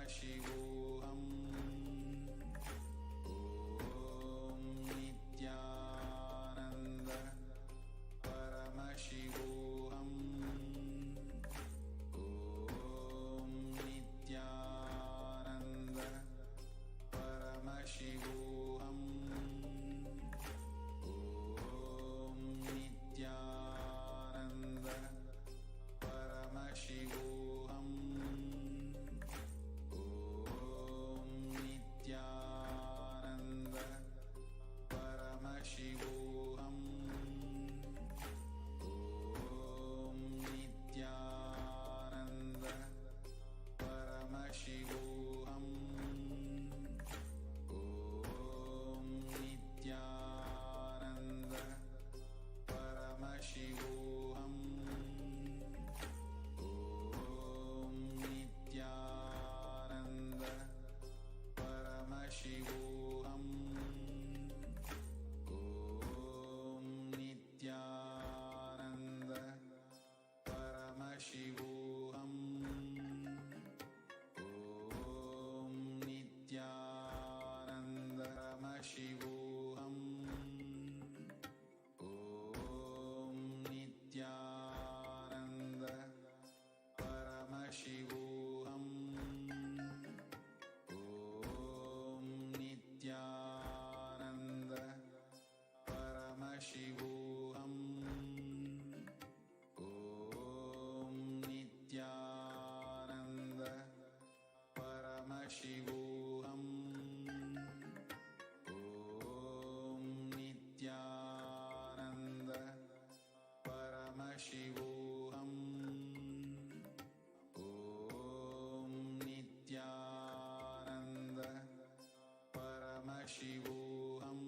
Paramashivoham. Om Nithyananda Paramashivoham. Om Nithyananda Paramashivoham. Om Nithyananda Paramashivoham. Om Nithyananda Paramashivoham. Om Nithyananda Paramashivoham. Om Nithyananda Paramashivoham. Om Nithyananda Paramashivoham. Om Nithyananda Paramashivoham. Om Nithyananda Paramashivoham. Om Nithyananda Paramashivoham. Om Nithyananda Paramashivoham. Om Nithyananda Paramashivoham. Om Nithyananda Paramashivoham. Om Nithyananda Paramashivoham.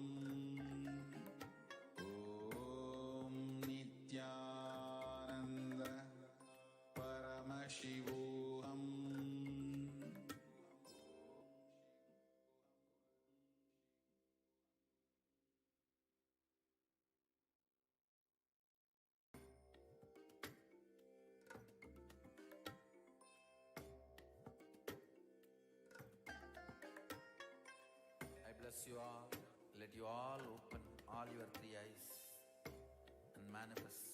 Om Nithyananda Paramashivoham. I bless you all. Let you all open all your three eyes and manifest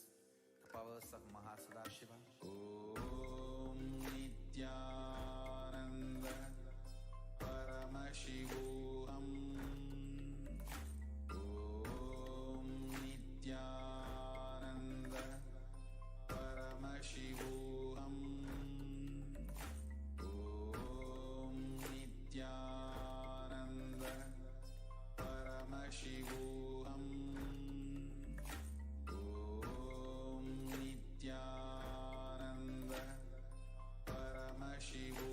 the powers of Mahasadashiva. Om Nithyananda Paramashivoham. Om Nithyananda Paramashivoham. Om Nithyananda Paramashivoham. Om Nithyananda Paramashivoham.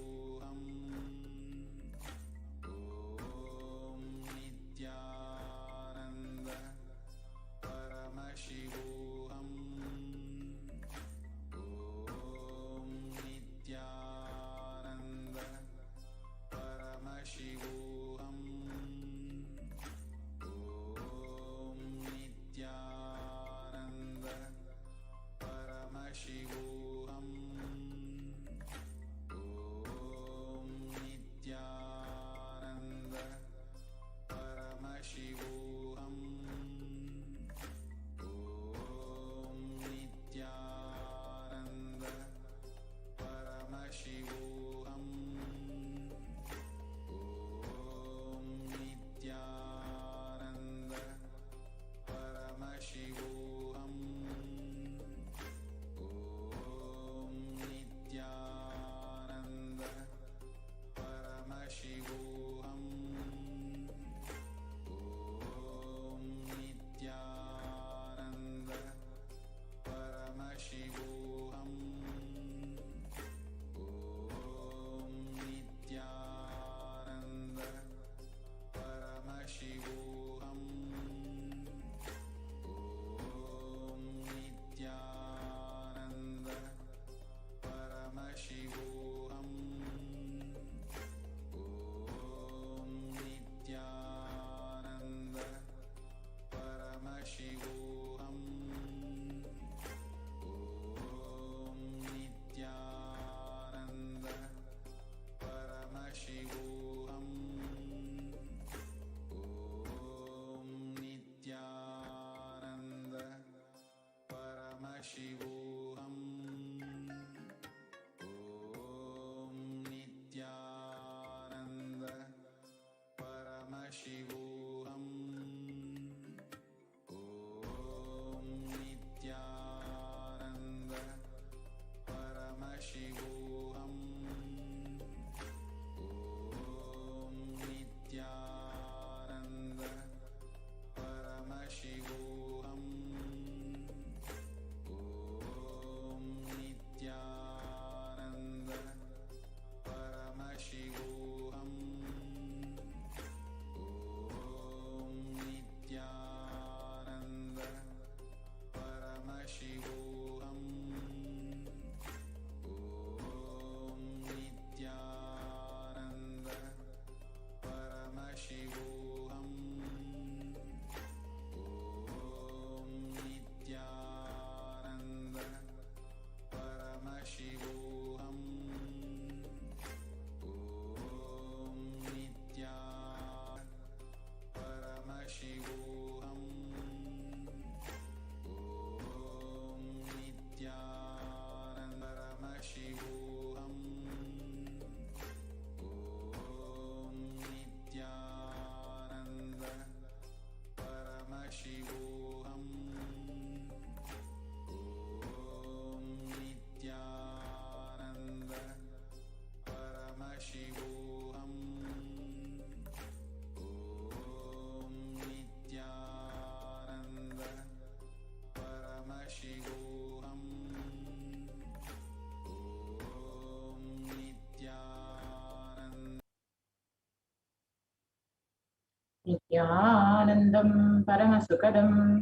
Nithyanandam Paramasukadam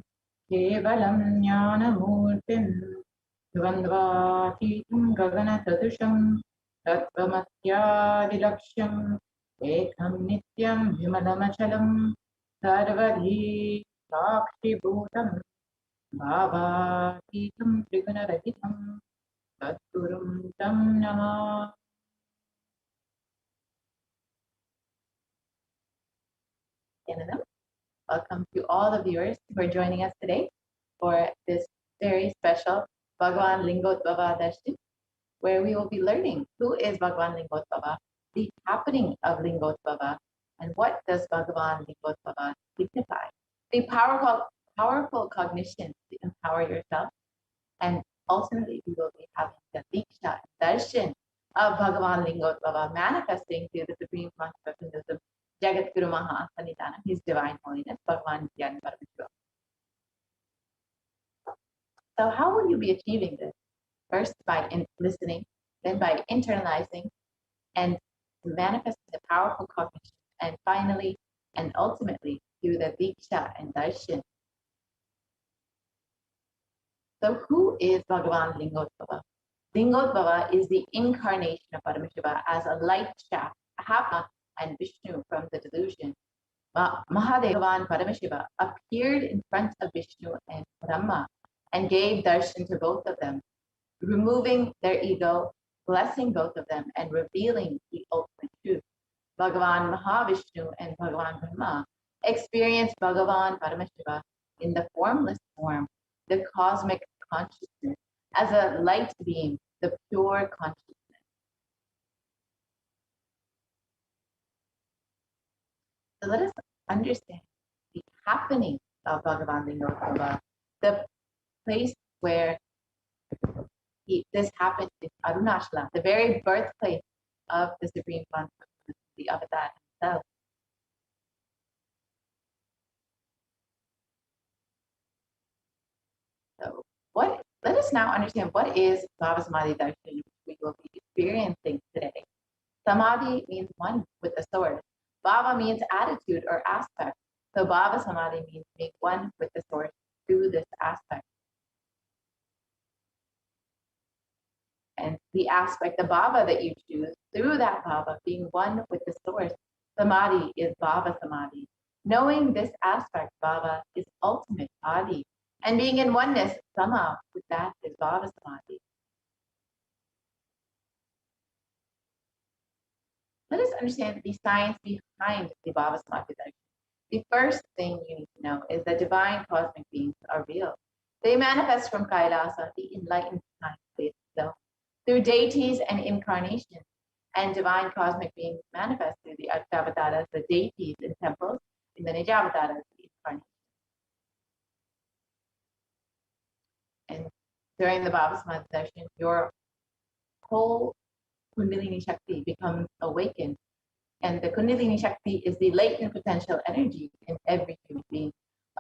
Kevalam Jnanamurtim Dvandvatitam Gaganatadusham Tattvamatyavilaksham Ekam Nityam Vimalamachalam Sarvadhi Sakshibhutam Bhavatītam Trigunarahitam Tatgurum Tam Namah. Welcome to all the viewers who are joining us today for this very special Bhagavan Lingotbhava Darshan, where we will be learning who is Bhagavan Lingotbhava, the happening of Lingotbhava, and what does Bhagavan Lingotbhava signify. The powerful cognition to empower yourself, and ultimately we will be having the Diksha Darshan of Bhagavan Lingotbhava manifesting through the Supreme Consciousness of Jagat Guru Maha Sanidana, His Divine Holiness, Bhagavan Nithyananda Paramashivam. So how will you be achieving this? First, by listening, then by internalizing and manifesting the powerful cognition, and finally and ultimately through the Diksha and Darshan. So who is Bhagavan Lingotbhava? Lingotbhava is the incarnation of Paramashiva as a light shaft, Brahma and Vishnu from the delusion. Mahadevan Paramashiva appeared in front of Vishnu and Brahma and gave darshan to both of them, removing their ego, blessing both of them, and revealing the ultimate truth. Bhagavan Mahavishnu and Bhagavan Brahma experienced Bhagavan Paramashiva in the formless form, the cosmic consciousness, as a light beam, the pure consciousness. So let us understand the happening of Bhagavan Lingotbhava, the place where this happened is Arunachala, the very birthplace of the Supreme Consciousness, the Avatar himself. So let us now understand what is Bhava Samadhi Darshan, which we will be experiencing today. Samadhi means one with the source. Bhava means attitude or aspect. So Bhava Samadhi means being one with the source through this aspect. And the aspect, the bhava that you choose, through that bhava, being one with the source, samadhi is bhava samadhi. Knowing this aspect, bhava, is ultimate adi. And being in oneness, sama, with that is bhava samadhi. Let us understand the science behind the bhava samadhi. The first thing you need to know is that divine cosmic beings are real. They manifest from Kailasa, the enlightened time place itself, through deities and incarnations, and divine cosmic beings manifest through the Ashtavataras, the deities in temples, in the Nijavataras, the incarnations. And during the Bhava Samadhi session, your whole Kundalini Shakti becomes awakened. And the Kundalini Shakti is the latent potential energy in every human being.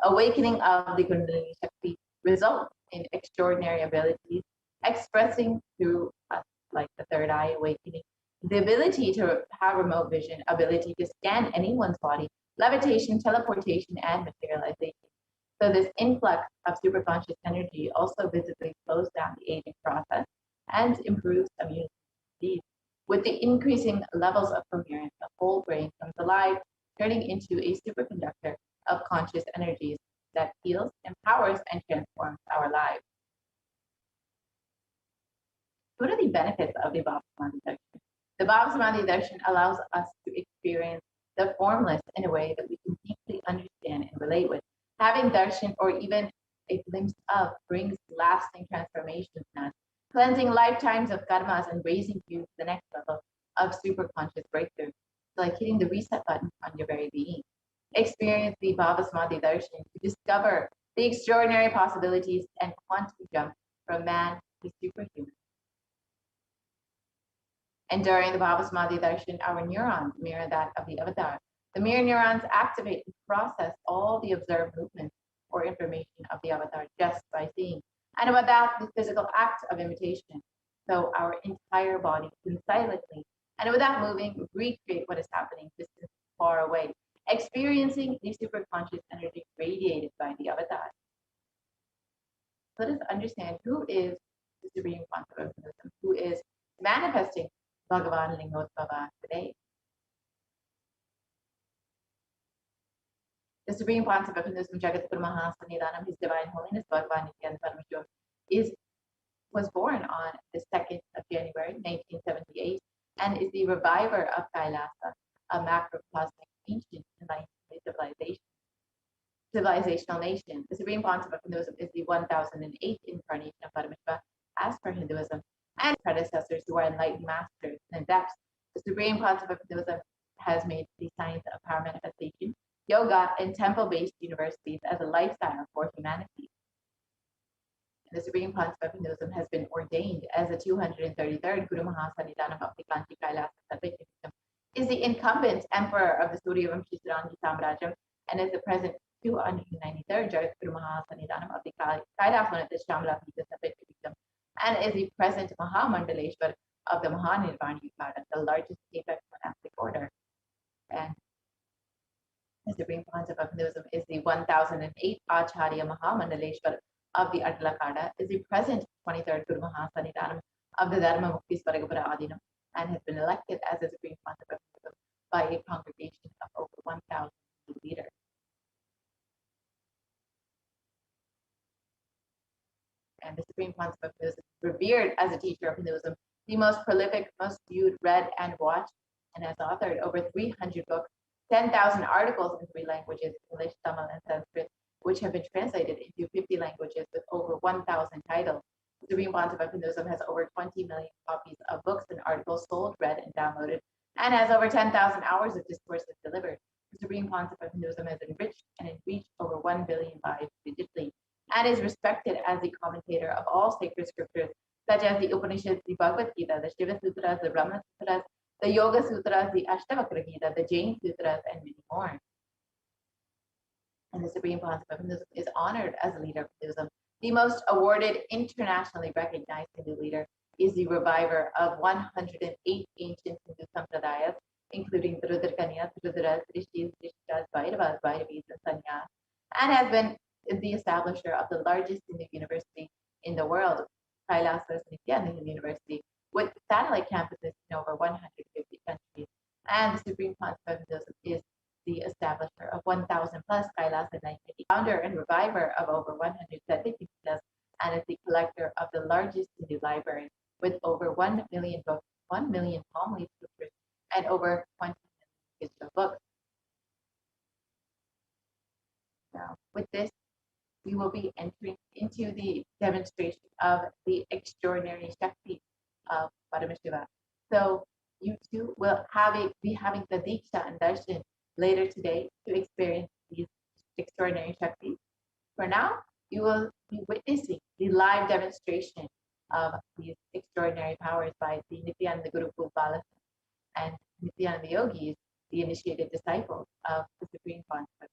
Awakening of the Kundalini Shakti results in extraordinary abilities, expressing through us, like the third eye awakening, the ability to have remote vision, ability to scan anyone's body, levitation, teleportation, and materialization. So this influx of superconscious energy also visibly slows down the aging process and improves immunity. With the increasing levels of coherence, the whole brain comes alive, turning into a superconductor of conscious energies that heals, empowers, and transforms our lives. What are the benefits of the Bhava Samadhi Darshan? The Bhava Samadhi Darshan allows us to experience the formless in a way that we can deeply understand and relate with. Having darshan, or even a glimpse of, brings lasting transformations in us, cleansing lifetimes of karmas and raising you to the next level of superconscious breakthrough. It's like hitting the reset button on your very being. Experience the Bhava Samadhi Darshan to discover the extraordinary possibilities and quantum jump from man to superhuman. And during the Bhava Samadhi Darshan, our neurons mirror that of the avatar. The mirror neurons activate and process all the observed movements or information of the avatar just by seeing. And without the physical act of imitation, so our entire body can silently and without moving recreate what is happening distant, far away. experiencing the superconscious energy radiated by the avatar. Let us understand who is the Supreme Concept of Buddhism, who is manifesting Bhagavan Lingotbhava today. The Supreme Concept of Hinduism, Jagatguru Mahasanidanam, His Divine Holiness Bhagavan Nithyananda Paramashivam, was born on the 2nd of January 1978 and is the reviver of Kailasa, a macrocosmic ancient enlightenment civilizational nation. The Supreme Concept of Hinduism is the 1008th incarnation of Paramashiva as per Hinduism, and predecessors who are enlightened masters and adepts. The Supreme Concept of Hinduism has made the science of power manifestation, yoga, and temple-based universities as a lifestyle for humanity. The Supreme Concept of Hinduism has been ordained as the 233rd Guru Mahasanidanam of the Kanchi Kailasa Satvik, is the incumbent emperor of the Suryavamshi Sarangi Samrajam, and is the present 293rd Jagatguru Mahasanidanam of the Kailasa Shamla Satvik, and is the present Mahamandaleshwar of the Mahanirvana Yukata, the largest apex monastic order. And the Supreme Concept of Hinduism is the 1008th Acharya Mahamandaleshwar of the Atalakada, is the present 23rd Guru Mahasanidanam of the Dharma Mukti Swaragapura Adinam, and has been elected as the Supreme Concept of Hinduism by a congregation of over 1,000 leaders. And the Supreme Concept of Hinduism is revered as a teacher of Hinduism, the most prolific, most viewed, read, and watched, and has authored over 300 books, 10,000 articles in 3 languages, English, Tamil, and Sanskrit, which have been translated into 50 languages with over 1,000 titles. The Supreme Concept of Hinduism has over 20 million copies of books and articles sold, read, and downloaded, and has over 10,000 hours of discourses delivered. The Supreme Concept of Hinduism has enriched and reached over 1 billion lives digitally, and is respected as the commentator of all sacred scriptures, such as the Upanishads, the Bhagavad Gita, the Shiva Sutras, the Brahma Sutras, the Yoga Sutras, the Ashtavakra Gita, the Jain Sutras, and many more. And the Supreme Concept of Hinduism is honored as a leader of Hinduism. The most awarded, internationally recognized Hindu leader is the reviver of 108 ancient Hindu sampradayas, including the Rudrakanyas, Rudras, Rishis, Rishtas, Bhairavas, Bhairavis, and Sanyas, and has been the establisher of the largest Hindu university in the world, Kailasa Nithyananda University, with satellite campuses in over 150 countries. And the Supreme Concept of Hinduism is the establisher of 1,000 plus Kailasa Nithyananda, founder and reviver of over 100 Satvik, and is the collector of the largest Hindu library with over 1 million books, 1 million palm leaf scriptures, and over 20 million digital books. Now, with this, we will be entering into the demonstration of the extraordinary Shakti of Paramashiva. So you too will be having the Diksha and Darshan later today to experience these extraordinary Shaktis. For now, you will be witnessing the live demonstration of these extraordinary powers by the Nithyananda Gurukul Balas and Nithyananda Yogis, the initiated disciples of the Supreme Concept.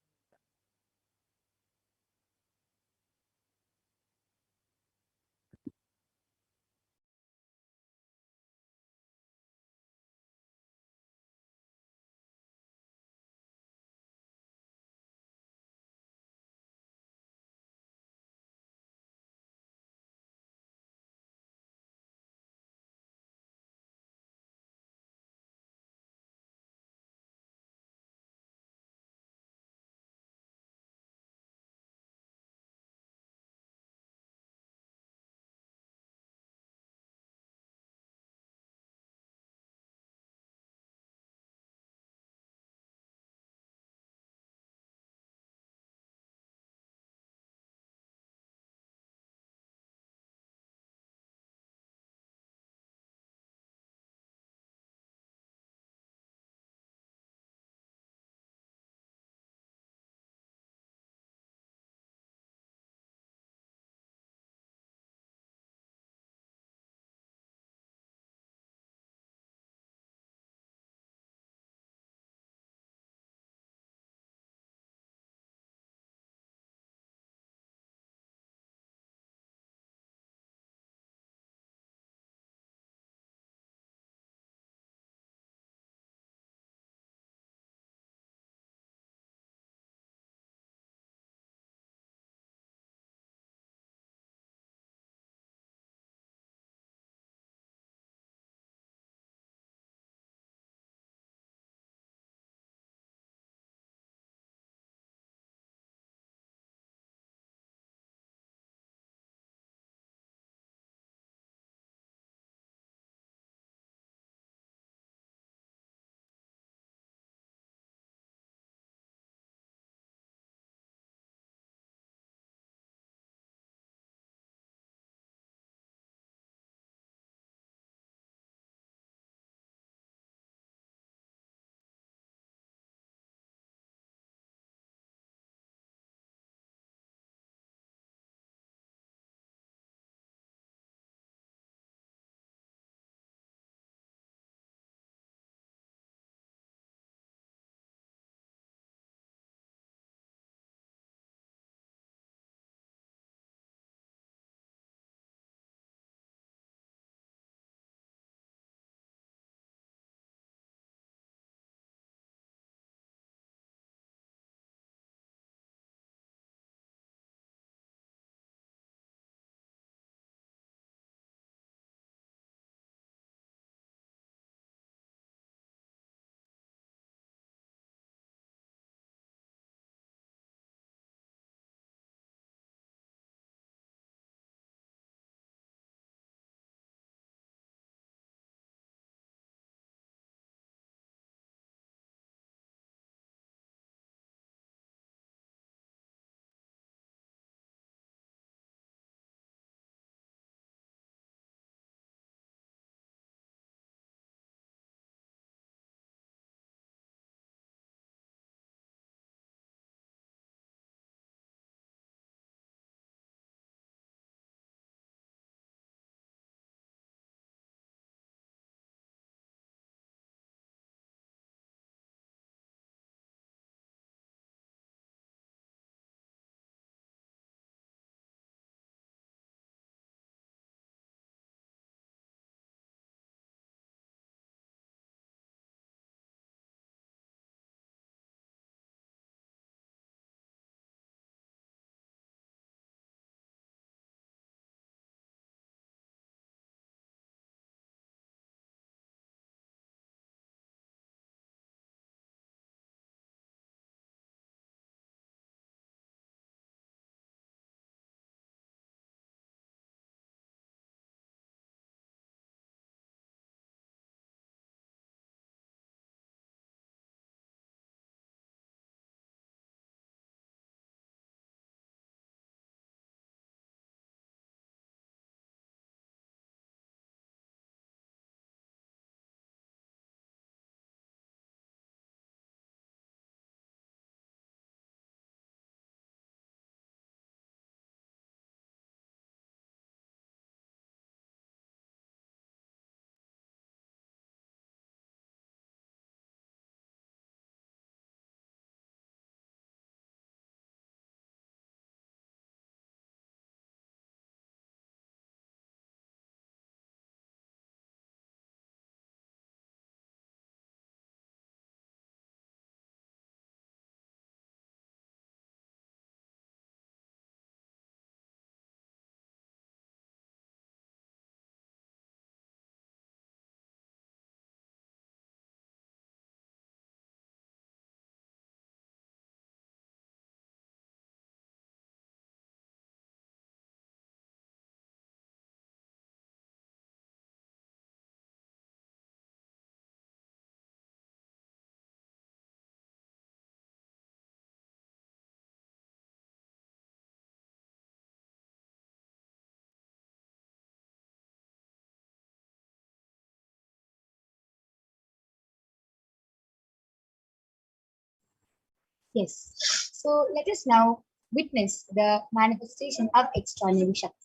Yes. So let us now witness the manifestation of extraordinary Shakti.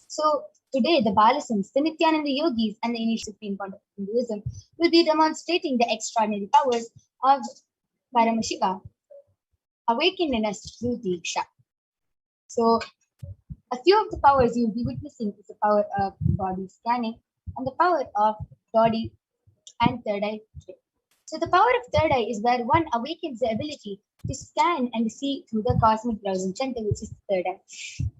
So today the Balasams, the Nithyananda Yogis and the initial Supreme Point of Hinduism will be demonstrating the extraordinary powers of Paramashiva awakened in us through Diksha. So a few of the powers you will be witnessing is the power of body scanning and the power of body and third eye. So the power of third eye is where one awakens the ability to scan and see through the cosmic browsing center, which is the third eye.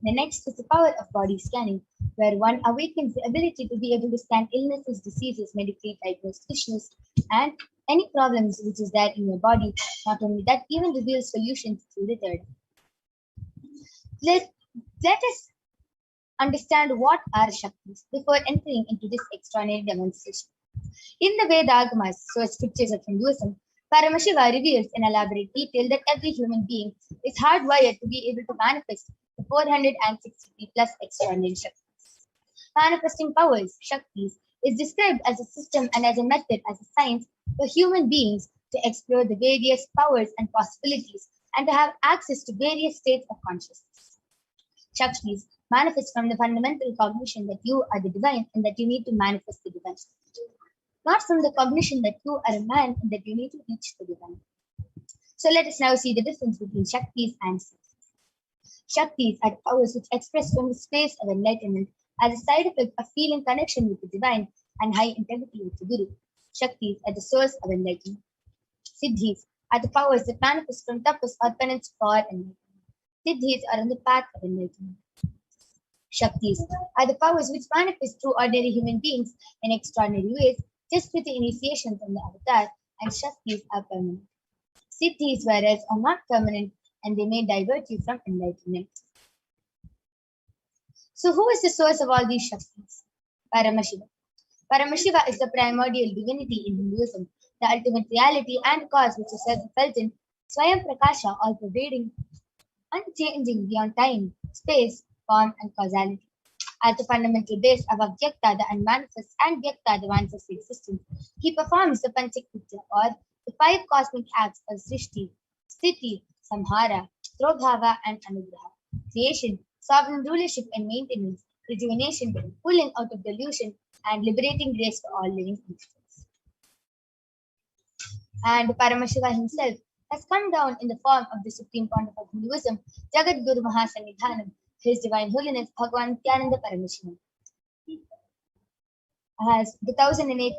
The next is the power of body scanning, where one awakens the ability to be able to scan illnesses, diseases, medically diagnosed issues, and any problems which is there in your body. Not only that, even reveals solutions through the third eye. Let us understand what are Shaktis before entering into this extraordinary demonstration. In the Veda-agamas, so scriptures of Hinduism, Paramashiva reveals in elaborate detail that every human being is hardwired to be able to manifest the 463 plus extraordinary Shaktis. Manifesting powers, Shaktis, is described as a system and as a method, as a science for human beings to explore the various powers and possibilities and to have access to various states of consciousness. Shaktis manifest from the fundamental cognition that you are the divine and that you need to manifest the divine. Not from the cognition that you are a man and that you need to reach the divine. So let us now see the difference between Shaktis and Siddhis. Shaktis are powers which express from the space of enlightenment as a side effect of feeling connection with the divine and high integrity with the Guru. Shaktis are the source of enlightenment. Siddhis are the powers that manifest from tapas or penance for enlightenment. Siddhis are on the path of enlightenment. Shaktis are the powers which manifest through ordinary human beings in extraordinary ways, just with the initiation from the avatar, and Shaktis are permanent. Siddhis, whereas, are not permanent and they may divert you from enlightenment. So, who is the source of all these Shaktis? Paramashiva. Paramashiva is the primordial divinity in Hinduism, the ultimate reality and cause which is self-effulgent, Swayam Prakasha, all pervading, unchanging beyond time, space, form, and causality. At the fundamental base of Avyakta, the unmanifest, and Vyakta, the manifest existence, he performs the Panchakritya, or the 5 cosmic acts of Srishti, Sthiti, Samhara, Trobhava, and Anugraha. Creation, sovereign rulership and maintenance, rejuvenation, pulling out of delusion, and liberating grace for all living entities. And Paramashiva himself has come down in the form of the Supreme Pontiff of Hinduism, Jagat Guru Mahasannidhanam, His Divine Holiness Bhagavan Nithyananda Paramashivam, as the 1008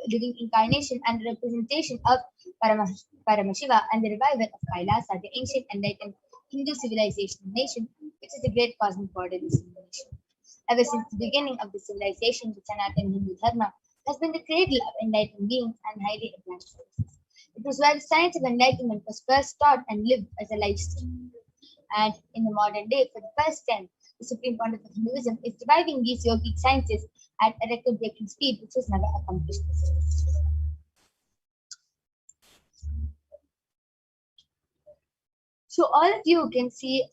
living incarnation and representation of Paramashiva and the revival of Kailasa, the ancient enlightened Hindu civilization nation, which is the great cosmic border civilization. Ever since the beginning of the civilization, the Sanatana Hindu Dharma has been the cradle of enlightened beings and highly advanced services. It was where the science of enlightenment was first taught and lived as a lifestyle. And in the modern day, for the first time, the Supreme Pontiff of Hinduism is reviving these yogic sciences at a record-breaking speed, which was never accomplished before. So all of you can see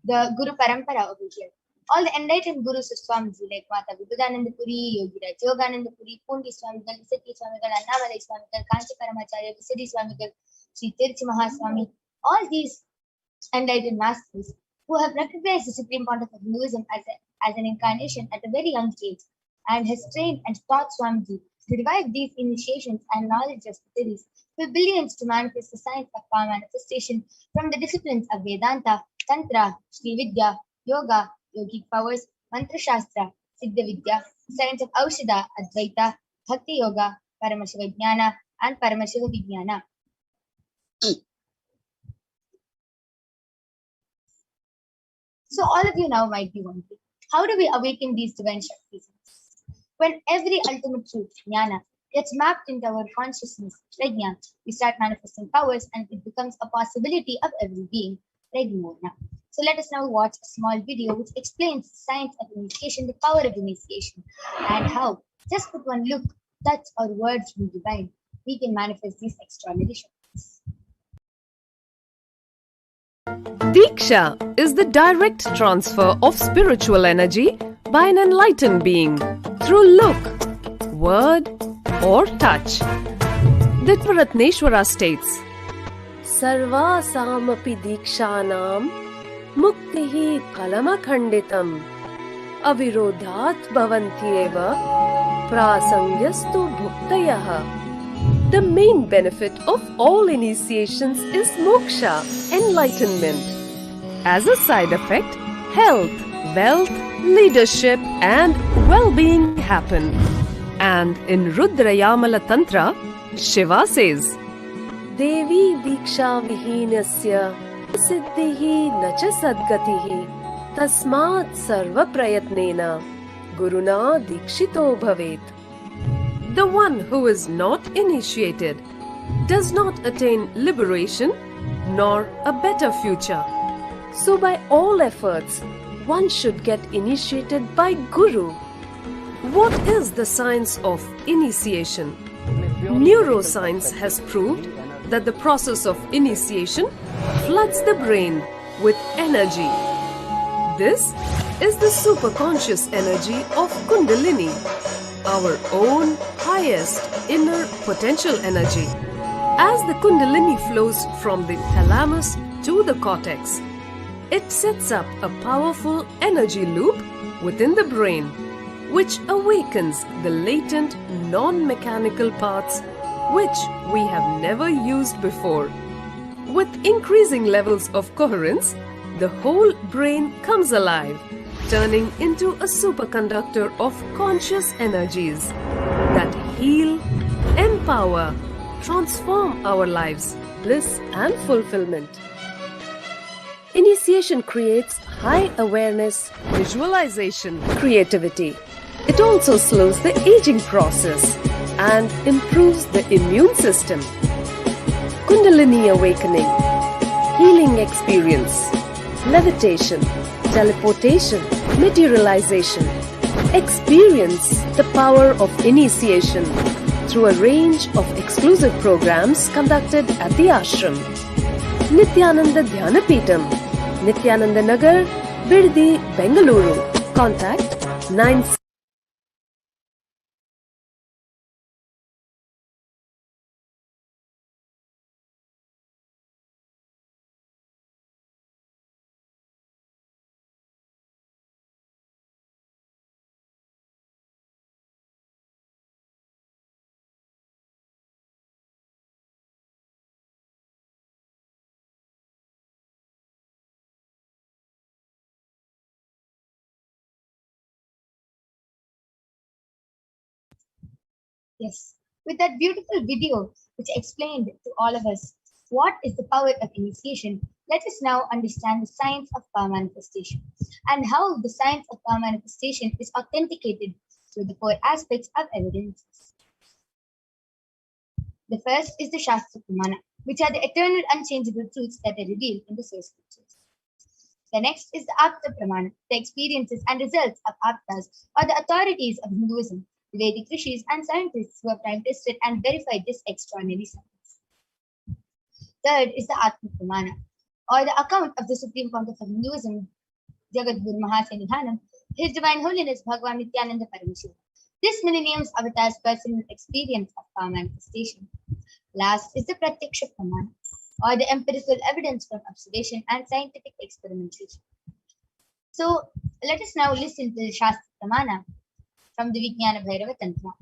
the Guru Parampara over here. All the enlightened Gurus of Swamiji, like Mata Vibhudananda Puri, Yogiraj Yogananda Puri, Pundi Swamigal, Visati Swamigal, Annamalai Swamigal, Kanchi Paramacharya, Visadi Swamigal, Sri Tirchi Mahaswami, all these enlightened masters who have recognized the Supreme Pontiff of Hinduism as an incarnation at a very young age and has trained and taught Swamiji to revive these initiations and knowledge of theories for billions to manifest the science of power manifestation from the disciplines of Vedanta, Tantra, Sri Vidya, Yoga, Yogic powers, Mantra Shastra, Siddha Vidya, science of Aushadha, Advaita, Bhakti Yoga, Paramashiva Jnana, and Paramashiva Vijnana. So all of you now might be wondering, how do we awaken these divine Shaktis? When every ultimate truth, Jnana, gets mapped into our consciousness, Prajna, we start manifesting powers and it becomes a possibility of every being, Prajna. So let us now watch a small video which explains the science of initiation, the power of initiation, and how, just with one look, touch, or words from divine, we can manifest these extraordinary Shaktis. Diksha is the direct transfer of spiritual energy by an enlightened being through look, word, or touch. Ditvaratneshwara states, सर्वासामपि दीक्षानां मुक्तिः फलमखण्डितम् अविरोधात् भवन्त्येव प्रासङ्ग्यस्तु भुक्तयः. The main benefit of all initiations is moksha, enlightenment. As a side effect, health, wealth, leadership and well-being happen. And in Rudrayamala Tantra, Shiva says, Devi Diksha Vihinasya Siddhihi Nacha Sadgatihi Tasmat Sarva Prayatnena Guruna Dikshito Bhavet. The one who is not initiated does not attain liberation nor a better future. So by all efforts, one should get initiated by Guru. What is the science of initiation? Neuroscience has proved that the process of initiation floods the brain with energy. This is the superconscious energy of Kundalini, our own highest inner potential energy. As the Kundalini flows from the thalamus to the cortex, it sets up a powerful energy loop within the brain, which awakens the latent non-mechanical parts which we have never used before. With increasing levels of coherence, the whole brain comes alive, turning into a superconductor of conscious energies that heal, empower, transform our lives, bliss and fulfillment. Initiation creates high awareness, visualization, creativity. It also slows the aging process and improves the immune system. Kundalini awakening, healing experience, levitation, teleportation, materialization. Experience the power of initiation through a range of exclusive programs conducted at the ashram. Nithyananda Dhyanapitham, Nithyananda Nagar, Birdi, Bengaluru. Contact 9. Yes, with that beautiful video which explained to all of us what is the power of initiation, let us now understand the science of power manifestation and how the science of power manifestation is authenticated through the four aspects of evidence. The first is the Shastra Pramana, which are the eternal unchangeable truths that are revealed in the source scriptures. The next is the Apta Pramana, the experiences and results of Aptas or the authorities of Hinduism, the Vedic rishis and scientists who have time tested and verified this extraordinary science. Third is the Atma Pramana, or the account of the Supreme Pontiff of Hinduism, Jagadguru Mahasenihanam, His Divine Holiness Bhagavan Nithyananda Paramashivam. This millennium's avatar's personal experience of power manifestation. Last is the Pratyaksha Pramana, or the empirical evidence from observation and scientific experimentation. So let us now listen to the Shastra Pramana from the Vijnana Bhairava Tantra.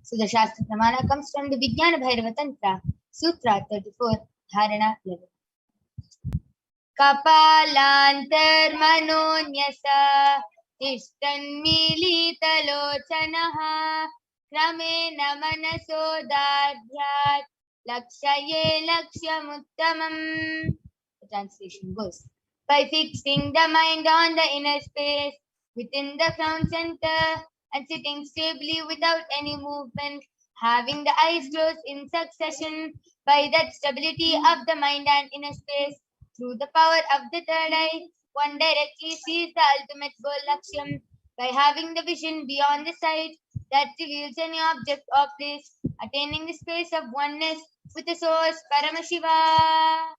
So the Shastra Pramana comes from the Vijnana Bhairava Tantra, Sutra 34, Dharana 11. Kapalantar manonyasa tishtanmilitalochanaha kramena manasodadhyat lakshaye lakshyamuttamam. The translation goes, by fixing the mind on the inner space within the crown center and sitting stably without any movement, having the eyes closed in succession, by that stability of the mind and inner space, through the power of the third eye, one directly sees the ultimate goal Lakshyam by having the vision beyond the sight that reveals any object or place, attaining the space of oneness with the source Paramashiva.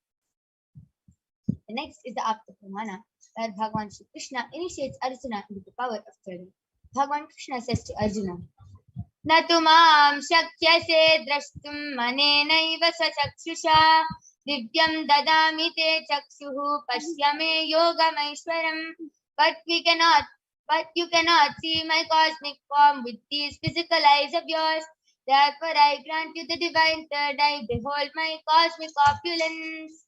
The next is the Apta Pramana, where Bhagavan Shri Krishna initiates Arjuna into the power of third eye. Bhagavan Krishna says to Arjuna, न तु मां शक्यसे द्रष्टुम् अनेनैव सचक्षुषा दिव्यं ददामि ते चक्षुः पश्य मे योगमैश्वरम् but you cannot see my cosmic form with these physical eyes of yours. Therefore I grant you the divine third eye. Behold my cosmic opulence.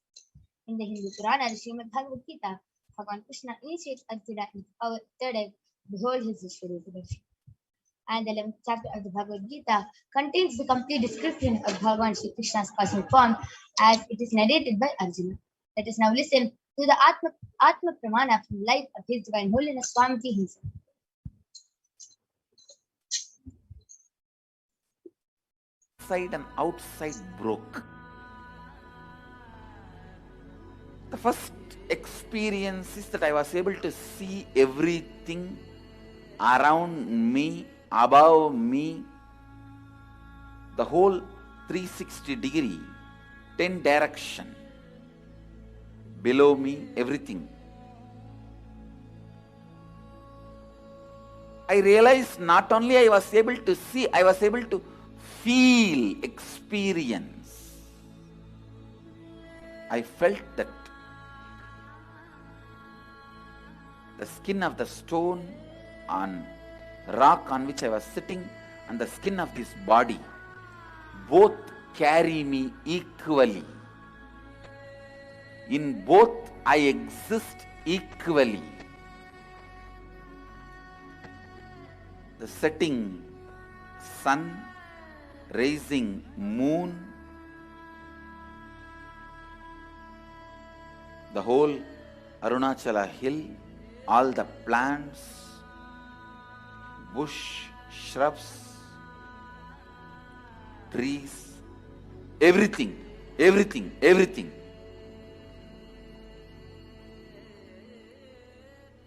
In the Hindu Purana, the Srimad Bhagavad Gita, Bhagavan Krishna initiates Arjuna in our third eye. Behold his Vishwarupa. And the 11th chapter of the Bhagavad Gita contains the complete description of Bhagavan Shri Krishna's cosmic form as it is narrated by Arjuna. Let us now listen to the Atma Pramana from the life of His Divine Holiness Swamiji himself. Inside and outside broke. The first experience is that I was able to see everything around me, above me, the whole 360 degree, 10 direction, below me, everything. I realized not only I was able to see, I was able to feel, experience. I felt that the skin of the stone on rock on which I was sitting and the skin of this body both carry me equally. In both I exist equally. The setting sun, rising moon, the whole Arunachala hill, all the plants, bush, shrubs, trees, everything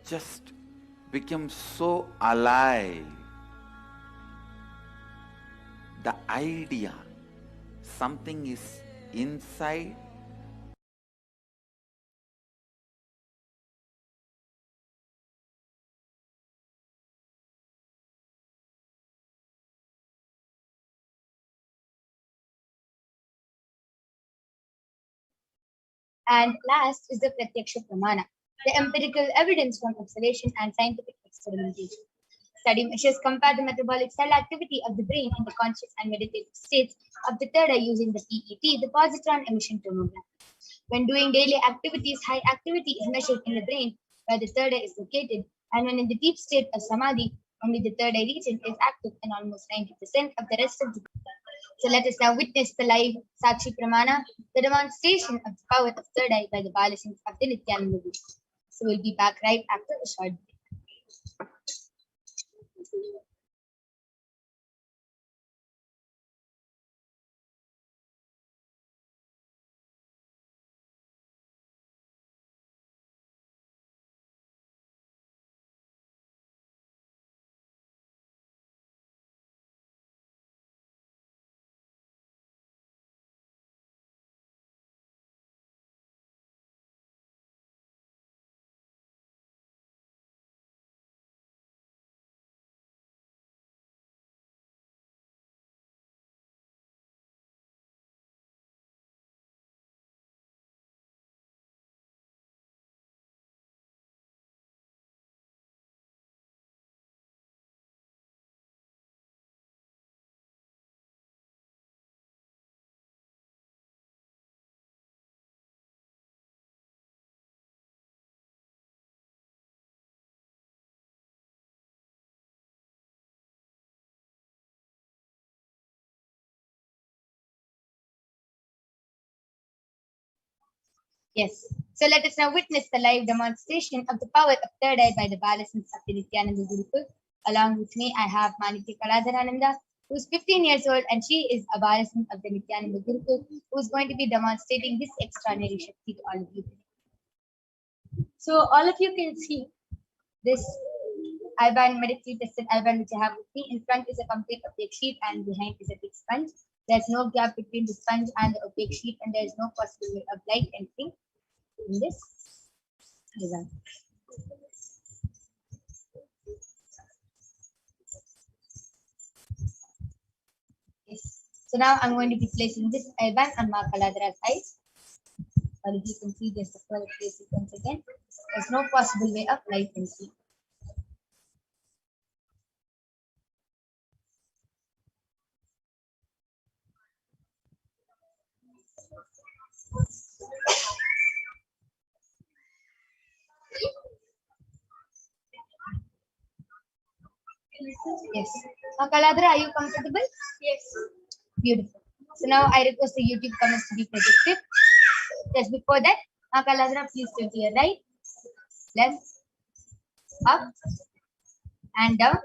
just became so alive. The idea, something is inside, And last is the Pratyaksha Pramana, the empirical evidence from observation and scientific experimentation. Study measures compare the metabolic cell activity of the brain in the conscious and meditative states of the third eye using the PET, the positron emission tomograph. When doing daily activities, high activity is measured in the brain where the third eye is located, and when in the deep state of samadhi, only the third eye region is active in almost 90% of the rest of the body. So let us now witness the live Sakshi Pramana, the demonstration of the power of third eye by the Balasins of the Nithyananda Guru. So we'll be back right after a short break. Yes. So let us now witness the live demonstration of the power of third eye by the Balasins of the Nithyananda Gurukul. Along with me, I have Maniti Kaladharananda, who is 15 years old, and she is a Balasin of the Nithyananda Gurukul, who is going to be demonstrating this extraordinary Shakti to all of you. So all of you can see this IBAN medically tested IBAN which I have with me. In front is a complete opaque sheet and behind is a big sponge. There's no gap between the sponge and the opaque sheet, and there is no possibility of light entering in this design. So now I'm going to be placing this I-band on Ma Kaladra's eyes. Or if you can see this, place it once again. There's no possible way of light and see. Yes. Now, Kaladra, are you comfortable? Yes. Beautiful. So now I request the YouTube comments to be projected. Just before that, now Kaladra, please turn to your right, left, up, and down.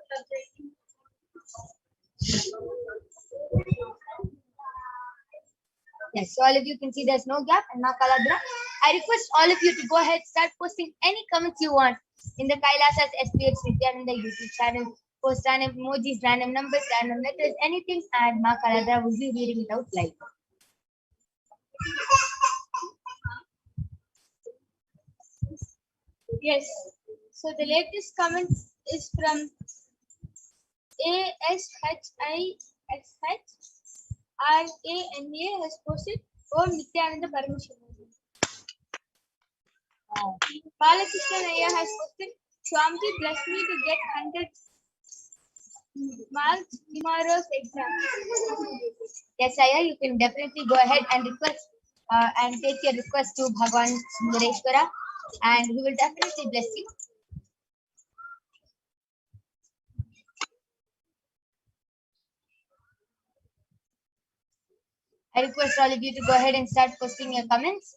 Yes, so all of you can see there's no gap. And now Kaladra, I request all of you to go ahead, start posting any comments you want in the Kailasa's HDH Nithyananda YouTube channel. Post random emojis, random numbers, random letters, anything, and Ma Kaladra will be reading it out live. Yes. So the latest comment is from ASHISHRANA has posted Om Nithyananda Paramashivam. Balakrishnan Ayya has posted Swamiji bless me to get 100 marks tomorrow's exam. Yes, Ayya, you can definitely go ahead and request and take your request to Bhagwan Sundareshwara, and he will definitely bless you. I request all of you to go ahead and start posting your comments.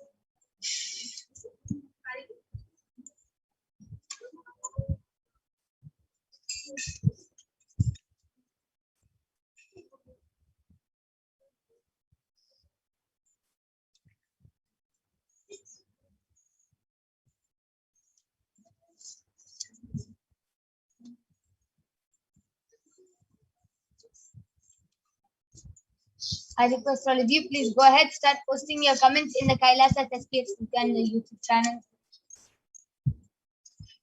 I request all of you, please go ahead, start posting your comments in the Kailasa HDH Nithyananda YouTube channel.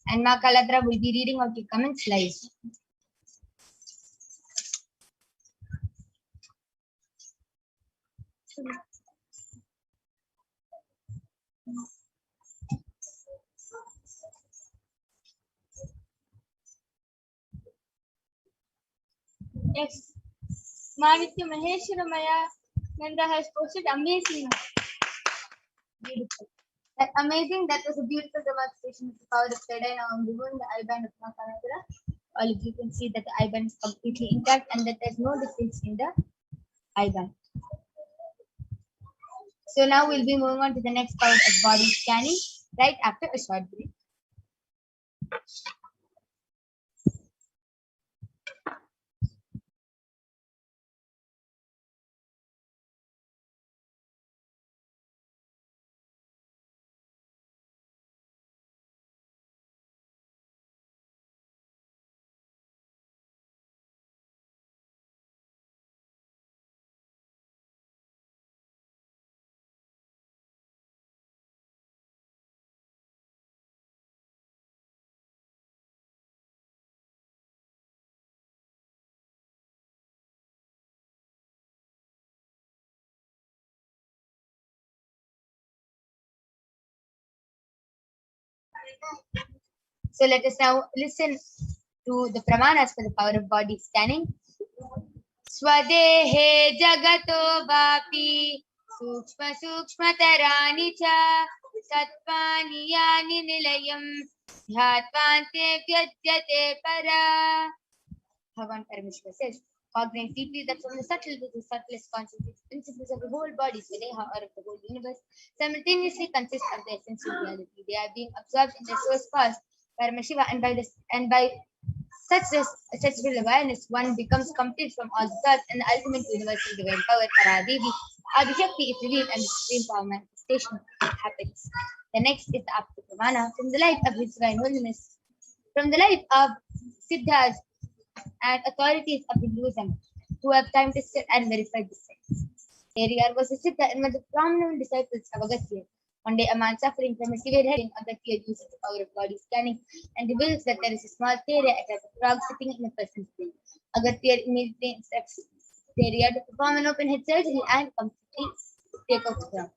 And Ma Kaladra will be reading out your comments live. Yes. Manitya Maheshwaramaya Nanda has posted amazing. Beautiful. That amazing. That was a beautiful demonstration of the power of third eye. Now I'm removing the I-band of Ma Kaladra. All of you can see that the I-band is completely intact and that there's no difference in the I-band. So now we'll be moving on to the next part of body scanning right after a short break. So let us now listen to the pramanas for the power of body scanning. Swadehe jagato vapi sukshma sukshma tarani cha satvani yani nilayam dhyatvante vyadyate para. Bhagavan Paramashiva says, cognize deeply that from the subtle to the subtlest concentrated principles of the whole body, Swadeha, or of the whole universe, simultaneously consist of the essential reality. They are being absorbed in the source cause, Paramashiva, and by such awareness, one becomes complete from all the thoughts, and the ultimate universal divine power, Paradevi, Adishakti, is revealed, and the supreme power manifestation happens. The next is the Apta Pramana from the light of His divine holiness, from the light of Siddhas and authorities of Hinduism who have time to sit and verify this science. Periyar was a Siddha and one of the prominent disciples of Agastya. One day, a man suffering from a severe headache, Agastya uses the power of body scanning and reveals that there is a small area at a frog sitting in a person's brain. Agastya immediately instructs Theria to perform an open head surgery and completely take off the crown.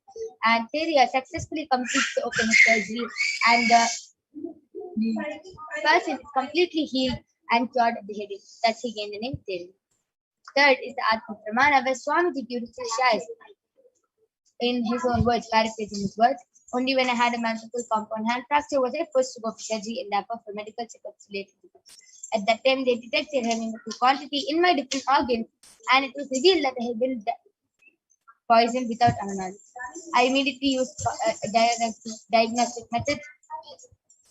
And Theria successfully completes the open head surgery, and the person is completely healed and cured of the headache. Thus, he gained the name Theria. Third is the Atma Pramana, where Swamiji beautifully shares in his own words, paraphrasing his words. Only when I had a multiple compound hand fracture was I forced to go for surgery and therefore for medical checkups related to this. At that time, they detected having a quantity in my different organs, and it was revealed that I had been poisoned without our knowledge. I immediately used diagnostic methods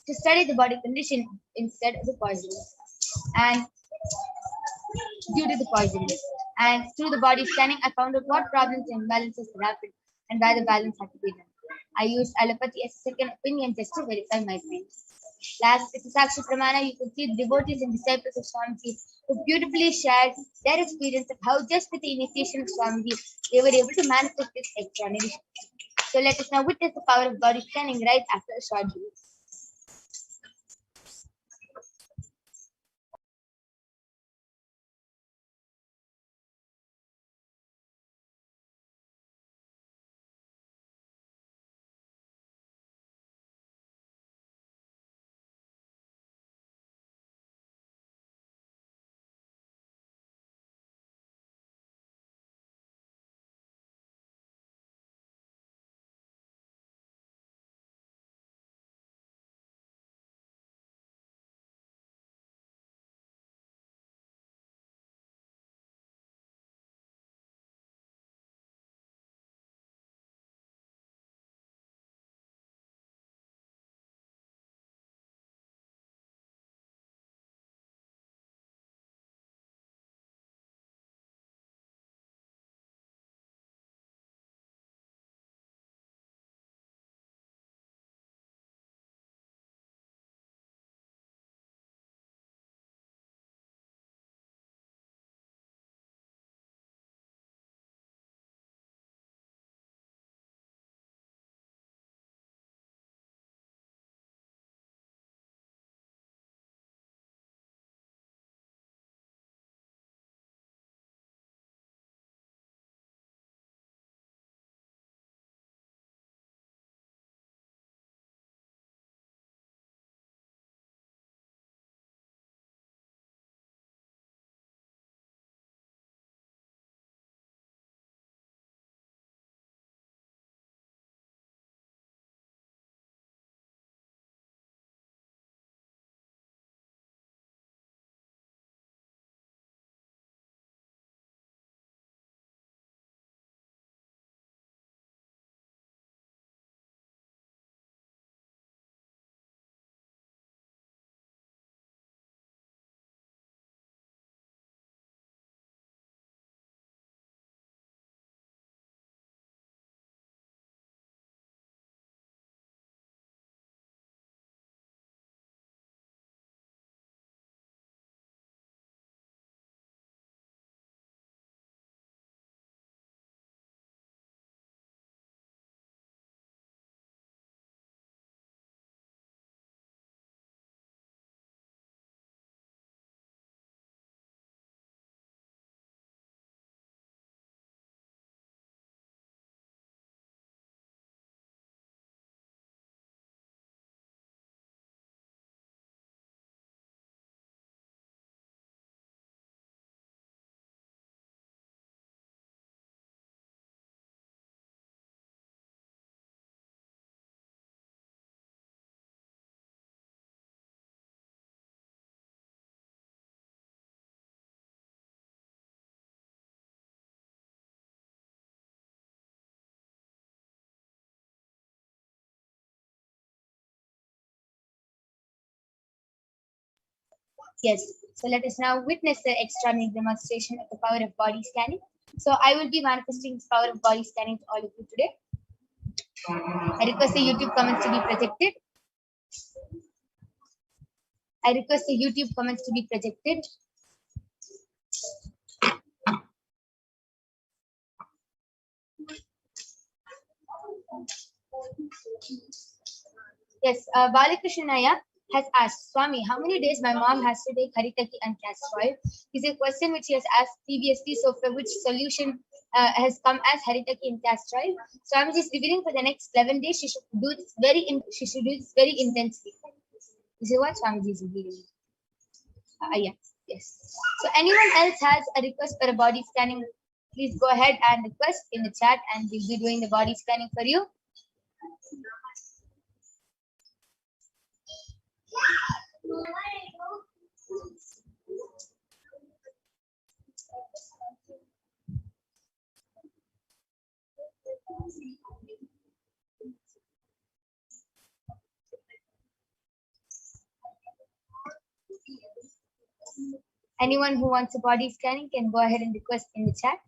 to study the body condition instead of the poisoning, and due to the poisoning. And through the body scanning, I found out what problems and imbalances had happened and why the balance had to be done. I used allopathy as a second opinion just to verify my claims. Last, with the Sakshi Pramana, you can see the devotees and disciples of Swamiji who beautifully shared their experience of how just with the initiation of Swamiji, they were able to manifest this extraordinary Shakti. So let us now witness the power of body scanning right after a short video. Yes, so let us now witness the extraordinary demonstration of the power of body scanning. So I will be manifesting this power of body scanning to all of you today. I request the YouTube comments to be projected. I request the YouTube comments to be projected. Yes, Balakrishnaya has asked, Swami, how many days my mom has to take Haritaki and castor oil? Is a question which he has asked previously, so for which solution has come as Haritaki and castor oil. Swamiji is revealing for the next 11 days she should do this very intensely. This is what Swamiji is revealing. Yes. So anyone else has a request for a body scanning, please go ahead and request in the chat and we'll be doing the body scanning for you. Anyone who wants a body scanning can go ahead and request in the chat.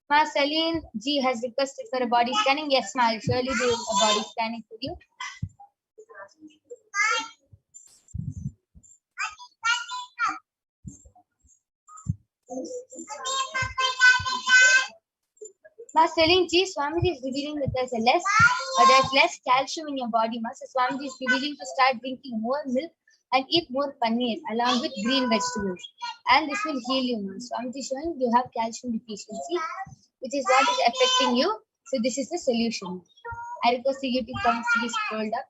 Ma Celine G has requested for a body scanning. Yes, ma, I'll surely do a body scanning for you. Ma Celine G, Swamiji is revealing that there's less calcium in your body. Ma, so Swamiji is revealing to start drinking more milk and eat more paneer along with green vegetables. And this will heal you, ma. Swamiji is showing you have calcium deficiency, which is what is affecting you. So this is the solution. I request you to come to be scrolled up.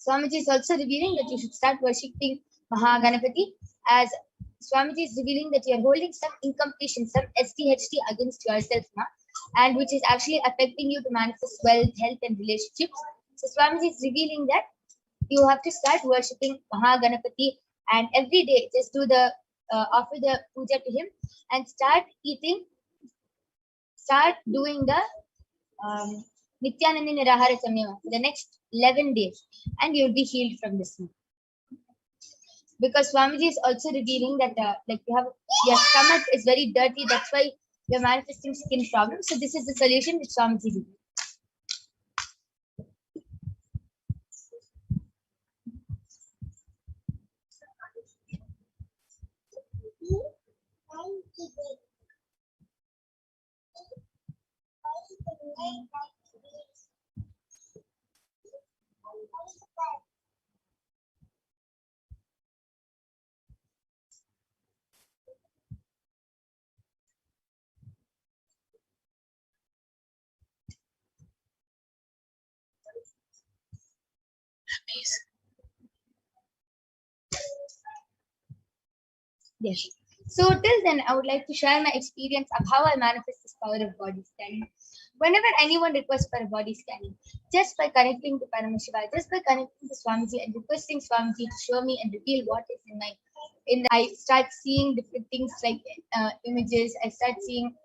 Swamiji is also revealing that you should start worshipping Mahaganapati, as Swamiji is revealing that you are holding some incompletion, some SDHT against yourself, and which is actually affecting you to manifest wealth, health, and relationships. So Swamiji is revealing that you have to start worshipping Mahaganapati, and every day just do the offer the puja to him and start doing the Nithyananda Nirahara Samyama for the next 11 days, and you'll be healed from this. Because Swamiji is also revealing that like your stomach is very dirty, that's why you're manifesting skin problems. So this is the solution which Swamiji did. Yes. So till then, I would like to share my experience of how I manifest this power of body scanning. Whenever anyone requests for a body scanning, just by connecting to Paramashiva, just by connecting to Swamiji and requesting Swamiji to show me and reveal what is I start seeing different things like images. I start seeing,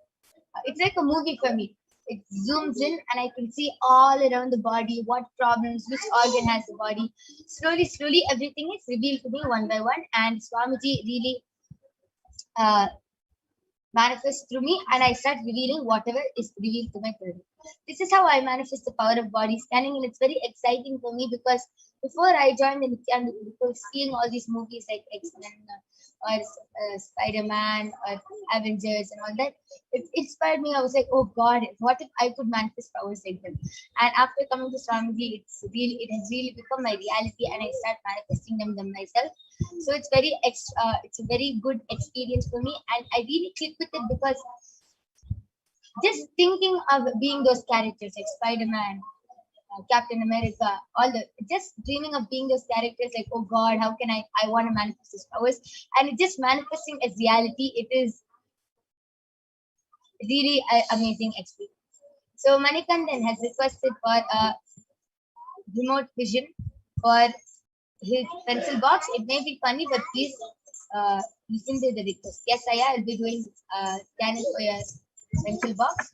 it's like a movie for me. It zooms in and I can see all around the body, what problems, which organ has the body. Slowly, everything is revealed to me one by one, and Swamiji really manifests through me, and I start revealing whatever is revealed to my body. This is how I manifest the power of body scanning, and it's very exciting for me because before I joined the Nithyananda, before seeing all these movies like X-Men or Spider-Man or Avengers and all that, it inspired me. I was like, oh God, what if I could manifest powers like them? And after coming to Swamiji, it has really become my reality, and I start manifesting them myself. So it's a very good experience for me, and I really click with it because just thinking of being those characters like Spider-Man, Captain America, just dreaming of being those characters, like, oh God, how can I want to manifest these powers? And it's just manifesting as reality. It is really an amazing experience. So Manikandan has requested for a remote vision for his pencil box. It may be funny, but please listen to the request. Yes, I'll be doing scanning for your pencil box.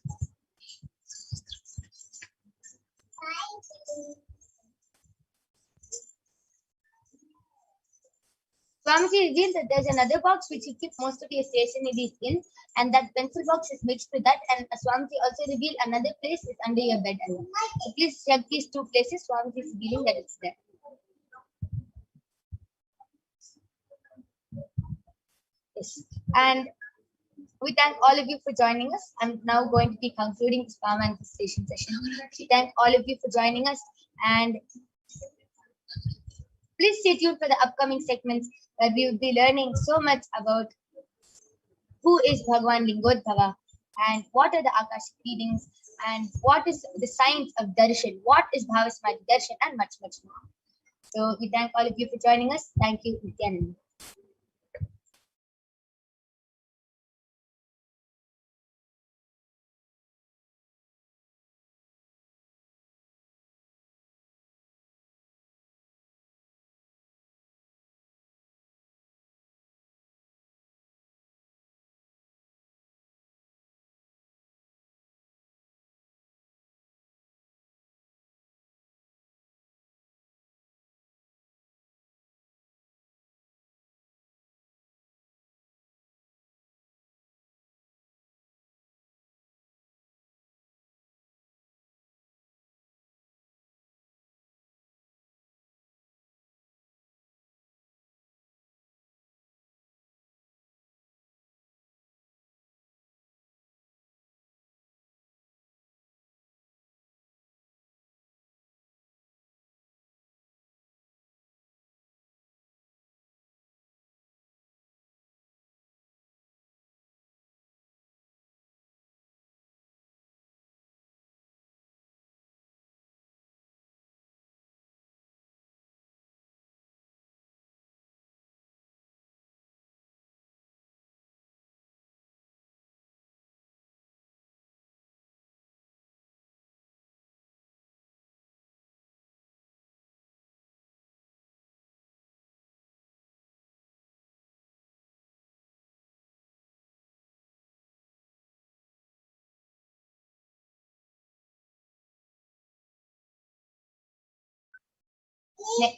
Swamiji revealed that there's another box which you keep most of your stationery in, and that pencil box is mixed with that. And Swamiji also revealed another place is under your bed. So please check these two places. Swamiji is revealing that it's there. Yes. And we thank all of you for joining us. I'm now going to be concluding this power manifestation session. We thank all of you for joining us, and please stay tuned for the upcoming segments where we will be learning so much about who is Bhagavan Lingodbhava and what are the Akashic readings and what is the science of darshan, what is Bhavasmati darshan, and much, much more. So we thank all of you for joining us. Thank you, Nithyananda.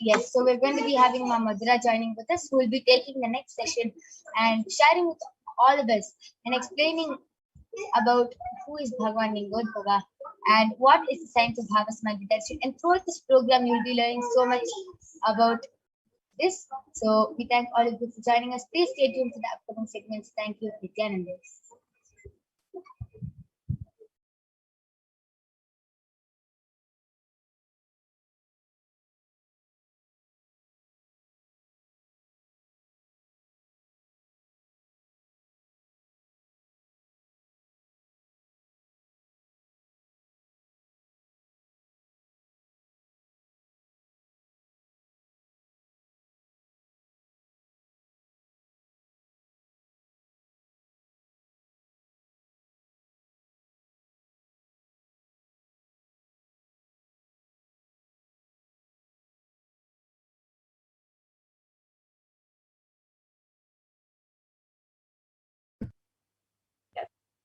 Yes, so we're going to be having Ma Madhura joining with us, who will be taking the next session and sharing with all of us and explaining about who is Bhagavan Lingodbhava and what is the science of Bhavasmati darshan. And throughout this program, you'll be learning so much about this. So we thank all of you for joining us. Please stay tuned for the upcoming segments. Thank you, Nithyananda.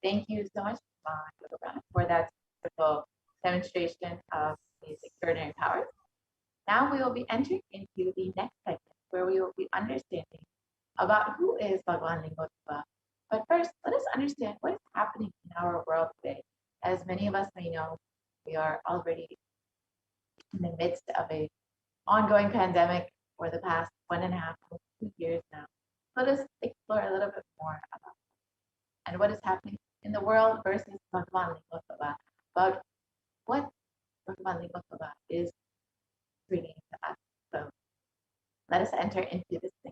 Thank you so much, for that wonderful demonstration of these extraordinary powers. Now we will be entering into the next segment where we will be understanding about who is Bhagavan Lingodbhava. But first, let us understand what is happening in our world today. As many of us may know, we are already in the midst of a ongoing pandemic for the past 1.5 to 2 years now. Let us explore a little bit more about and what is happening in the world versus Bhagavan Lingodbhava, about what Bhagavan Lingodbhava is bringing to us. So let us enter into this thing.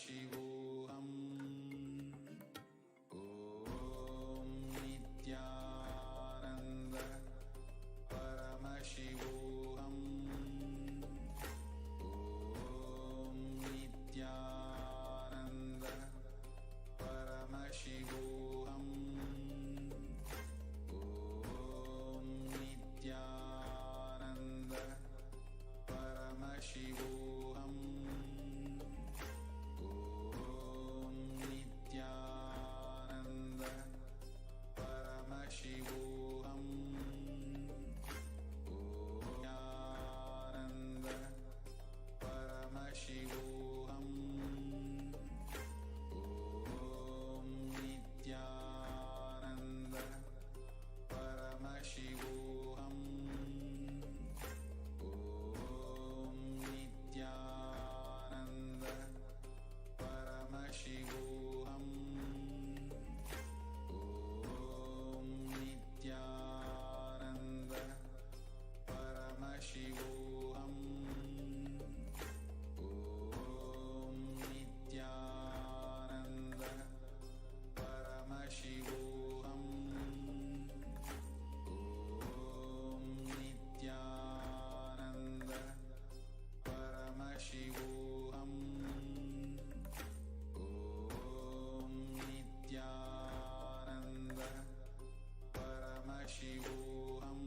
Paramashivoham. Om Nithyananda Paramashivoham. Om Nithyananda Paramashivoham. Om Nithyananda Paramashivoham. Om Nithyananda Paramashivoham. Nithyananda Paramashivoham. Om Nithyananda Paramashivoham. Om Nithyananda Paramashivoham. Om Nithyananda Paramashivoham. Om Nithyananda Paramashivoham.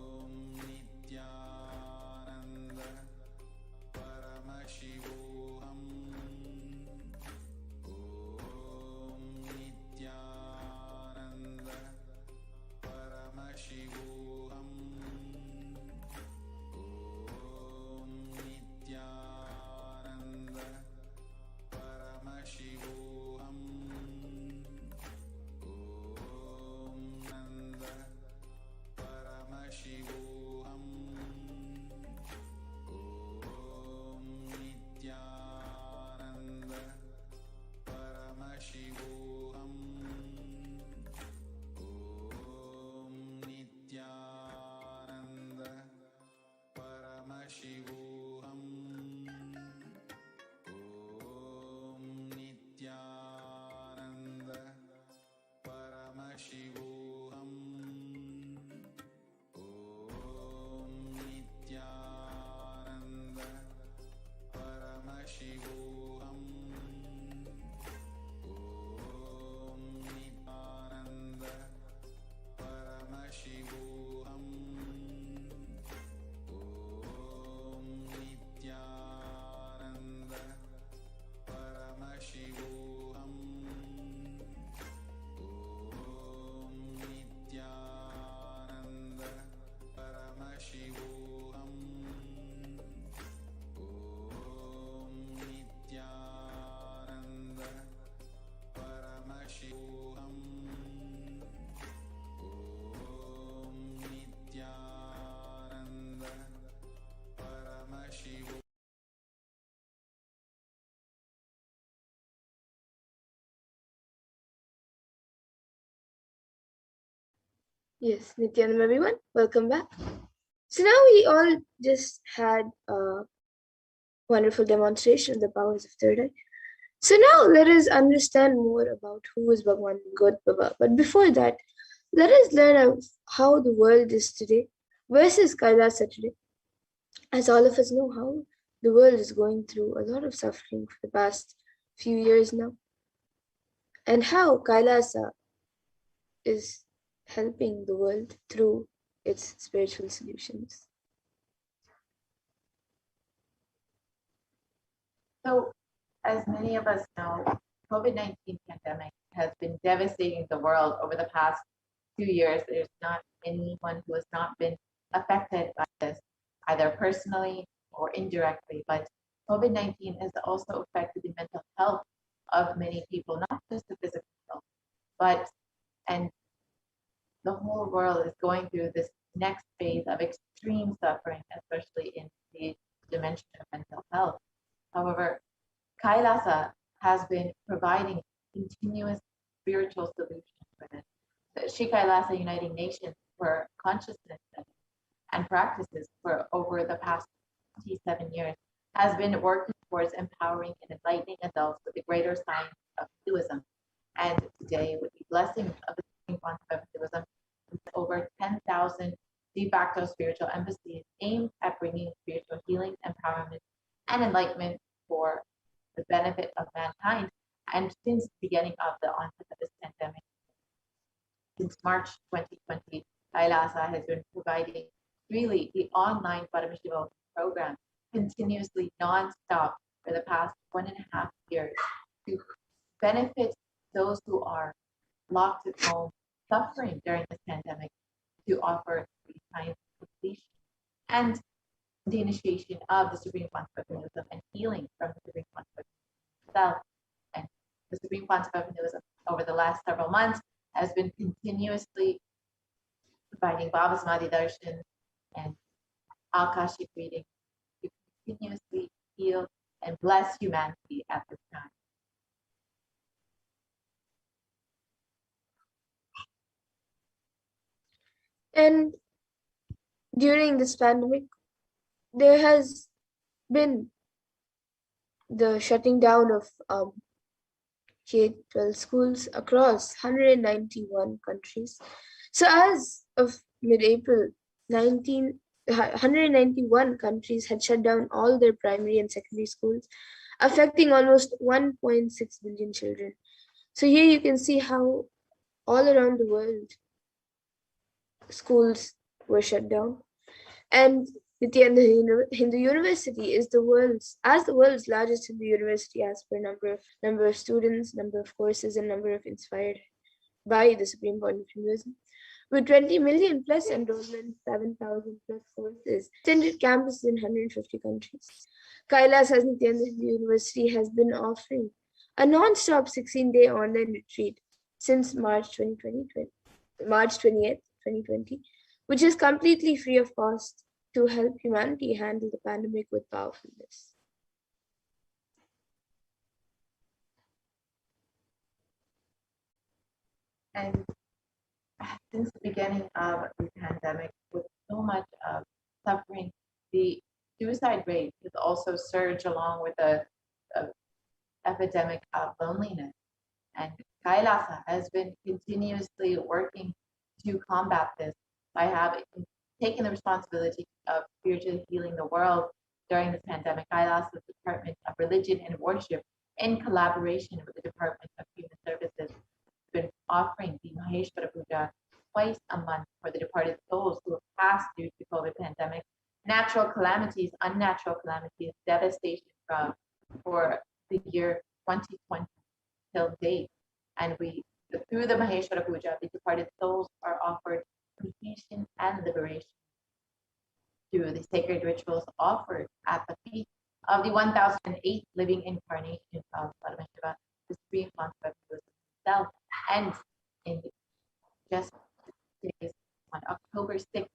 Om Nithyananda Paramashivoham. Om Nithyananda Paramashivoham. Om Nithyananda Paramashivoham. Om Nithyananda Paramashivoham. Om Nanda Paramashivoham. Om Nithyananda Paramashivoham. Om Nithyananda Paramashivoham. Om Nithyananda Paramashivoham. Om Nithyananda Paramashivoham. Om Nithyananda Paramashivoham. Om Nithyananda Paramashivoham. Om Nithyananda Paramashivoham. Om Nithyananda Paramashivoham. Om Nithyananda Paramashivoham. Yes, Nityanam everyone, welcome back. So now we all just had a wonderful demonstration of the powers of third eye. So now let us understand more about who is Bhagwan God Baba. But before that, let us learn of how the world is today versus Kailasa today. As all of us know, how the world is going through a lot of suffering for the past few years now, and how Kailasa is helping the world through its spiritual solutions. So, as many of us know, COVID-19 pandemic has been devastating the world over the past few years. There's not anyone who has not been affected by this, either personally or indirectly. But COVID-19 has also affected the mental health of many people, not just the physical health, but and the whole world is going through this next phase of extreme suffering, especially in the dimension of mental health. However, Kailasa has been providing continuous spiritual solutions for this. The Sri Kailasa Uniting Nations for consciousness studies and practices for over the past 27 years has been working towards empowering and enlightening adults with the greater science of Hinduism. And today, with the blessings of the Supreme Concept of Hinduism, over 10,000 de facto spiritual embassies aimed at bringing spiritual healing, empowerment, and enlightenment for the benefit of mankind. And since the beginning of the onset of this pandemic, since March 2020, Kailasa has been providing really the online Paramashivoham program continuously non-stop for the past 1.5 years to benefit those who are locked at home, suffering during this pandemic, to offer the science completion and the initiation of the Supreme Concept of Hinduism and healing from the Supreme Concept of itself. And the Supreme Concept of Hinduism over the last several months has been continuously providing Bhavasmadhi Darshan and Akashic reading to continuously heal and bless humanity at this time. And during this pandemic, there has been the shutting down of K-12 schools across 191 countries. So as of mid-April, 191 countries had shut down all their primary and secondary schools, affecting almost 1.6 billion children. So here you can see how all around the world, schools were shut down. And Nithyananda Hindu University is the world's largest Hindu university as per number of students, number of courses, and number of inspired by the Supreme Point of Hinduism. With 20 million plus enrollment, 7,000 plus courses, extended campuses in 150 countries. Kailasa's Nithyananda Hindu University has been offering a non-stop 16-day online retreat since March 2020, March 28th, 2020, which is completely free of cost to help humanity handle the pandemic with powerfulness. And since the beginning of the pandemic, with so much suffering, the suicide rate has also surged along with a epidemic of loneliness. And Kailasa has been continuously working to combat this by having taken the responsibility of spiritually healing the world during this pandemic. Kailasa's Department of Religion and Worship, in collaboration with the Department of Human Services, been offering the Maheshwara Puja twice a month for the departed souls who have passed due to COVID pandemic, natural calamities, unnatural calamities, devastation for the year 2020 till date. And through the Maheshwara Puja, the departed souls are offered completion and liberation through the sacred rituals offered at the feet of the 1008 living incarnation of Paramashiva, the Supreme Concept of himself. And in just days, on October 6th,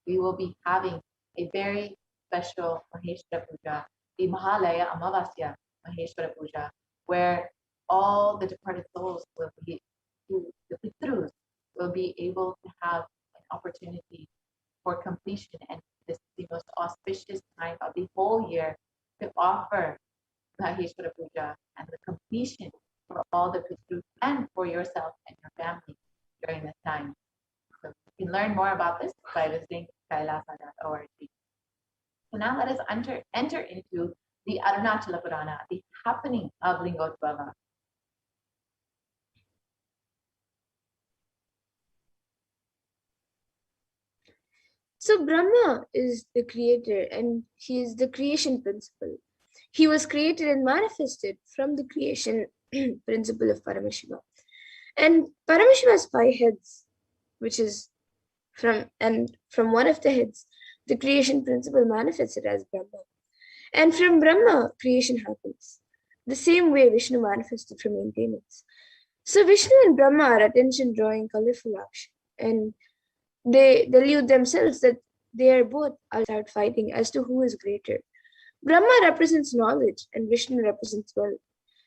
we will be having a very special Maheshwara Puja, the Mahalaya Amavasya Maheshwara Puja, where all the departed souls will be, the Pitrus will be able to have an opportunity for completion. And this is the most auspicious time of the whole year to offer Maheshwara Puja and the completion for all the Pitrus and for yourself and your family during this time. So you can learn more about this by visiting kailasa.org. So now let us enter into the Arunachala Purana, the happening of Lingotbhava. So Brahma is the creator and he is the creation principle. He was created and manifested from the creation principle of Paramashiva. And Paramashiva has 5 heads, which is from one of the heads, the creation principle manifested as Brahma. And from Brahma, creation happens. The same way Vishnu manifested from maintenance. So Vishnu and Brahma are attention drawing, colorful action. And they delude themselves that they are both out fighting as to who is greater. Brahma represents knowledge and Vishnu represents wealth.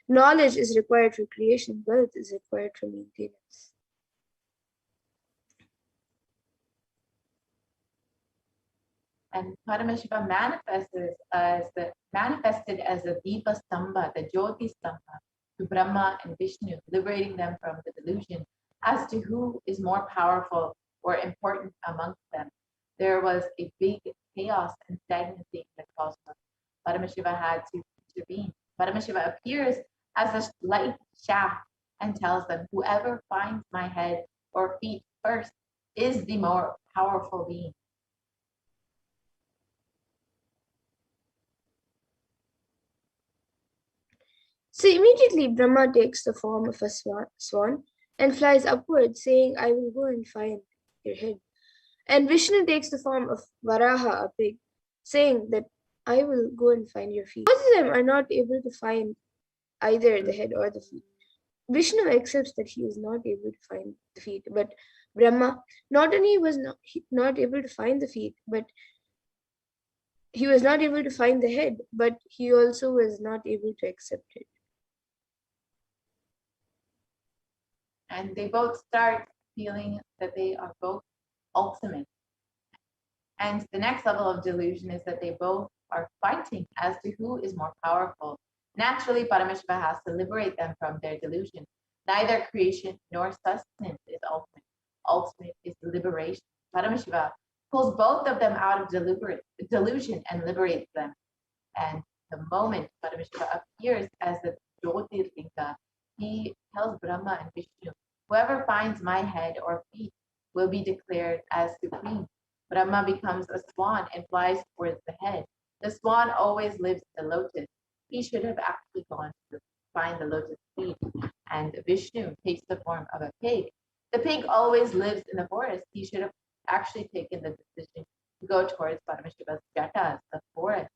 Knowledge is required for creation, wealth is required for maintenance. And Paramashiva manifested as a Deepa Stamba, the Jyoti Stamba, to Brahma and Vishnu, liberating them from the delusion as to who is more powerful or important amongst them. There was a big chaos and stagnancy in the cosmos. Paramashiva had to intervene. Paramashiva appears as a light shaft and tells them, whoever finds my head or feet first is the more powerful being. So immediately Brahma takes the form of a swan and flies upward, saying, I will go and find your head. And Vishnu takes the form of Varaha, a pig, saying that I will go and find your feet. Both of them are not able to find either the head or the feet. Vishnu accepts that he is not able to find the feet, but Brahma not only was not able to find the feet, but he was not able to find the head, but he also was not able to accept it. And they both start feeling that they are both ultimate. And the next level of delusion is that they both are fighting as to who is more powerful. Naturally, Paramashiva has to liberate them from their delusion. Neither creation nor sustenance is ultimate. Ultimate is liberation. Paramashiva pulls both of them out of delusion and liberates them. And the moment Paramashiva appears as a Jyotirlinga, he tells Brahma and Vishnu, whoever finds my head or feet will be declared as supreme. Brahma becomes a swan and flies towards the head. The swan always lives in the lotus. He should have actually gone to find the lotus feet. And Vishnu takes the form of a pig. The pig always lives in the forest. He should have actually taken the decision to go towards Paramashiva's jatas, the forest.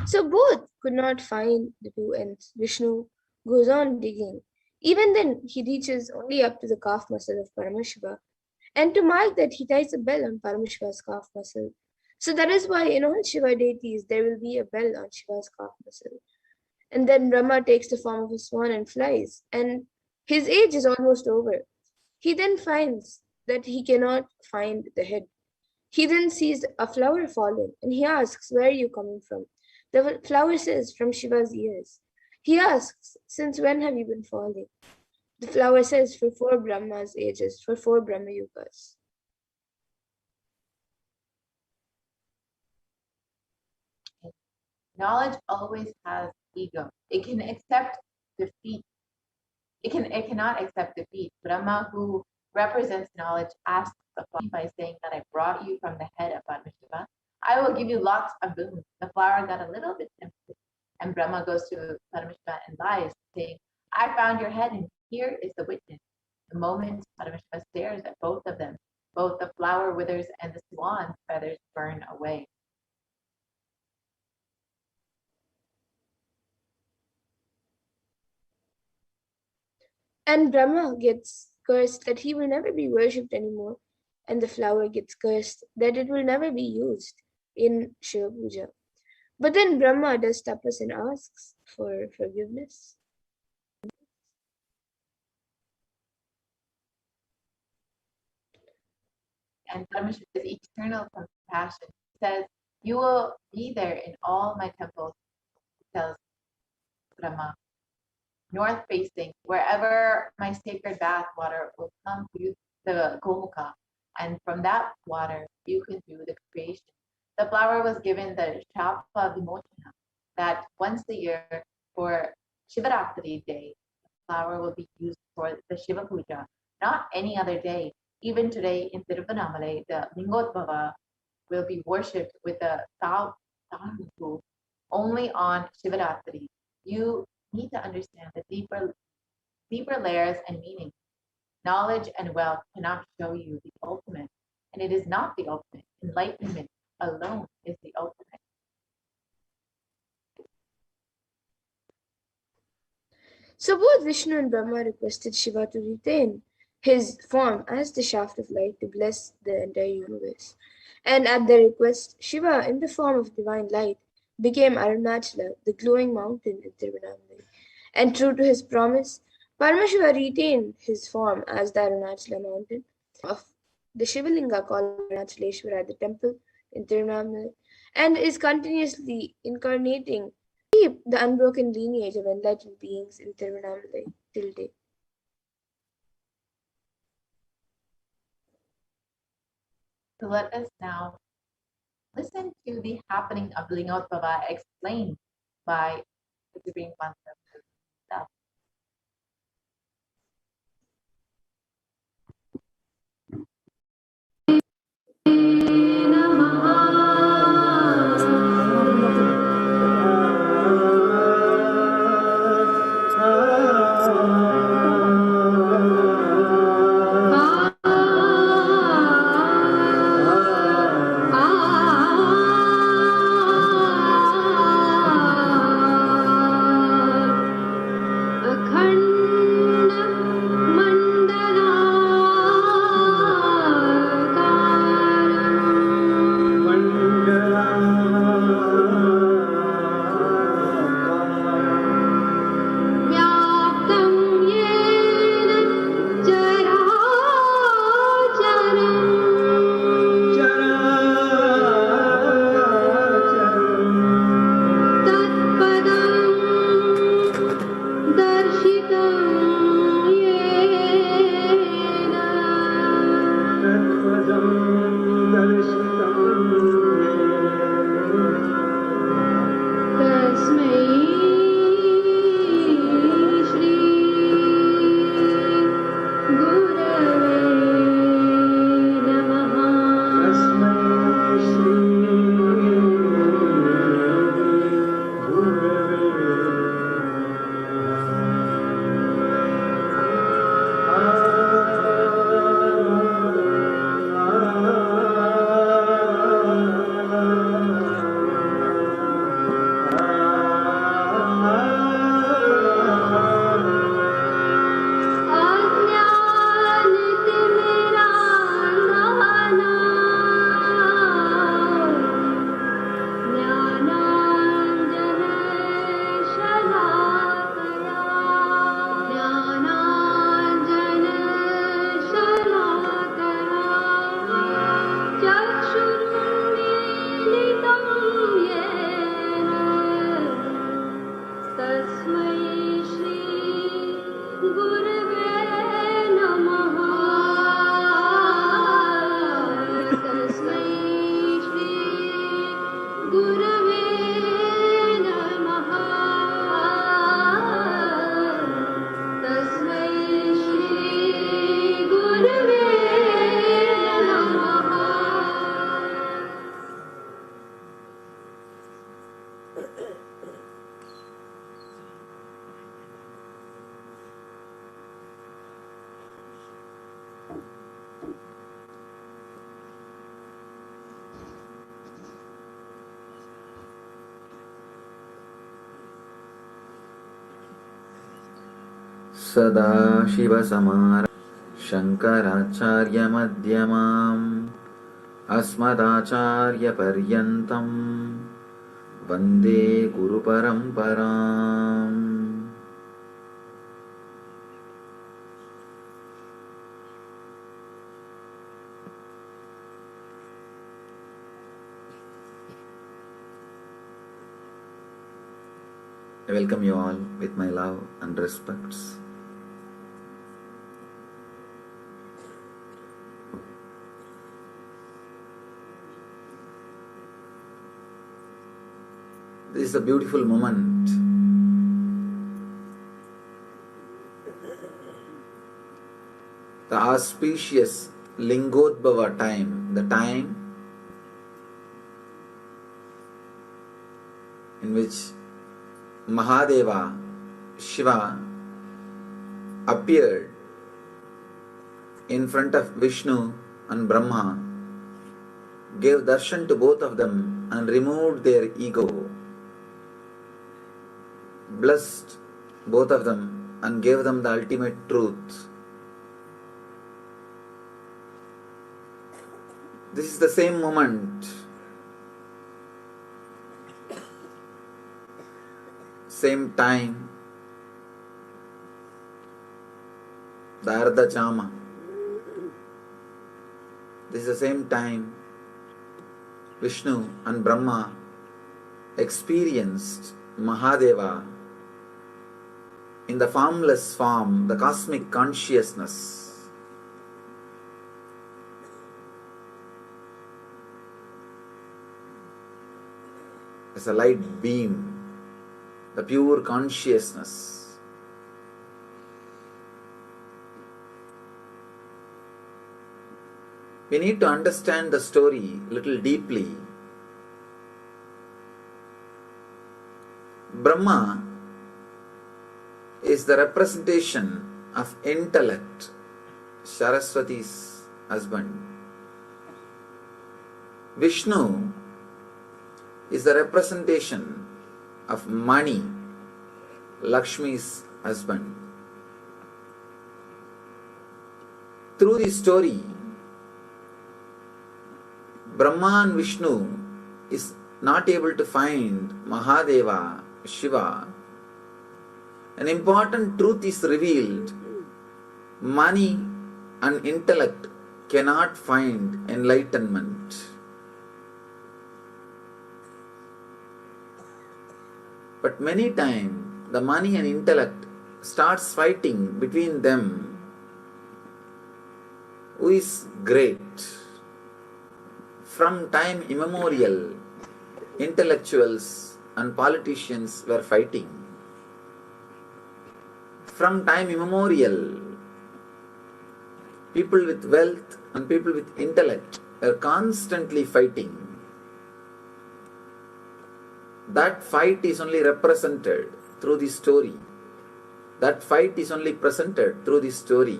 So both could not find the two ends. Vishnu goes on digging. Even then, he reaches only up to the calf muscle of Paramashiva. And to mark that, he ties a bell on Paramashiva's calf muscle. So that is why in all Shiva deities, there will be a bell on Shiva's calf muscle. And then Brahma takes the form of a swan and flies. And his age is almost over. He then finds that he cannot find the head. He then sees a flower falling and he asks, where are you coming from? The flower says, from Shiva's ears. He asks, since when have you been falling? The flower says, for 4 Brahma's ages, for 4 Brahma Yugas. Knowledge always has ego. It can accept defeat. It cannot accept defeat. Brahma, who represents knowledge, asks the flower by saying that I brought you from the head of Paramashiva. I will give you lots of boons. The flower got a little bit tempted, and Brahma goes to Paramashiva and lies, saying, I found your head, and here is the witness. The moment Paramashiva stares at both of them, both the flower withers and the swan's feathers burn away. And Brahma gets cursed that he will never be worshipped anymore, and the flower gets cursed that it will never be used in Shiva Puja. But then Brahma does tapas and asks for forgiveness. And Paramashiva's eternal compassion says, you will be there in all my temples, tells Brahma. North facing, wherever my sacred bath water will come to the Gomukha, and from that water you can do the creation. The flower was given the Shapa Vimochana, that once a year for Shivaratri day, the flower will be used for the Shiva Puja, not any other day. Even today in Tiruvannamalai, the Lingotbhava will be worshipped with the Tahu only on Shivaratri. You need to understand the deeper layers and meanings. Knowledge and wealth cannot show you the ultimate, and it is not the ultimate. Enlightenment alone is the ultimate. So both Vishnu and Brahma requested Shiva to retain his form as the shaft of light to bless the entire universe. And at their request, Shiva, in the form of divine light, became Arunachala, the glowing mountain in Tiruvannamalai. And true to his promise, Paramashiva retained his form as the Arunachala mountain of the Shivalinga called Arunachaleshwara at the temple in Tiruvannamalai, and is continuously incarnating keep the unbroken lineage of enlightened beings in Tiruvannamalai till date. So let us now listen to the happening of Lingottava explained by the Supreme Master himself. सदाशिवसमार शङ्कराचार्यमध्यमाम् अस्मदाचार्यपर्यन्तं वन्दे गुरुपरम्पराम्. I welcome you all with my love and respects. This is a beautiful moment. The auspicious Lingodbhava time, the time in which Mahadeva, Shiva, appeared in front of Vishnu and Brahma, gave darshan to both of them and removed their ego, blessed both of them and gave them the ultimate truth. This is the same moment, same time, the Ardha Jama, This is the same time Vishnu and Brahma experienced Mahadeva in the formless form, the cosmic consciousness. As a light beam, the pure consciousness. We need to understand the story a little deeply. Brahma is the representation of intellect, Saraswati's husband. Vishnu is the representation of money, Lakshmi's husband. Through this story, Brahma and Vishnu is not able to find Mahadeva, Shiva. An important truth is revealed. Money and intellect cannot find enlightenment. But many times the money and intellect starts fighting between them. Who is great? From time immemorial, intellectuals and politicians were fighting. From time immemorial, people with wealth and people with intellect were constantly fighting. That fight is only represented through this story. That fight is only presented through this story.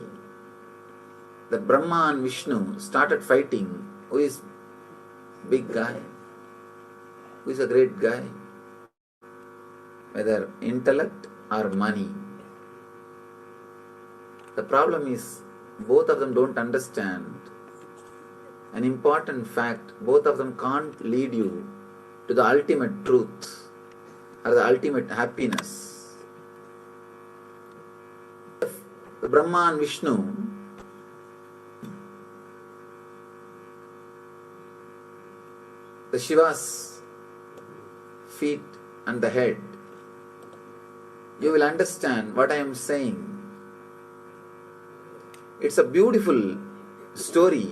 That Brahma and Vishnu started fighting. Who is big guy? Who is a great guy? Whether intellect or money. The problem is both of them don't understand an important fact. Both of them can't lead you to the ultimate truth or the ultimate happiness. The Brahma and Vishnu the Shiva's feet and the head, you will understand what I am saying. It's a beautiful story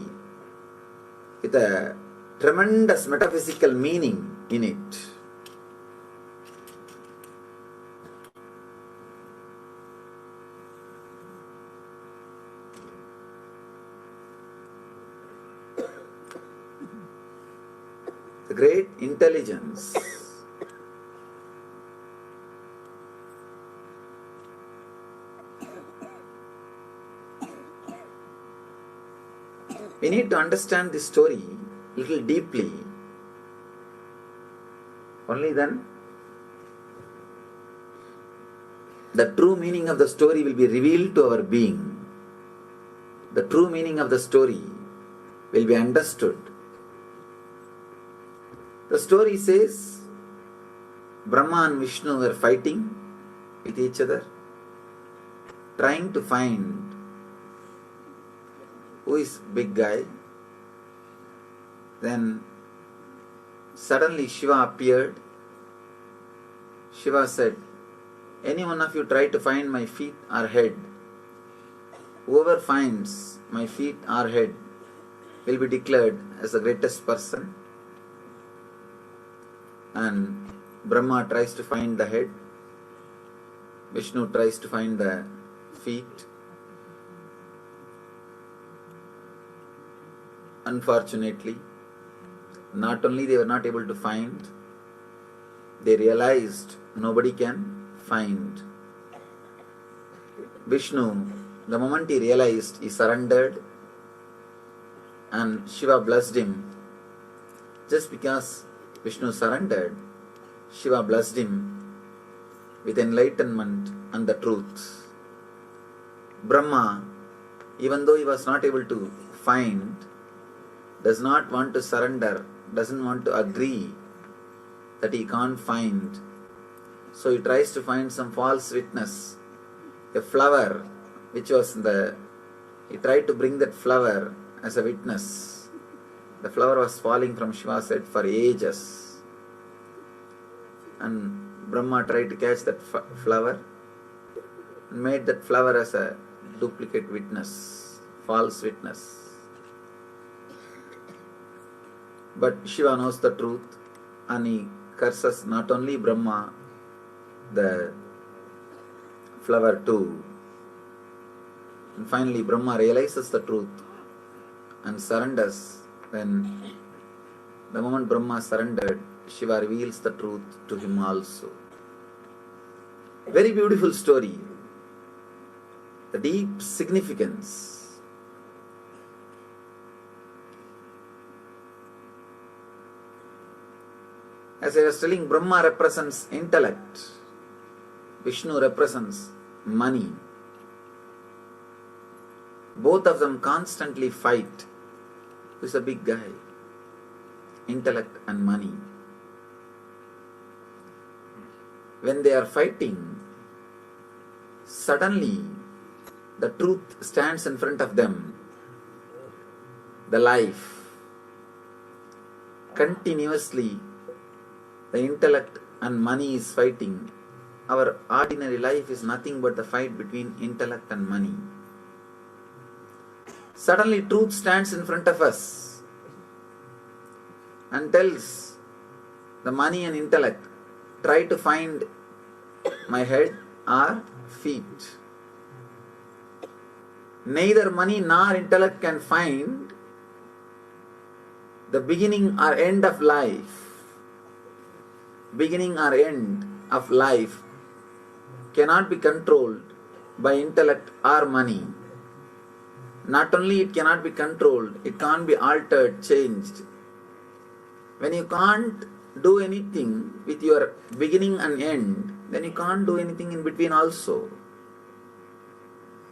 with a tremendous metaphysical meaning in it. The great intelligence we need to understand this story a little deeply. Only then the true meaning of the story will be revealed to our being. The true meaning of the story will be understood. The story says Brahma and Vishnu were fighting with each other, trying to find who is big guy. Then suddenly Shiva appeared. Shiva said, any one of you try to find my feet or head. Whoever finds my feet or head will be declared as the greatest person. And Brahma tries to find the head. Vishnu tries to find the feet. Unfortunately, not only they were not able to find, they realized nobody can find. Vishnu, the moment he realized, he surrendered, and Shiva blessed him. Just because Vishnu surrendered, Shiva blessed him with enlightenment and the truth. Brahma, even though he was not able to find, does not want to surrender, doesn't want to agree that he can't find. So he tries to find some false witness, a flower which was he tried to bring that flower as a witness. The flower was falling from Shiva's head for ages. And Brahma tried to catch that flower and made that flower as a duplicate witness, false witness. But Shiva knows the truth and he curses not only Brahma, the flower too. And finally Brahma realizes the truth and surrenders. Then the moment Brahma surrendered, Shiva reveals the truth to him also. Very beautiful story. The deep significance. As I was telling, Brahma represents intellect. Vishnu represents money. Both of them constantly fight. Who's a big guy? Intellect and money. When they are fighting, suddenly the truth stands in front of them. The life. Continuously, the intellect and money is fighting. Our ordinary life is nothing but the fight between intellect and money. Suddenly truth stands in front of us and tells the money and intellect, try to find my head or feet. Neither money nor intellect can find the beginning or end of life. Beginning or end of life cannot be controlled by intellect or money. Not only it cannot be controlled, it can't be altered, changed. When you can't do anything with your beginning and end, then you can't do anything in between also.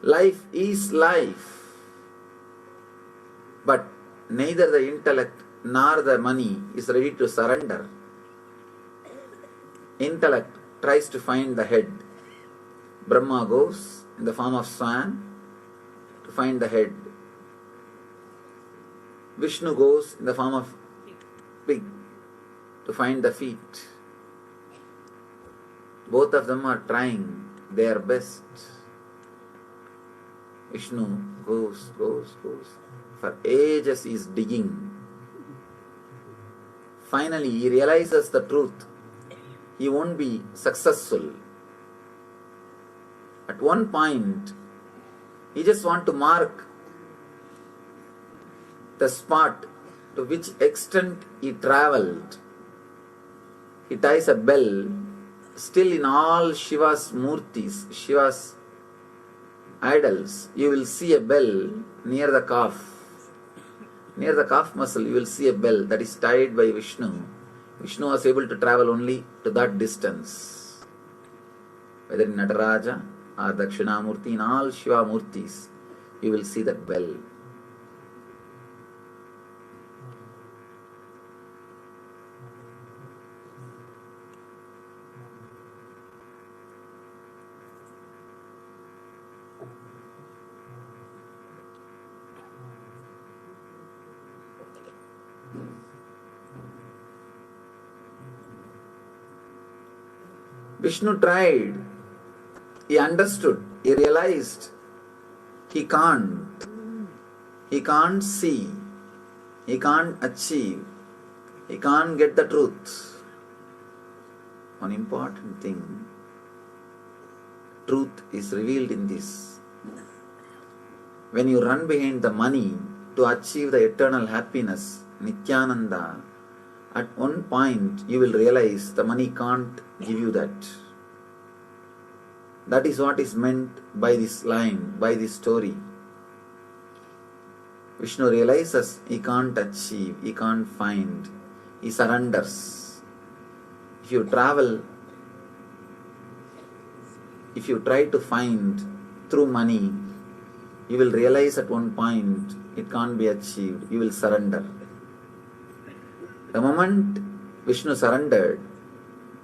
Life is life. But neither the intellect nor the money is ready to surrender. Intellect tries to find the head. Brahma goes in the form of swan to find the head. Vishnu goes in the form of pig to find the feet. Both of them are trying their best. Vishnu goes. For ages he is digging. Finally he realizes the truth. He won't be successful. At one point, he just wants to mark the spot to which extent he travelled. He ties a bell. Still in all Shiva's murtis, Shiva's idols, you will see a bell near the calf. Near the calf muscle, you will see a bell that is tied by Vishnu. Vishnu was able to travel only to that distance. Whether in Nataraja or Dakshinamurti, in all Shiva Murtis, you will see that bell. Vishnu tried, he understood, he realized he can't see, he can't achieve, he can't get the truth. One important thing, truth is revealed in this. When you run behind the money to achieve the eternal happiness, Nithyananda, at one point you will realize the money can't give you that. That is what is meant by this line, by this story. Vishnu realizes he can't achieve, he can't find, he surrenders. If you travel, if you try to find through money, you will realize at one point it can't be achieved, you will surrender. The moment Vishnu surrendered,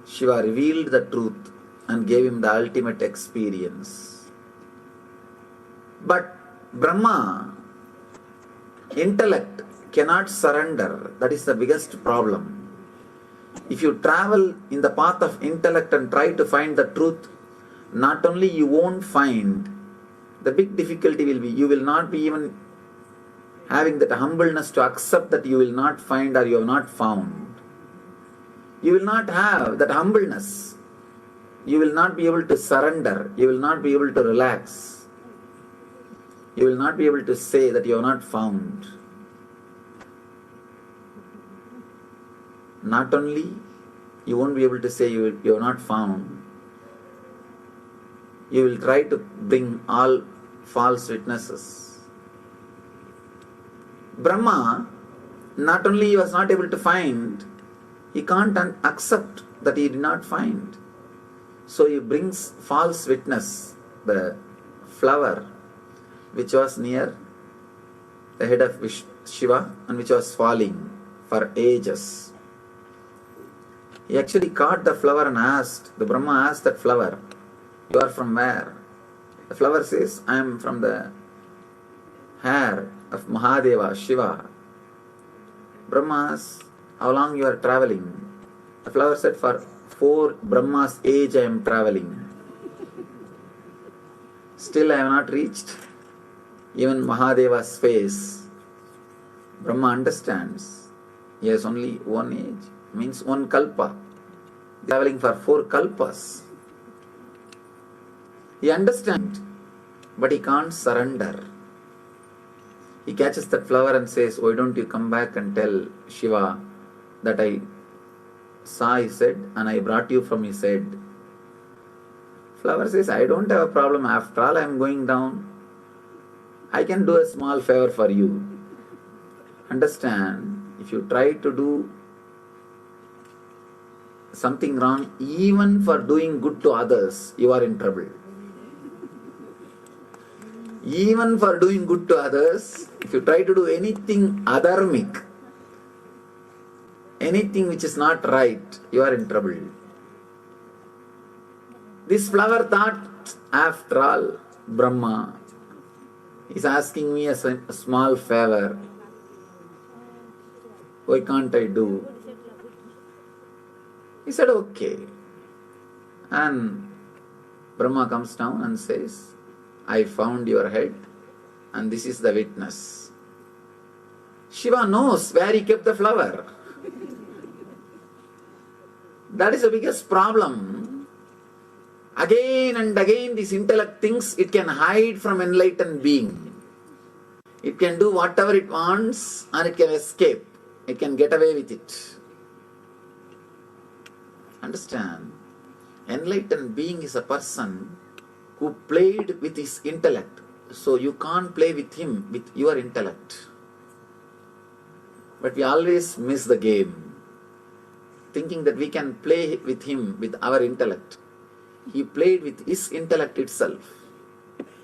Shiva revealed the truth and gave him the ultimate experience. But Brahma, intellect, cannot surrender. That is the biggest problem. If you travel in the path of intellect and try to find the truth, not only you won't find, the big difficulty will be you will not be even having that humbleness to accept that you will not find or you have not found. You will not have that humbleness. You will not be able to surrender. You will not be able to relax. You will not be able to say that you have not found. Not only you won't be able to say you have not found, you will try to bring all false witnesses. Brahma, not only he was not able to find, he can't accept that he did not find. So he brings false witness, the flower which was near the head of Shiva and which was falling for ages. He actually caught the flower and asked, the Brahma asked that flower, "You are from where?" The flower says, "I am from the hair of Mahadeva, Shiva." Brahma asked, "How long you are traveling?" The flower said, "For 4 Brahma's age I am traveling. Still I have not reached even Mahadeva's face." Brahma understands. He has only one age, means 1 kalpa. Traveling for 4 kalpas. He understands, but he can't surrender. He catches that flower and says, "Why don't you come back and tell Shiva that I saw his head and I brought you from his head?" Flower says, "I don't have a problem. After all, I am going down. I can do a small favor for you. Understand, if you try to do something wrong, even for doing good to others, you are in trouble. Even for doing good to others, if you try to do anything adharmic, anything which is not right, you are in trouble." This flower thought, after all, Brahma is asking me a small favor. Why can't I do? He said, "Okay." And Brahma comes down and says, "I found your head and this is the witness." Shiva knows where he kept the flower. That is the biggest problem. Again and again this intellect thinks it can hide from enlightened being. It can do whatever it wants and it can escape. It can get away with it. Understand? Enlightened being is a person who played with his intellect. So you can't play with him with your intellect. But we always miss the game, thinking that we can play with him with our intellect. He played with his intellect itself.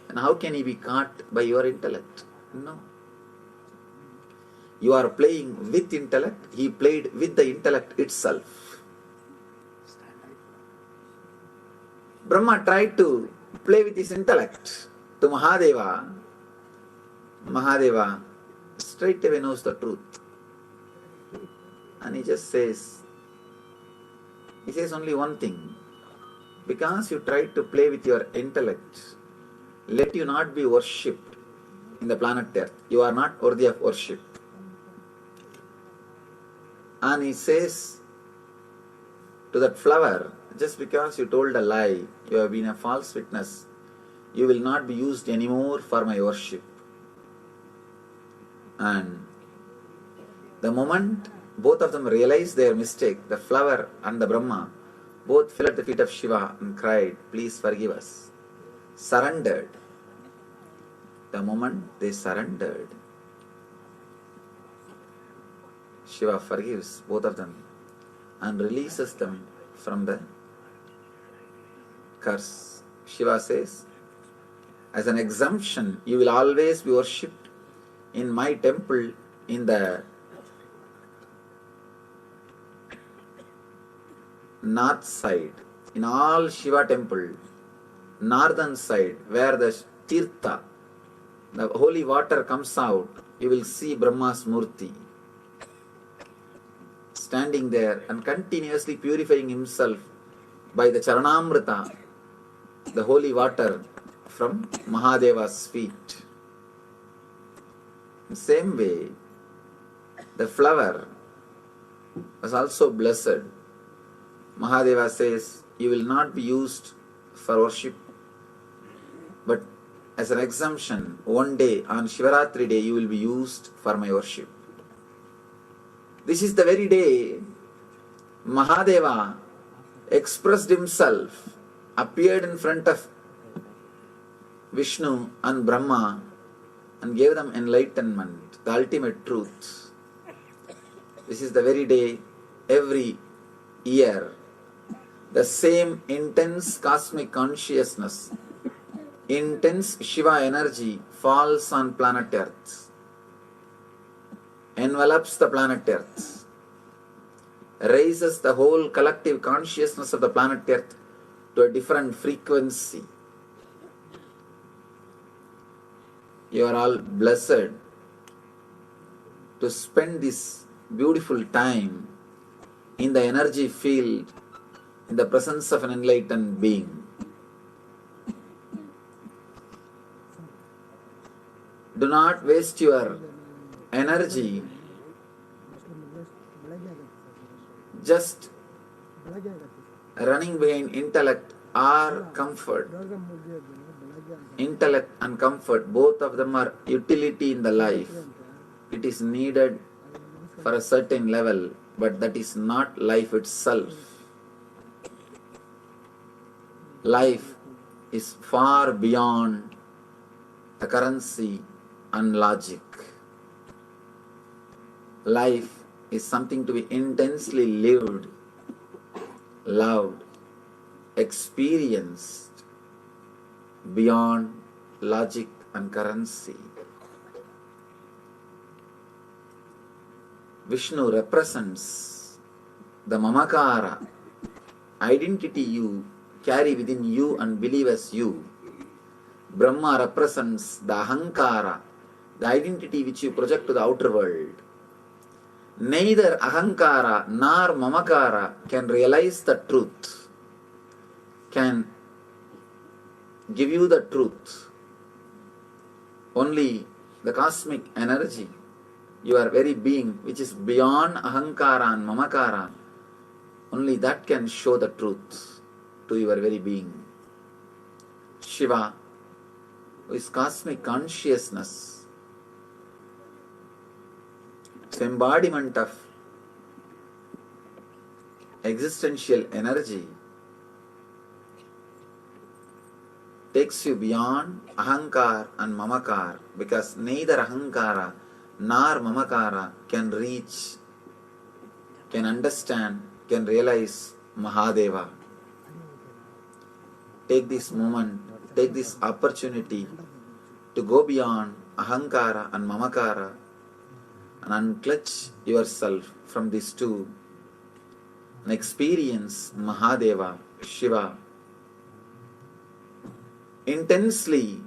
And how can he be caught by your intellect? No. You are playing with intellect. He played with the intellect itself. Brahma tried to play with his intellect to Mahadeva. Mahadeva straight away knows the truth. And he just says, only one thing. Because you tried to play with your intellect, let you not be worshipped in the planet Earth. You are not worthy of worship. And he says to that flower, just because you told a lie, you have been a false witness, you will not be used anymore for my worship. And the moment both of them realized their mistake, the flower and the Brahma, both fell at the feet of Shiva and cried, "Please forgive us." Surrendered. The moment they surrendered, Shiva forgives both of them and releases them from the curse. Shiva says, as an exemption, you will always be worshipped in my temple in the north side. In all Shiva temple, northern side, where the Tirtha, the holy water comes out, you will see Brahma's Murti. standing there and continuously purifying himself by the Charanamrita, the holy water from Mahadeva's feet. In the same way, the flower was also blessed. Mahadeva says, you will not be used for worship, but as an exemption, one day on Shivaratri day, you will be used for my worship. This is the very day Mahadeva expressed himself, appeared in front of Vishnu and Brahma and gave them enlightenment, the ultimate truth. This is the very day, every year, the same intense cosmic consciousness, intense Shiva energy falls on planet Earth, envelops the planet Earth, raises the whole collective consciousness of the planet Earth to a different frequency. You are all blessed to spend this beautiful time in the energy field, in the presence of an enlightened being. Do not waste your energy just running behind intellect or comfort. Intellect and comfort, both of them are utility in the life. It is needed for a certain level, but that is not life itself. Life is far beyond the currency and logic. Life is something to be intensely lived, loved, experienced beyond logic and currency. Vishnu represents the mamakara, identity you carry within you and believe as you. Brahma represents the ahankara, the identity which you project to the outer world. Neither ahankara nor mamakara can realize the truth, can give you the truth. Only the cosmic energy, your very being, which is beyond ahankara and mamakara, only that can show the truth to your very being. Shiva, who is cosmic consciousness, its embodiment of existential energy, takes you beyond ahankar and mamakar, because neither ahankara nor mamakara can reach, can understand, can realize Mahadeva. Take this moment, take this opportunity to go beyond ahankara and mamakara and unclutch yourself from these two and experience Mahadeva, Shiva. Intensely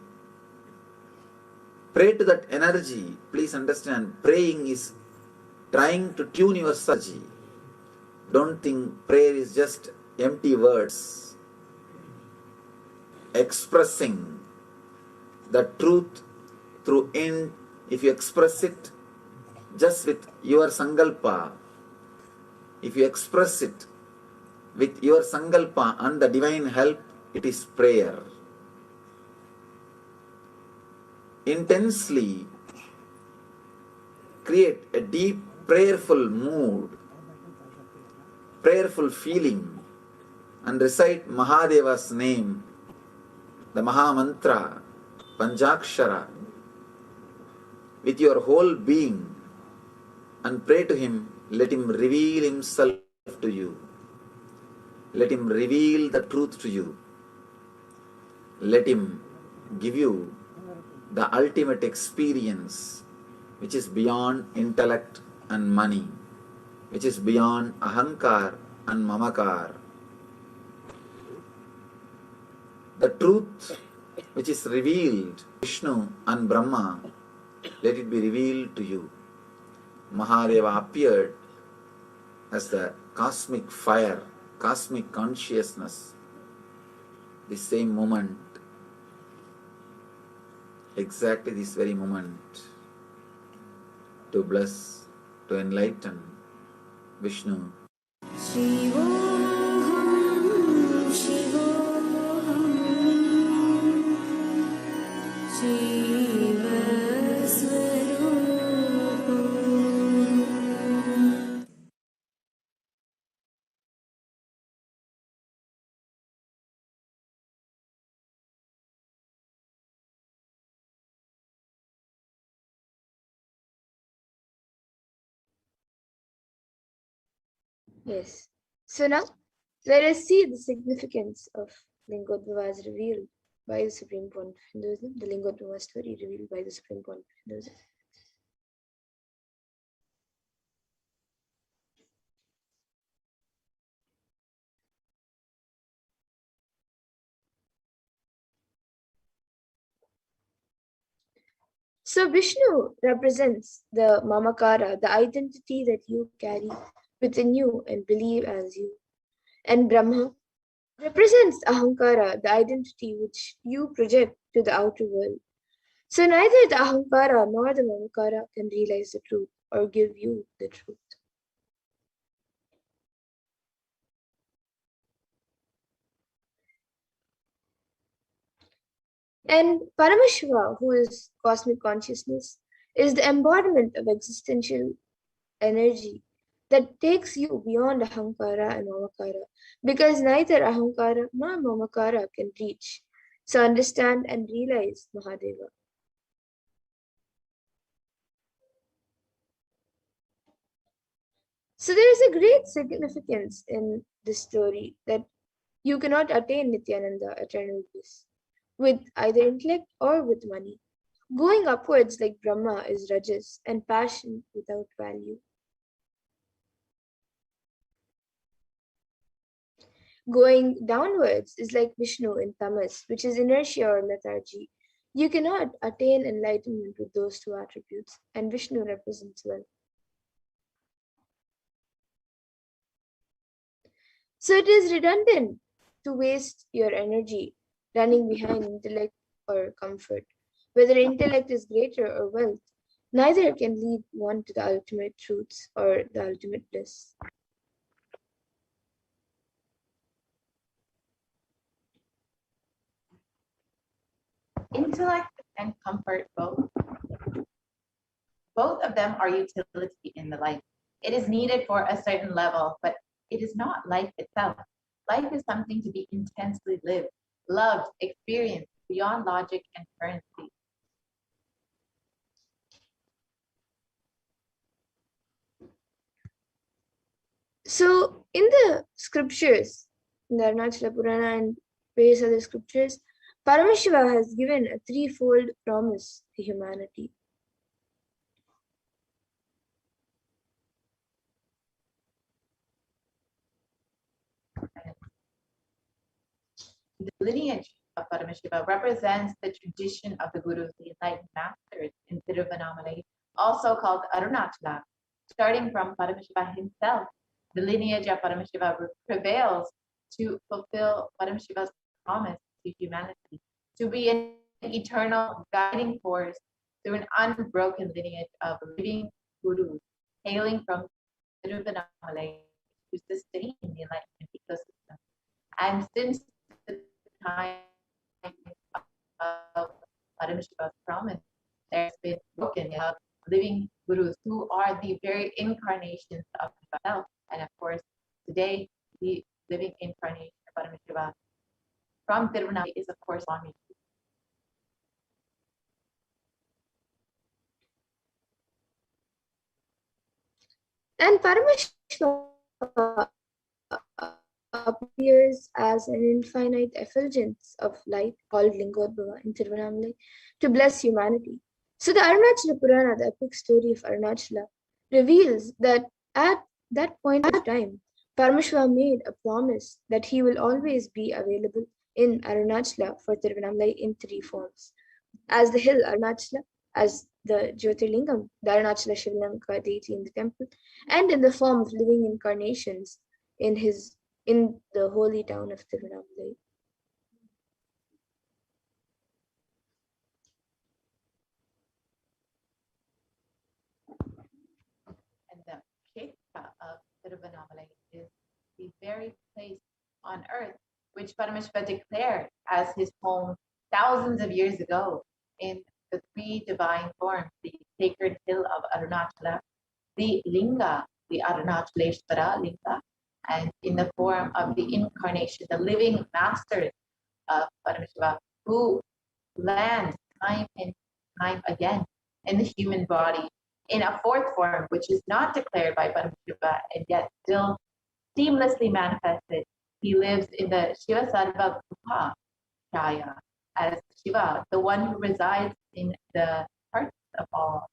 pray to that energy. Please understand, praying is trying to tune your energy. Don't think prayer is just empty words. Expressing the truth through if you express it just with your sankalpa, if you express it with your sankalpa and the divine help, it is prayer. Intensely create a deep prayerful mood, prayerful feeling, and recite Mahadeva's name, the Maha Mantra, Panchakshara, with your whole being, and pray to him. Let him reveal himself to you. Let him reveal the truth to you. Let him give you the ultimate experience, which is beyond intellect and money, which is beyond ahankar and mamakar. The truth which is revealed, Vishnu and Brahma, let it be revealed to you. Mahadeva appeared as the cosmic fire, cosmic consciousness, the same moment, exactly this very moment, to bless, to enlighten Vishnu. Yes. So now let us see the significance of Lingodvava as revealed by the Supreme Point of Hinduism, the Lingodvava story revealed by the Supreme Point of Hinduism. So Vishnu represents the Mamakara, the identity that you carry within you and believe as you. And Brahma represents Ahankara, the identity which you project to the outer world. So neither the Ahankara nor the Mamakara can realize the truth or give you the truth. And Paramashiva, who is cosmic consciousness, is the embodiment of existential energy that takes you beyond Ahankara and Mamakara, because neither Ahankara nor Mamakara can reach. So understand and realize Mahadeva. So there is a great significance in this story that you cannot attain Nithyananda, eternal bliss, with either intellect or with money. Going upwards like Brahma is rajas and passion without value. Going downwards is like Vishnu in tamas, which is inertia or lethargy. You cannot attain enlightenment with those two attributes, and Vishnu represents wealth. So it is redundant to waste your energy running behind intellect or comfort. Whether intellect is greater or wealth, neither can lead one to the ultimate truths or the ultimate bliss. Intellect and comfort both of them are utility in the life. It is needed for a certain level, but it is not life itself. Life is something to be intensely lived, loved, experienced beyond logic and currency. So in the scriptures, in the Arunachala Purana and various other scriptures, Paramashiva has given a threefold promise to humanity. The lineage of Paramashiva represents the tradition of the Gurus, the enlightened masters in Tiruvannamalai, also called Arunachala. Starting from Paramashiva himself, the lineage of Paramashiva prevails to fulfill Paramashiva's promise to humanity, to be an eternal guiding force through an unbroken lineage of living Gurus, hailing from Tiruvannamalai to sustain the enlightenment ecosystem. And since the time of Paramashiva's promise, there's been broken of living Gurus who are the very incarnations of himself. And of course, today, the living incarnation of Paramashiva from Tiruvannamalai is, of course, Swami. And Paramashiva appears as an infinite effulgence of light called Lingodbhava in Tiruvannamalai to bless humanity. So the Arunachala Purana, the epic story of Arunachala, reveals that at that point of time, Paramashiva made a promise that he will always be available in Arunachala for Tiruvannamalai in three forms: as the hill Arunachala, as the Jyotirlingam, the Arunachala Shivalinga deity in the temple, and in the form of living incarnations in the holy town of Tiruvannamalai. And the Kshetra of Tiruvannamalai is the very place on earth which Paramashiva declared as his home thousands of years ago in the three divine forms, the sacred hill of Arunachala, the Linga, the Arunachaleshvara Linga, and in the form of the incarnation, the living master of Paramashiva, who lands time and time again in the human body in a fourth form, which is not declared by Paramashiva and yet still seamlessly manifested. He lives in the Shiva Sarva Kupa Shaya as Shiva, the one who resides in the hearts of all.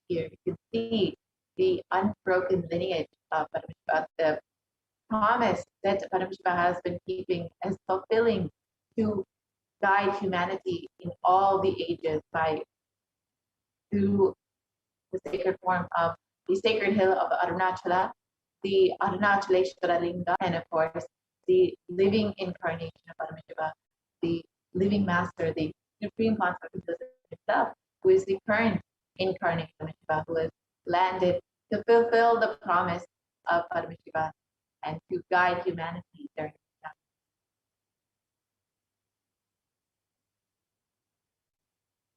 Here you can see the unbroken lineage of Paramashiva, the promise that Paramashiva has been keeping as fulfilling to guide humanity in all the ages through the sacred form of the sacred hill of Arunachala, the Arunachaleshvara Linga, and of course, the living incarnation of Paramashiva, the living master, the supreme consciousness himself, who is the current incarnation of Paramashiva, who has landed to fulfill the promise of Paramashiva and to guide humanity during this time.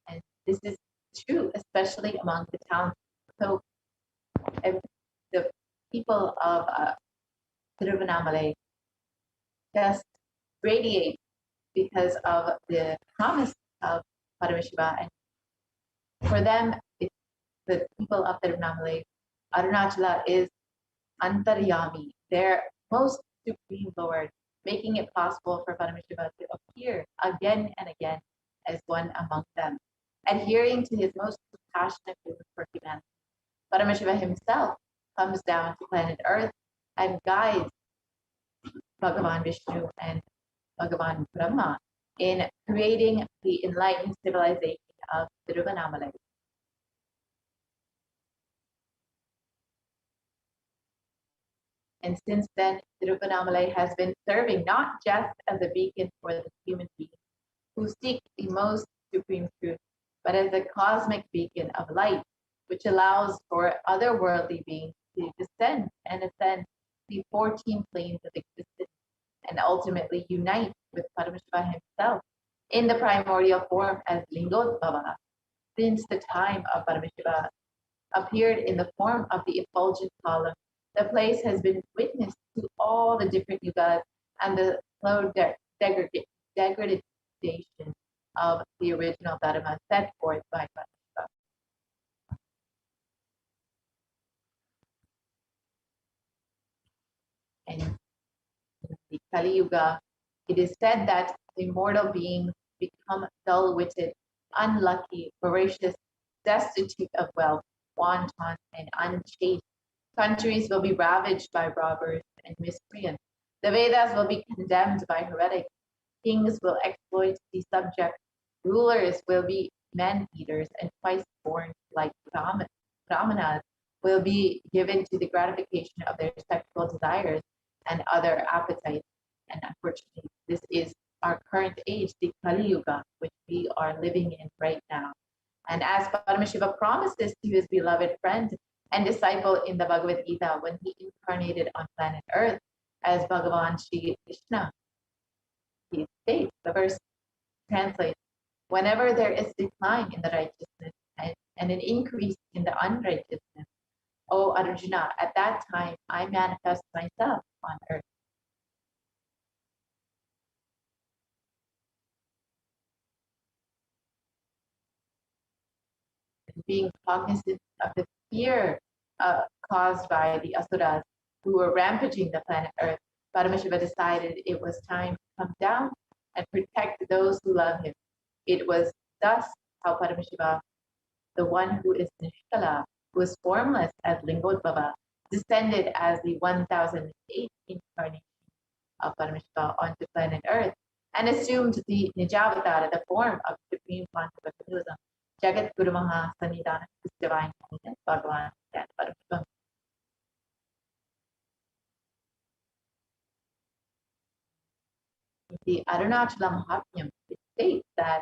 And this is true, especially among the towns. So the people of Tiruvannamalai just radiate because of the promise of Paramashiva. And for them, the people of Tiruvannamalai, Arunachala is Antaryami, their most supreme Lord, making it possible for Paramashiva to appear again and again as one among them, adhering to his most compassionate will for humanity. Paramashiva himself comes down to planet Earth and guides Bhagavan Vishnu and Bhagavan Brahma in creating the enlightened civilization of Tiruvannamalai. And since then, Tiruvannamalai has been serving not just as a beacon for the human beings who seek the most supreme truth, but as a cosmic beacon of light, which allows for otherworldly beings to descend and ascend the 14 planes of existence and ultimately unite with Paramashiva himself in the primordial form as Lingodbhava. Since the time of Paramashiva appeared in the form of the effulgent column, the place has been witness to all the different yugas and the slow degradation of the original Dharma set forth by Paramashiva. And in the Kali Yuga, it is said that the mortal beings become dull-witted, unlucky, voracious, destitute of wealth, wanton, and unchaste. Countries will be ravaged by robbers and miscreants. The Vedas will be condemned by heretics. Kings will exploit the subject. Rulers will be man-eaters, and twice-born like brahmanas will be given to the gratification of their sexual desires and other appetites. And unfortunately, this is our current age, the Kali Yuga, which we are living in right now. And as Paramashiva promised this to his beloved friend and disciple in the Bhagavad Gita when he incarnated on planet Earth as Bhagavan Shri Krishna, he states, the verse translates, whenever there is decline in the righteousness and an increase in the unrighteousness, O Arjuna, at that time I manifest myself on earth. Being cognizant of the fear caused by the asuras who were rampaging the planet Earth, Paramashiva decided it was time to come down and protect those who love him. It was thus how Paramashiva, the one who is Nishkala, who is formless as Lingodbhava, descended as the 1008th incarnation of Paramashiva onto planet Earth and assumed the Nijavatara, the form of Supreme Quantum of Hinduism, Jagat Guru Maha Sannidhana, His Divine Holiness, Bhagavan and Paramashivam. The Arunachala Mahatmyam, it states that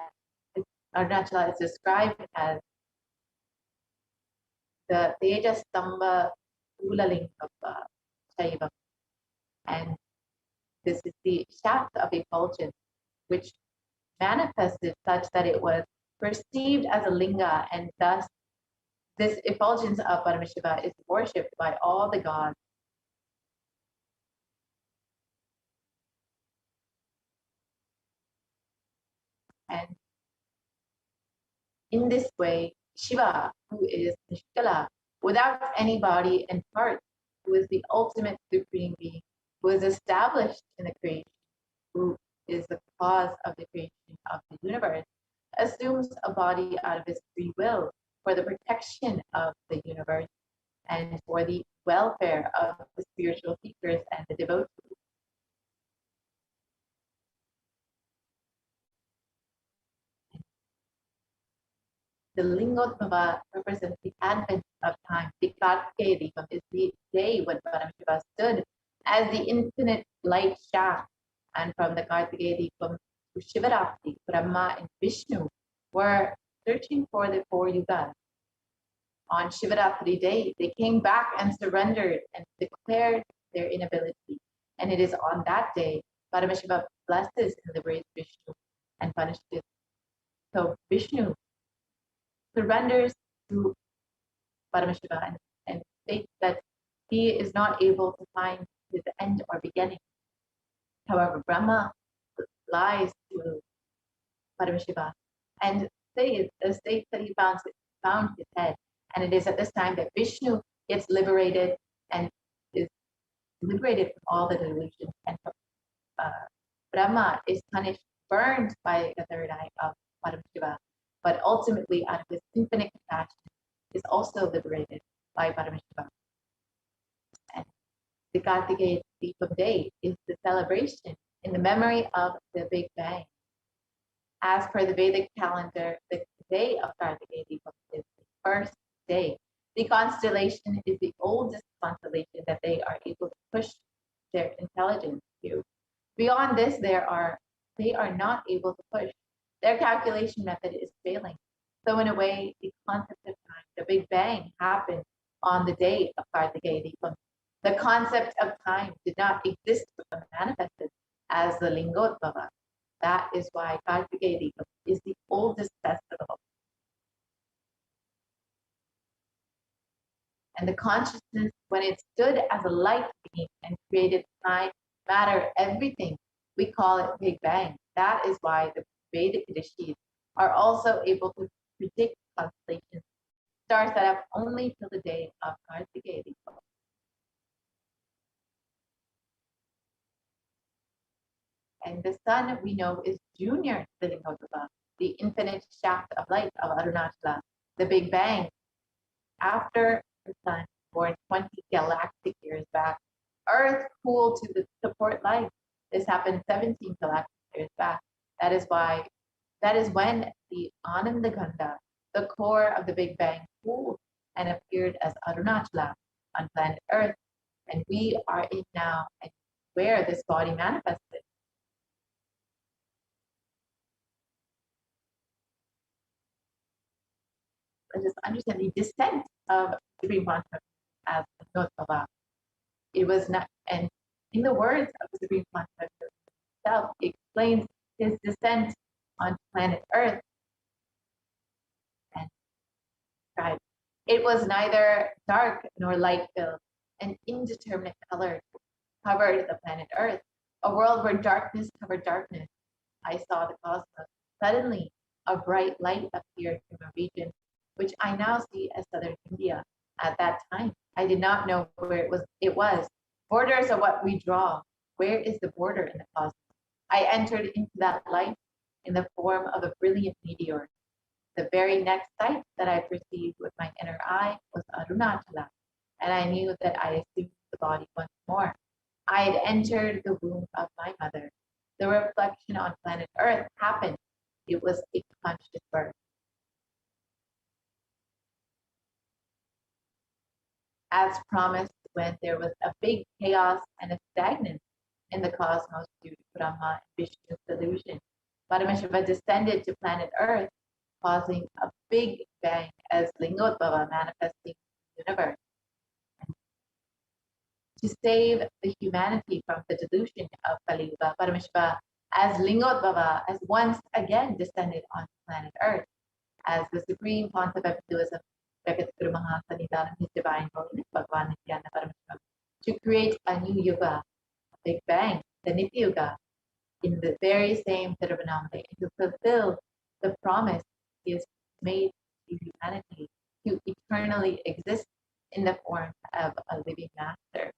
Arunachala is described as the Tejastamba Ulaling of Shaiva. And this is the shaft of effulgence, which manifested such that it was perceived as a linga, and thus this effulgence of Paramashiva is worshipped by all the gods. And in this way, Shiva, who is Nishkala, without any body and parts, who is the ultimate supreme being, who is established in the creation, who is the cause of the creation of the universe, assumes a body out of his free will for the protection of the universe and for the welfare of the spiritual seekers and the devotees. The Lingotmava represents the advent of time. The Kartikeya Deepam is the day when Paramashiva stood as the infinite light shaft. And from the Kartikeya Deepam to Shivaratri, Brahma and Vishnu were searching for the 4 yugas. On Shivaratri day, they came back and surrendered and declared their inability. And it is on that day, Paramashiva blesses and liberates Vishnu and punishes. So Vishnu surrenders to Paramashiva and states that he is not able to find his end or beginning. However, Brahma lies to Paramashiva and states that he found his head. And it is at this time that Vishnu gets liberated and is liberated from all the delusions. And Brahma is punished, burned by the third eye of Paramashiva, but ultimately out of his infinite compassion is also liberated by Paramashiva. And the Kartikeya Deepam Day is the celebration in the memory of the Big Bang. As per the Vedic calendar, the day of Kartikeya Deepam is the first day. The constellation is the oldest constellation that they are able to push their intelligence to. Beyond this, they are not able to push. Their calculation method is failing. So in a way, the concept of time, the Big Bang, happened on the day of Kartikeya Deepam. The concept of time did not exist but manifested as the Lingotmava. That is why Kartikeya Deepam is the oldest festival. And the consciousness, when it stood as a light being and created time, matter, everything, we call it Big Bang. That is why the Vedic rishis are also able to predict constellations, stars that have only till the day of Kartikeya Deepam. And the sun, we know, is junior to the Lingotmava, the infinite shaft of light of Arunachala, the Big Bang. After the sun, born 20 galactic years back, Earth cooled to support life. This happened 17 galactic years back. That is when the Anandaganda, the core of the Big Bang, cooled and appeared as Arunachala on planet Earth. And we are in now and where this body manifested. Let us understand the descent of Supreme Quantum as Notava. It was not, and in the words of the Supreme Quantum itself, it explains his descent on planet Earth. And right, it was neither dark nor light filled. An indeterminate color covered the planet Earth, a world where darkness covered darkness. I saw the cosmos. Suddenly, a bright light appeared from a region which I now see as southern India. At that time, I did not know where it was. Borders are what we draw. Where is the border in the cosmos? I entered into that light in the form of a brilliant meteor. The very next sight that I perceived with my inner eye was Arunachala, and I knew that I assumed the body once more. I had entered the womb of my mother. The reflection on planet Earth happened. It was a conscious birth. As promised, when there was a big chaos and a stagnance in the cosmos due to Brahma and Vishnu's delusion, Paramashiva descended to planet Earth, causing a big bang as Lingotbhava manifesting in the universe. To save the humanity from the delusion of Kali Yuga, Paramashiva, as Lingotbhava, has once again descended on planet Earth as the supreme pontiff of Hinduism, Jagatguru Mahasannidhanam, His Divine Holiness, Bhagavan Nithyananda Paramashivam, to create a new yuga, a big bang, the Nitya Yuga, in the very same Tiruvannamai, and to fulfill the promise He has made to humanity to eternally exist in the form of a living master.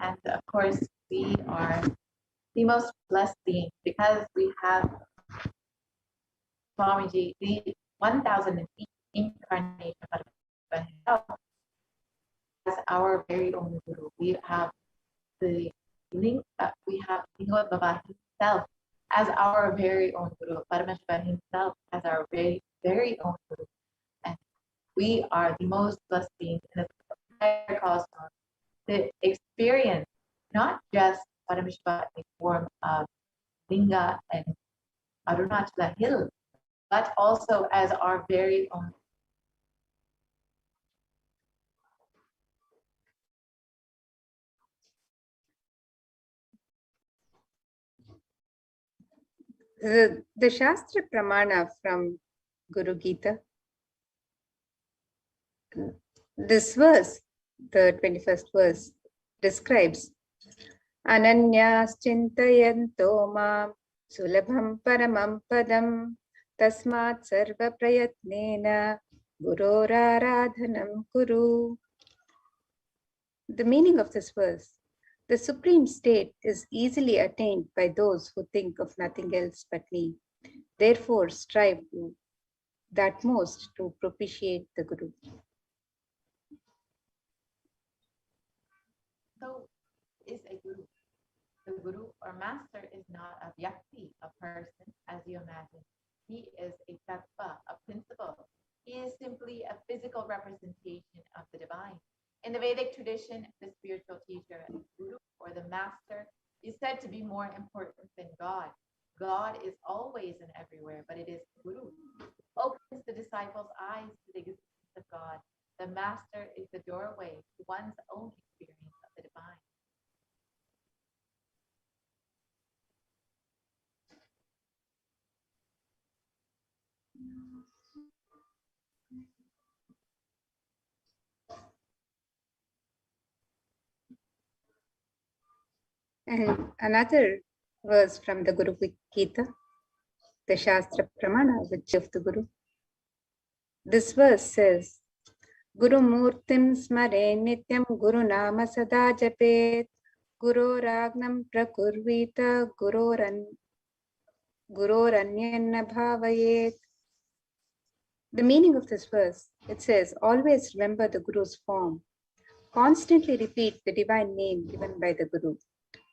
And of course, we are the most blessed beings because we have Swamiji, the 1000 incarnation of himself as our very own guru. We have the link we have Lingod Baba himself as our very own guru, Paramashiva himself as our very own guru. And we are the most blessed beings in the entire cosmos to experience not just Paramashiva in the form of Linga and Arunachala Hill, but also as our very own. The Shastra Pramana from Guru Gita, this verse, the 21st verse, describes Ananyas Chintayanto Mam Sulabham Paramam Padam Tasmat Sarva Prayatnena Guroraradhanam Kuru. The meaning of this verse: the supreme state is easily attained by those who think of nothing else but me. Therefore, strive to that most to propitiate the Guru. So, is a guru? The guru or master is not a vyakti, a person, as you imagine. He is a tattva, a principle. He is simply a physical representation of the divine. In the Vedic tradition, the spiritual teacher, the guru or the master, is said to be more important than God. God is always and everywhere, but it is the guru who opens the disciples' eyes to the existence of God. The master is the doorway to one's own experience of the divine. And another verse from the Guru Gita, the Shastra Pramana, which of the Guru. This verse says, Guru Murtim Smare Nityam Guru Nama Sada Japet Guru Ragnam Prakurvita Guroranyanna Bhavayet. The meaning of this verse, it says, always remember the Guru's form. Constantly repeat the divine name given by the Guru.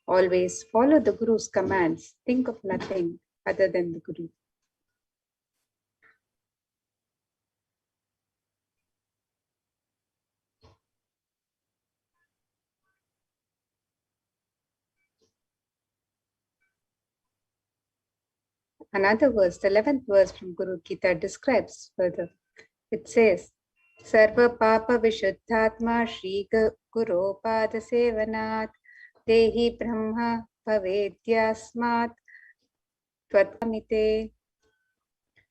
Always follow the Guru's commands. Think of nothing other than the Guru. Another verse, the 11th verse from Guru Gita, describes further. It says, Sarva Papa Vishuddhatma Shri Guru Pada Sevanat Dehi Brahma Pavedyasmat Tvatkamite.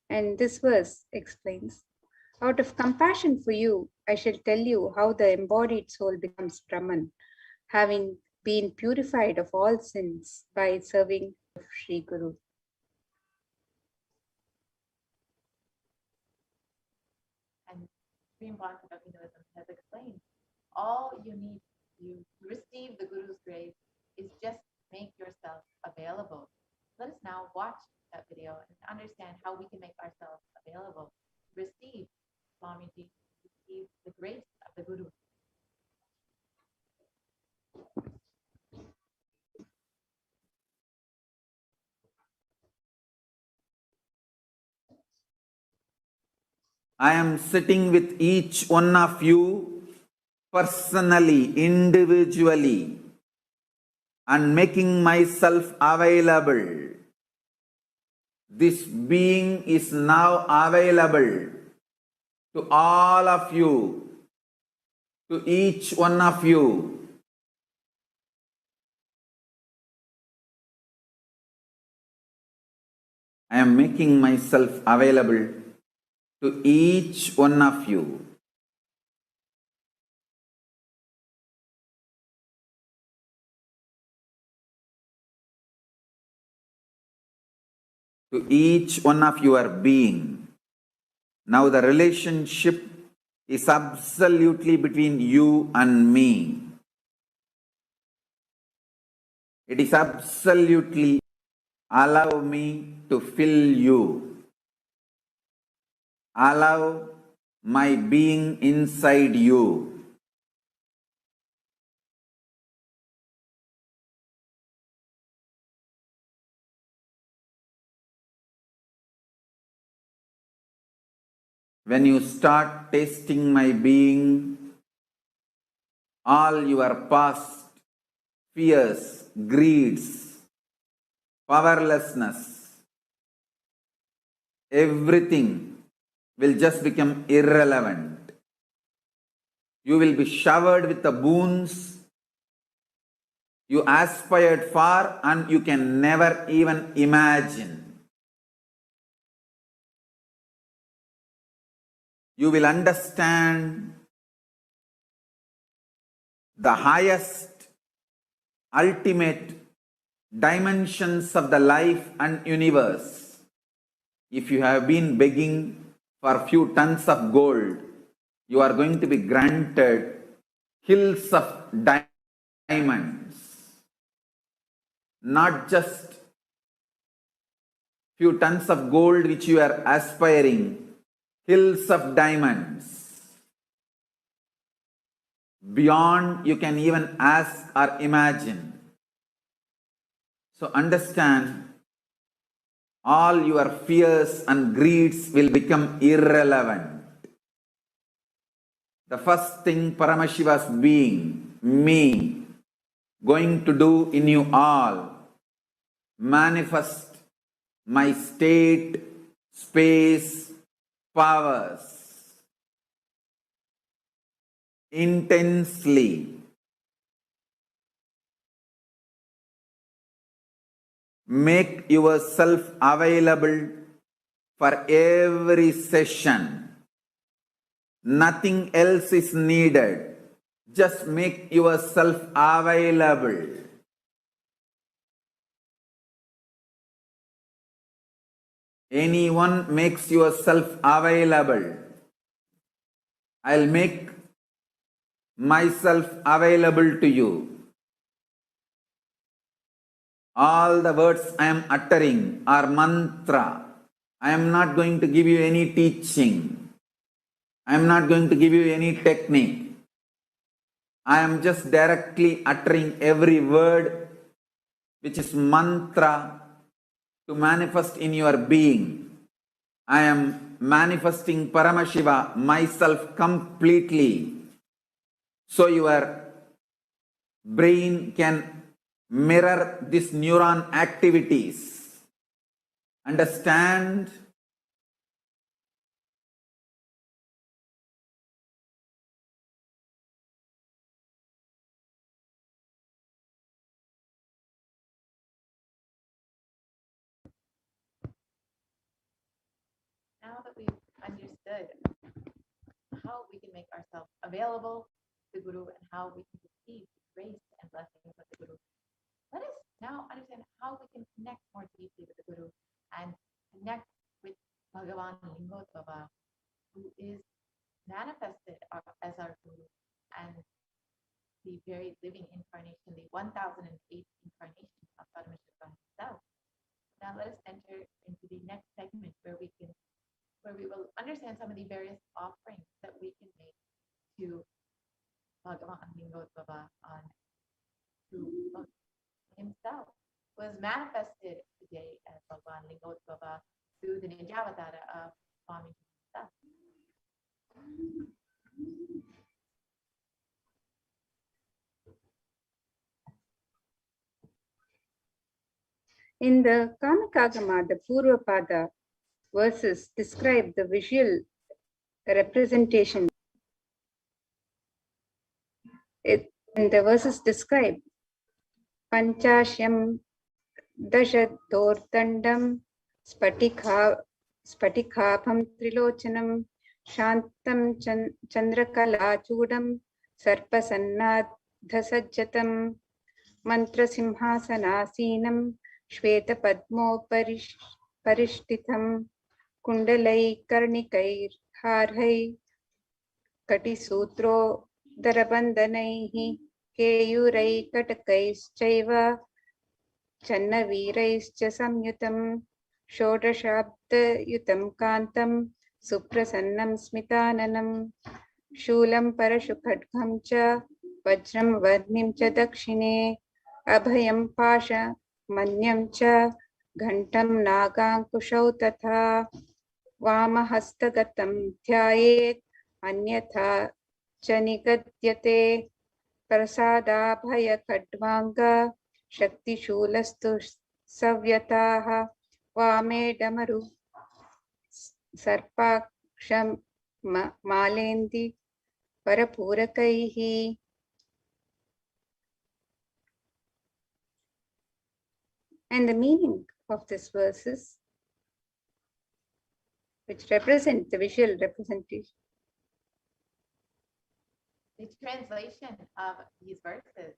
And this verse explains, out of compassion for you, I shall tell you how the embodied soul becomes Brahman, having been purified of all sins by serving Sri Guru. And Supreme Concept of Hinduism has explained all you need to receive the Guru's grace is just make yourself available. Let us now watch that video and understand how we can make ourselves available to receive Swamiji, receive the grace of the Guru. I am sitting with each one of you personally, individually, and making myself available. This being is now available to all of you, to each one of you. I am making myself available to each one of you. To each one of your being. Now the relationship is absolutely between you and me. It is absolutely allow me to fill you. Allow my being inside you. When you start tasting my being, all your past fears, greeds, powerlessness, everything will just become irrelevant. You will be showered with the boons you aspired for and you can never even imagine. you will understand the highest, ultimate dimensions of the life and universe. If you have been begging for a few tons of gold, you are going to be granted hills of diamonds. Not just few tons of gold which you are aspiring, hills of diamonds. Beyond you can even ask or imagine. So understand, all your fears and greeds will become irrelevant. The first thing Paramashiva's being, me, going to do in you all, manifest my state, space, powers intensely. Make yourself available for every session. Nothing else is needed. Just make yourself available. Anyone makes yourself available, I'll make myself available to you. All the words I am uttering are mantra. I am not going to give you any teaching. I am not going to give you any technique. I am just directly uttering every word which is mantra to manifest in your being. I am manifesting Paramashiva, myself completely, so your brain can mirror these neuron activities. Understand? Now that we've understood how we can make ourselves available to the Guru and how we can receive the grace and blessings of the Guru, let us now understand how we can connect more deeply with the Guru and connect with Bhagavan Lingotvava, who is manifested as our Guru and the very living incarnation, the 1008th incarnation of Paramashiva himself. Now let us enter into the next segment where we will understand some of the various offerings that we can make to Bhagavan Lingotvava to himself, was manifested today as Bhagavan Lingotvava through the Ninjavatara of Swami himself. In the Kanakagama, the Purvapada verses describe the visual representation. And the verses describe Panchashyam Dashadortandam Spatikhabam Trilochanam Shantam Chandrakala-chudam Sarpasannadhasajjatam Mantrasimhasanasinam Shvetapadmoparishtitam Kundalai Karnikair Harhai Katisutro Darabandhanaihi Keyurai Katakaishchaiva Channaviraischya Samyutam Shodashabdayutam Kantam Suprasannam Smitananam Shulam Parashukadgham cha Vajram Varnim cha Dakshine Abhayam Pasha Manyam cha Ghantam Nagankushau tatha Vamahastagatam Dhyayet Anyatha Chanigadyate Prasadabhaya Kadvanga Shakti Shulastu Savyataha Vame Damaru Sarpaksham Malendi Parapurakaihi. And the meaning of this verses, which represent the visual representation, The translation of these verses: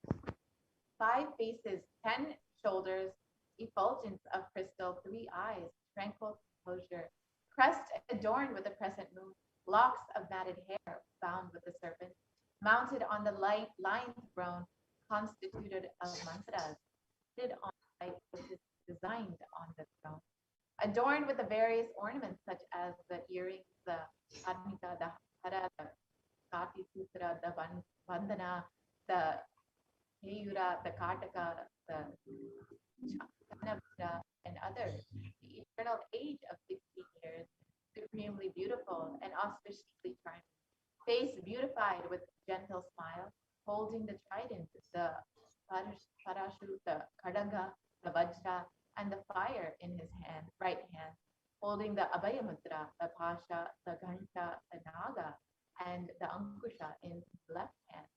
5 faces, 10 shoulders, effulgence of crystal, 3 eyes, tranquil composure, crest adorned with a crescent moon, locks of matted hair bound with a serpent, mounted on the lion throne, constituted of mantras, seated on light which is designed on the throne, adorned with the various ornaments such as the earrings, the admika, the hara, the kati sutra, the bandhana, the heyura, the kataka, the chanavra, and others. The eternal age of 16 years, supremely beautiful and auspiciously charming, face beautified with gentle smile, holding the trident, the parashu, the kadanga, the vajra, and the fire in his right hand, holding the abhaya mudra, the pasha, the ghanta, the naga, and the ankusha in his left hand,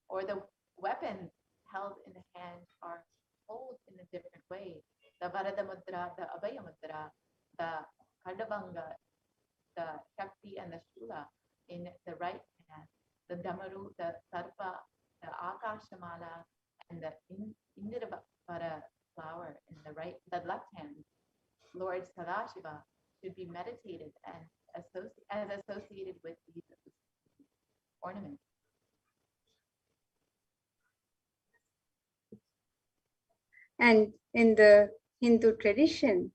or the weapons held in the hand are hold in a different way. The Varada Mudra, the Abhaya Mudra, the Kardavanga, the Shakti, and the Shula in the right hand, the Damaru, the Sarpa, the Akashamala, and the Indirvara flower in the left hand. Lord Sadashiva should be meditated and associated with these ornaments. And in the Hindu tradition,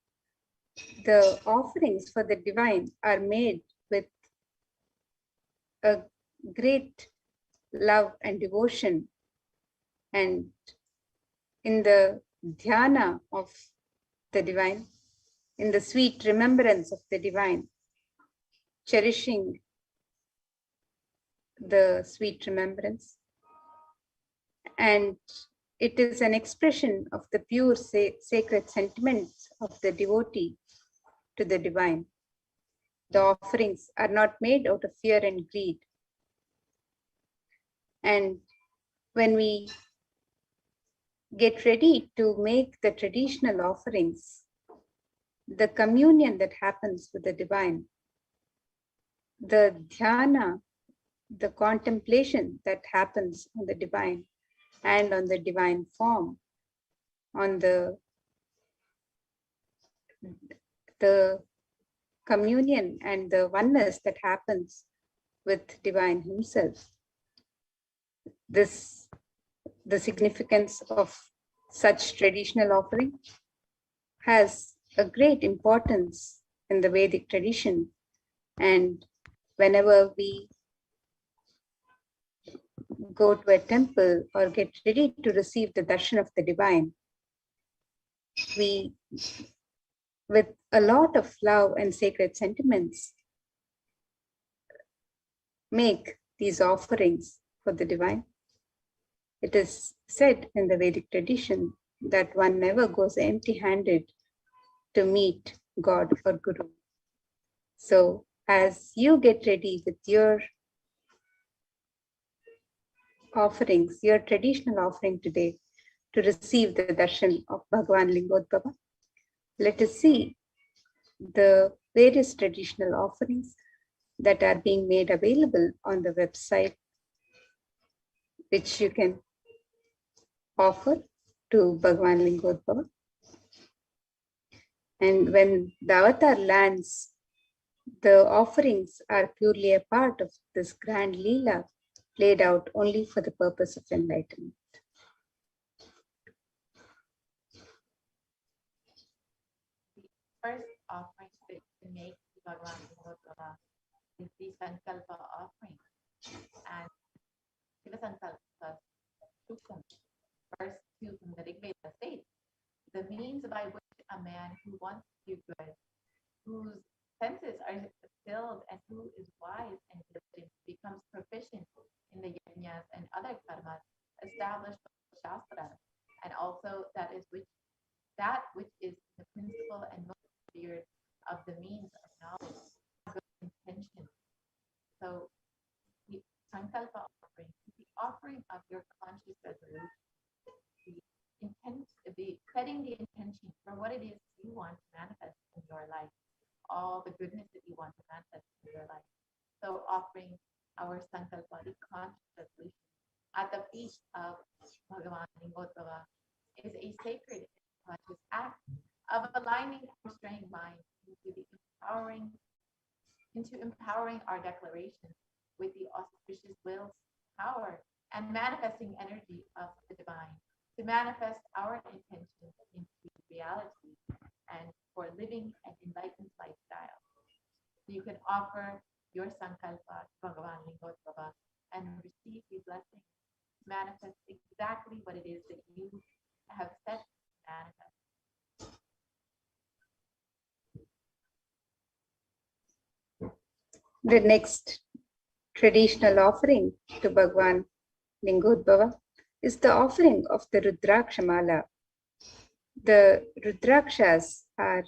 the offerings for the divine are made with a great love and devotion. And in the dhyana of the divine, in the sweet remembrance of the divine, cherishing the sweet remembrance. And it is an expression of the pure sacred sentiments of the devotee to the divine. The offerings are not made out of fear and greed. And when we get ready to make the traditional offerings, the communion that happens with the divine, the dhyana, the contemplation that happens on the divine and on the divine form, on the communion and the oneness that happens with divine himself. The significance of such traditional offering has a great importance in the Vedic tradition. And whenever we go to a temple or get ready to receive the darshan of the divine, we, with a lot of love and sacred sentiments, make these offerings for the divine. It is said in the Vedic tradition that one never goes empty-handed to meet God or Guru. So as you get ready with your offerings, your traditional offering today, to receive the darshan of Bhagavan Lingodbhava, let us see the various traditional offerings that are being made available on the website, which you can offer to Bhagavan Lingodbhava. And when the avatar lands, the offerings are purely a part of this grand Leela played out only for the purpose of enlightenment. The first offering that we make to Bhagavan is the Sankalpa offering. And Shiva Sankalpa Sukam, verse 2 from the Rig Veda states, the means by which a man who wants to do good, whose senses are filled and who is wise and diligent, becomes proficient in the yajnas and other karmas established by the Shastras, and also that which is the principle and motive of the means of knowledge, good intention. So the Sankalpa offering is the offering of your conscious resolution, the setting the intention for what it is you want to manifest in your life, all the goodness that you want to manifest in your life. So offering our Sankalpa, the conscious resolution Bhagavan Lingodhava is a sacred and conscious act of aligning our straying mind into empowering our declarations with the auspicious will, power, and manifesting energy of the divine to manifest our intentions into reality and for living an enlightened lifestyle. You can offer your Sankalpa to Bhagavan Lingodhava and receive the blessing to manifest exactly what it is that you have set to manifest. The next traditional offering to Bhagwan Lingodhava is the offering of the Rudrakshamala. The Rudrakshas are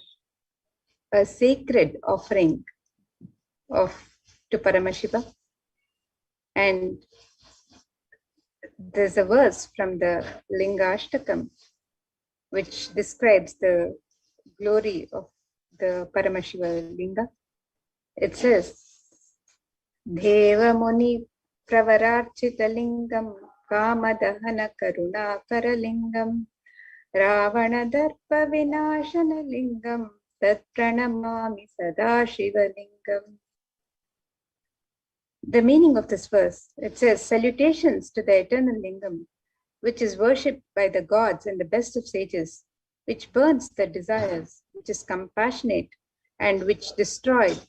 a sacred offering to Paramashiva, and there's a verse from the Lingashtakam which describes the glory of the Paramashiva Linga. It says, Deva Muni Pravararchita Lingam Kamadahana Karuna Karalingam Ravana Darpa Vinashana Lingam Tat Pranamami Sadashiva Lingam. The meaning of this verse, it says, salutations to the eternal Lingam, which is worshipped by the gods and the best of sages, which burns the desires, which is compassionate, and which destroyed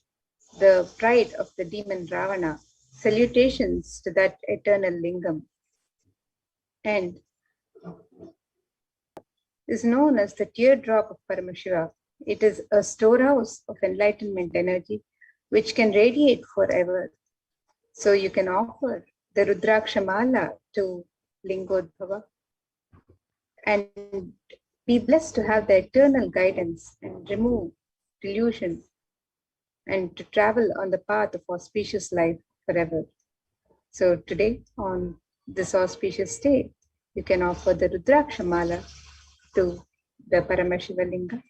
the pride of the demon Ravana. Salutations to that eternal Lingam. And is known as the teardrop of Paramashiva. It is a storehouse of enlightenment energy, which can radiate forever. So you can offer the Rudrakshamala to Lingodhava and be blessed to have the eternal guidance and remove delusion and to travel on the path of auspicious life forever. So today, on this auspicious day, you can offer the Rudrakshamala to the Paramashiva Linga.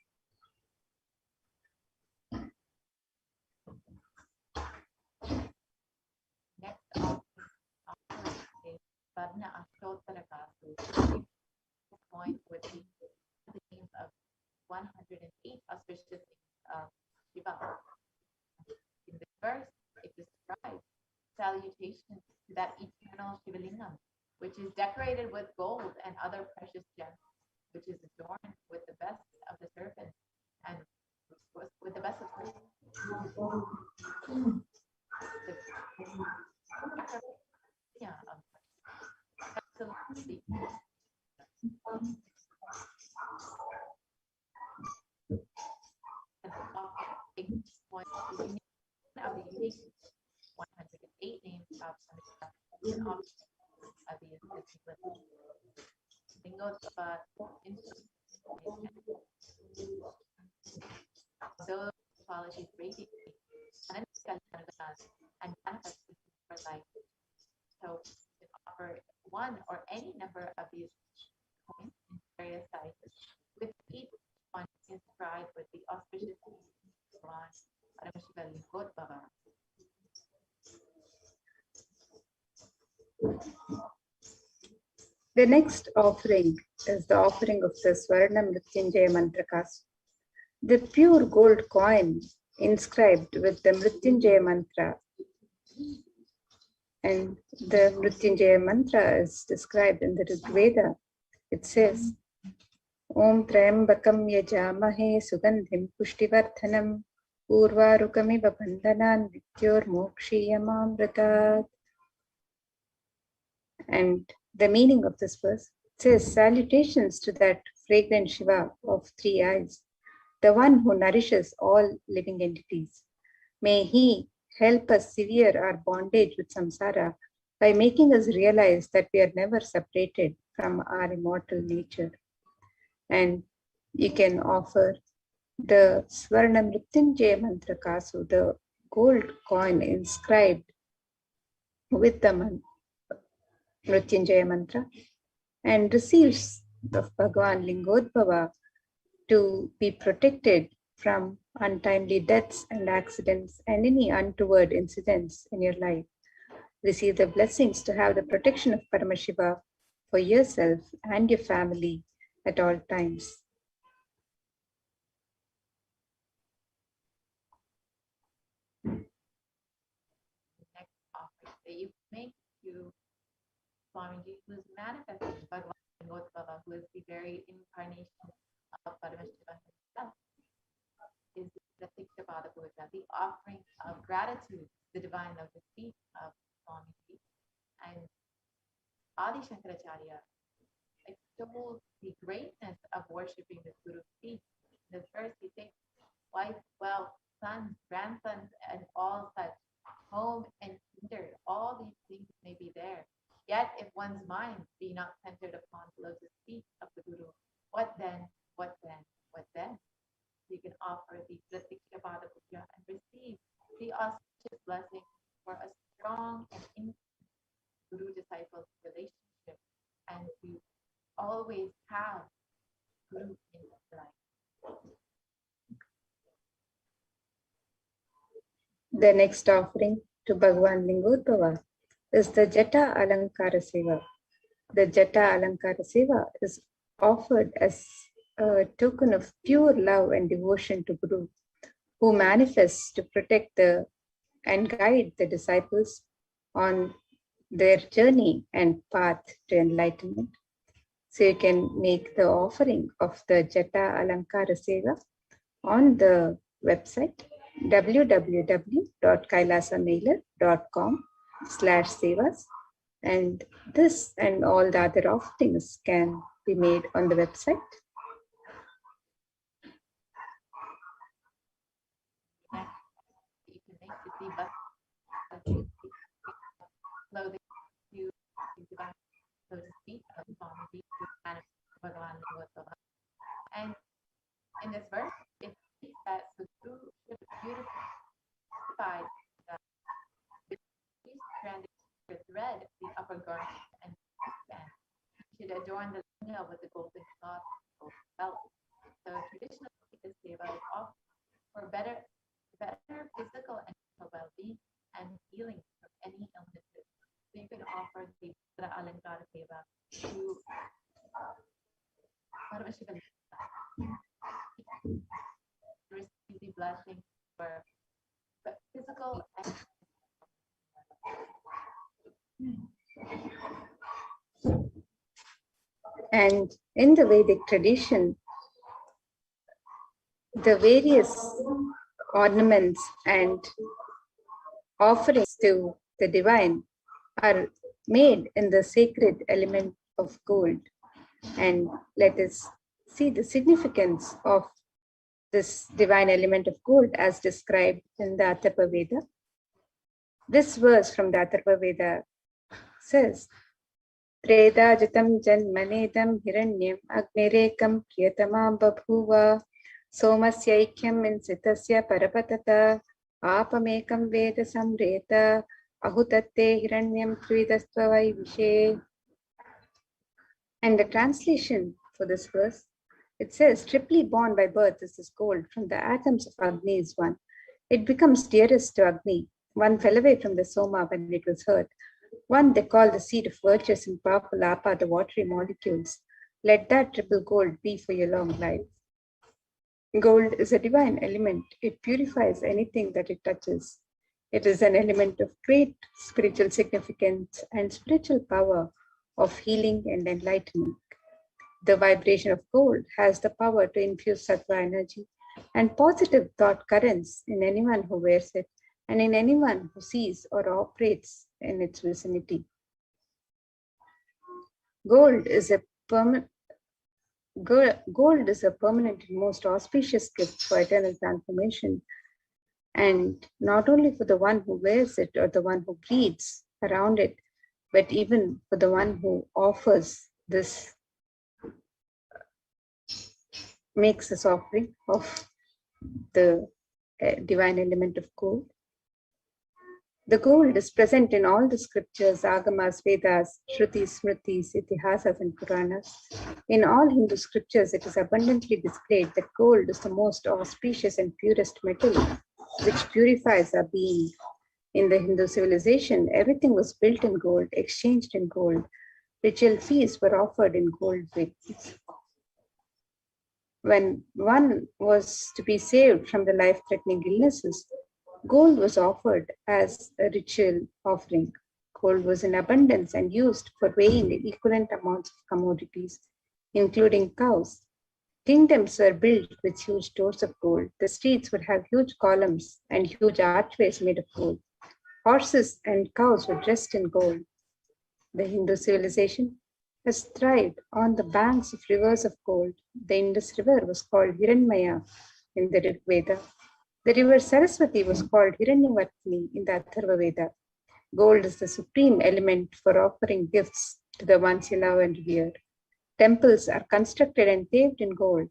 Next offering is Varna Ashtotarakasu. This point would be the name of 108 auspicious things of Shiva. In this verse, it describes salutations to that eternal Shivalingam, which is decorated with gold and other precious gems, which is adorned with the best of the serpents and with the best of of the unique 108 names of those qualities radiate and manifest for life. So you can offer one or any number of these coins in various sizes, with each one inscribed with the auspicious Paramashiva Lingodhava. The next offering is the offering of the Swarna Mrityunjaya Mantrakas. The pure gold coin inscribed with the Mrityunjaya Mantra. And the Mrityunjaya Mantra is described in the Rig Veda. It says, Om Trayambakam Yajamahe Sugandhim Pushtivardhanam Urvarukamiva Bandhanan Vityor Mokshiyamamritat. And the meaning of this verse says, salutations to that fragrant Shiva of three eyes, the one who nourishes all living entities. May he help us sever our bondage with samsara by making us realize that we are never separated from our immortal nature. And you can offer the Swarna Mrityunjaya Mantra Kasu, the gold coin inscribed with the Mrityunjaya Mantra, and receives of Bhagavan Lingodhava to be protected from untimely deaths and accidents and any untoward incidents in your life. Receive the blessings to have the protection of Paramashiva for yourself and your family at all times. Next offering that you make to Swamiji, who is manifesting Bhagavan Gotava, who is the very incarnation of Paramashiva himself, is the Tikshapada Puja, the offering of gratitude, the divine love, the feet of Swamiji. And Adi Shankaracharya extols the greatness of worshipping the Guru's feet. In this verse, he takes wife, wealth, sons, grandsons, and all such, home and hinder, all these things may be there. Yet if one's mind be not centered upon the lotus feet of the Guru, what then, what then, what then? You can offer the Pratikshapada Puja and receive the auspicious blessing for a strong and intimate Guru-disciple relationship, and to always have Guru in your life. The next offering to Bhagavan Lingotpava is the Jata Alankara Seva. The Jata Alankara Seva is offered as a token of pure love and devotion to Guru, who manifests to protect and guide the disciples on their journey and path to enlightenment. So you can make the offering of the Jata Alankara Seva on the website www.kailasamailer.com/sevas, and this and all the other offerings can be made on the website. You can make the diva clothing to divine lotus feet of Swamiji to manifest Bhagavan Gotava. And in this verse, it states that the Guru should beautify the stranded thread, the upper garment, and should adorn the linga with the golden cloth, golden belt. So traditionally, this seva is offered for better physical and mental well-being and healing from any illnesses. So you can offer the Alankara seva to Paramashivoham, receive the blessing for physical and And in the Vedic tradition, the various ornaments and offerings to the divine are made in the sacred element of gold. And let us see the significance of this divine element of gold as described in the Atharva Veda. This verse from the Atharva Veda says, Tredajatam janmanedam hiranyam agnirekam priyatamam babhuva somasyaikyam insitasya parapatata apamekam veda samreta ahutatte hiranyam trividastva vishe. And the translation for this verse, it says, triply born by birth is this gold, from the atoms of Agni is one. It becomes dearest to Agni. One fell away from the Soma when it was hurt. One they call the seed of virtuous and powerful Apa, the watery molecules. Let that triple gold be for your long life. Gold is a divine element. It purifies anything that it touches. It is an element of great spiritual significance and spiritual power of healing and enlightenment. The vibration of gold has the power to infuse sattva energy and positive thought currents in anyone who wears it and in anyone who sees or operates in its vicinity. Gold is a permanent and most auspicious gift for eternal transformation, and not only for the one who wears it or the one who breathes around it, but even for the one who offers this, makes this offering of the divine element of gold. The gold is present in all the scriptures, Agamas, Vedas, Shrutis, Smritis, Itihasas, and Puranas. In all Hindu scriptures, it is abundantly displayed that gold is the most auspicious and purest metal, which purifies our being. In the Hindu civilization, everything was built in gold, exchanged in gold. ritual feasts were offered in gold vessels. When one was to be saved from the life-threatening illnesses, gold was offered as a ritual offering. Gold was in abundance and used for weighing the equivalent amounts of commodities, including cows. Kingdoms were built with huge stores of gold. The streets would have huge columns and huge archways made of gold. Horses and cows were dressed in gold. The Hindu civilization has thrived on the banks of rivers of gold. The Indus River was called Hiranmaya in the Rig Veda. The river Saraswati was called Hiranyavartini in the Atharva Veda. Gold is the supreme element for offering gifts to the ones you love and revere. Temples are constructed and paved in gold,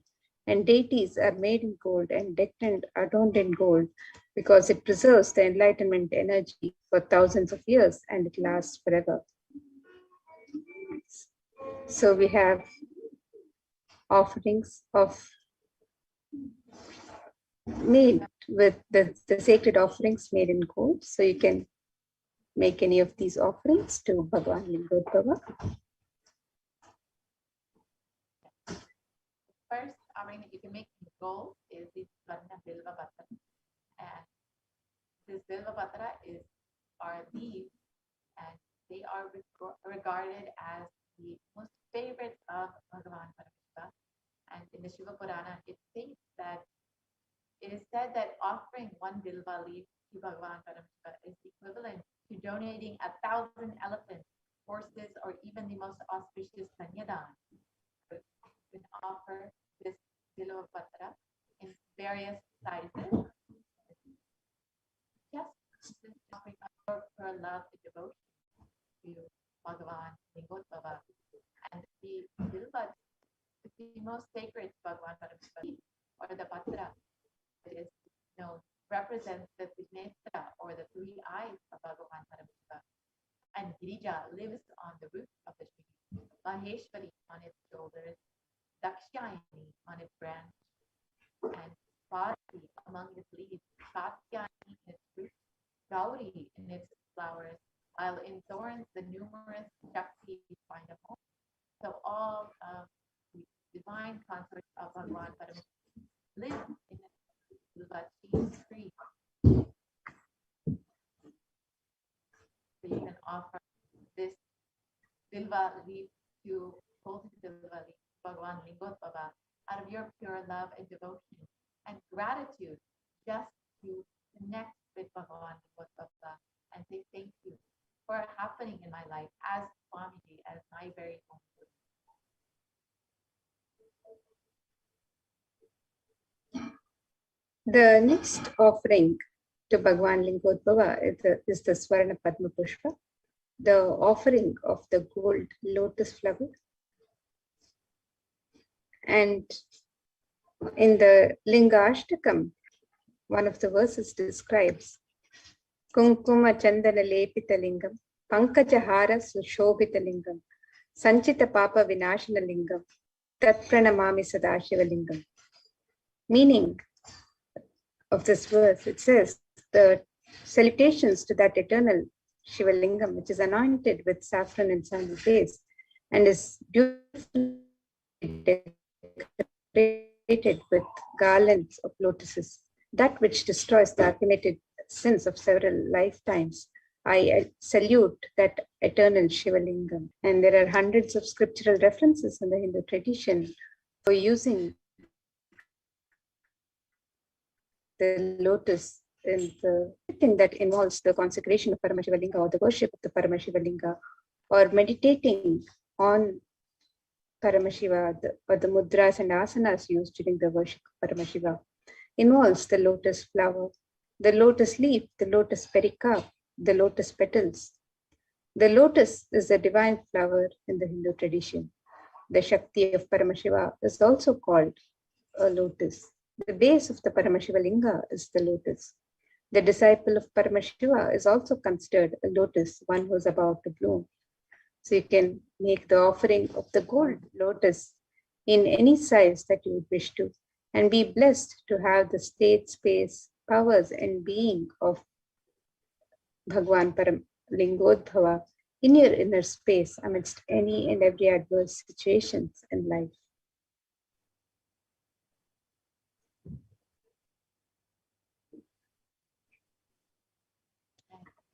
and deities are made in gold and decked and adorned in gold because it preserves the enlightenment energy for thousands of years and it lasts forever. So we have offerings made with the sacred offerings made in gold. So you can make any of these offerings to Bhagavan Lingodbhava. First offering that you can make in gold is the Swarna Bilva Patra. And this Bilva Patra are leaves, and they are regarded as the most favorite of Bhagavan Paramashiva. And in the Shiva Purana, it states that it is said that offering one Bilva leaf to Bhagavan Paramashiva is equivalent to donating 1,000 elephants, horses, or even the most auspicious Kanyadan. You can offer this Bilva Patra in various sizes. Just offering for love and devotion to Bhagavan Lingodbhava. And the Bilva is the most sacred Bhagavan Paramashiva, or the Patra. It is represents the Vignetra, or the three eyes of Bhagavan Paramashiva. And Girija lives on the roof of the tree, Maheshwari on its shoulders, Dakshayani on its branch, and Parvati among its leaves, Katyayani in its roots, Gauri in its flowers, while in thorns the numerous Shaktis find a home. So all of the divine consorts of Bhagavan Paramashiva live in the Bilva tree. So you can offer this Bilva leaf to Bilva leaf, Bhagavan Lingodbhava, out of your pure love and devotion and gratitude, just to connect with Bhagavan Lingodbhava and say thank you for happening in my life as Swamiji, as my very own. The next offering to Bhagavan Lingodbhava is the Swarna Padma Pushpa, the offering of the gold lotus flower. And in the Lingashtakam, one of the verses describes Kunkuma Chandana Lepita Lingam, Pankaja Hara Sushobhita Lingam, Sanchita Papa Vinashana Lingam, Tat Pranamami Sadashiva Lingam. Meaning of this verse, it says the salutations to that eternal Shiva Lingam, which is anointed with saffron and sandal paste and is beautifully decorated with garlands of lotuses, that which destroys the accumulated sins of several lifetimes. I salute that eternal Shiva Lingam. And there are hundreds of scriptural references in the Hindu tradition for using the lotus in the thing that involves the consecration of Paramashiva Linga or the worship of the Paramashiva Linga, or meditating on Paramashiva, or the mudras and asanas used during the worship of Paramashiva, involves the lotus flower, the lotus leaf, the lotus pericarp, the lotus petals. The lotus is a divine flower in the Hindu tradition. The Shakti of Paramashiva is also called a lotus. The base of the Paramashiva Linga is the lotus. The disciple of Paramashiva is also considered a lotus, one who is about to bloom. So you can make the offering of the gold lotus in any size that you would wish to, and be blessed to have the state, space, powers, and being of Bhagavan Lingodbhava in your inner space amidst any and every adverse situations in life.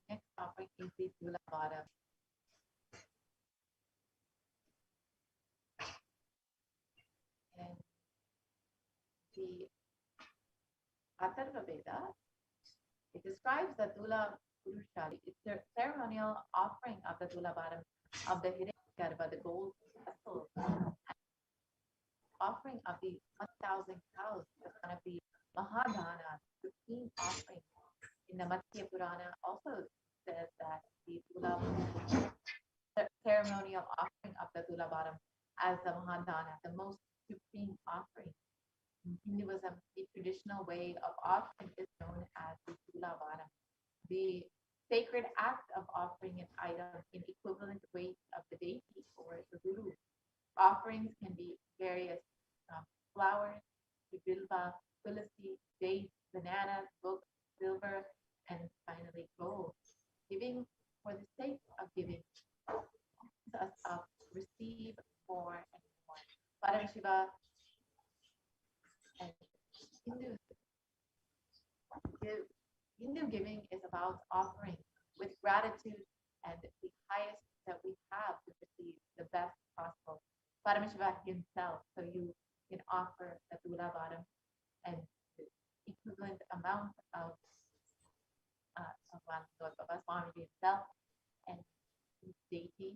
Next topic is the Tula Bottom. And the Atharva Veda, it describes the Tula Purushali. It's a ceremonial offering of the Tula Bottom of the Hiranyagarbha, the gold vessel, offering of the 1,000 cows. That's going to be Mahadana, the supreme offering. In the Matsya Purana also says that the Tula ceremonial offering of the Tula Bottom as the Mahadana, the most supreme offering. In Hinduism, the traditional way of offering is known as the Tula Bottom. The sacred act of offering an item in equivalent weight of the deity or the guru. Offerings can be various flowers, bilva, tulsi, dates, bananas, books, silver, and finally gold. Giving for the sake of giving, us up, receive more and more. Paramashiva and Hindu giving is about offering with gratitude and the highest that we have to receive the best possible. Paramashiva himself, so you can offer the Tula Bottom and the equivalent amount of Swamiji himself and his deity,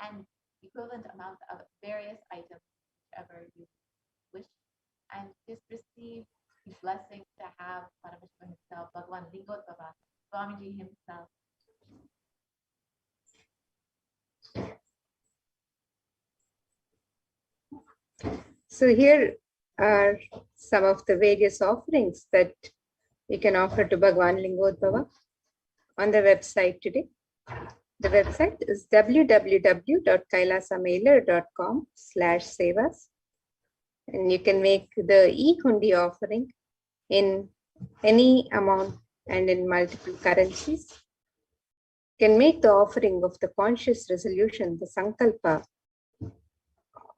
and equivalent amount of various items, whichever you wish, and just receive the blessing to have Paramashiva himself, Bhagavan Lingotbhava, Swamiji himself. So here are some of the various offerings that you can offer to Bhagavan Lingodbhava on the website today. The website is www.kailasamailer.com/sevas, and you can make the e-hundi offering in any amount and in multiple currencies. You can make the offering of the conscious resolution, the sankalpa,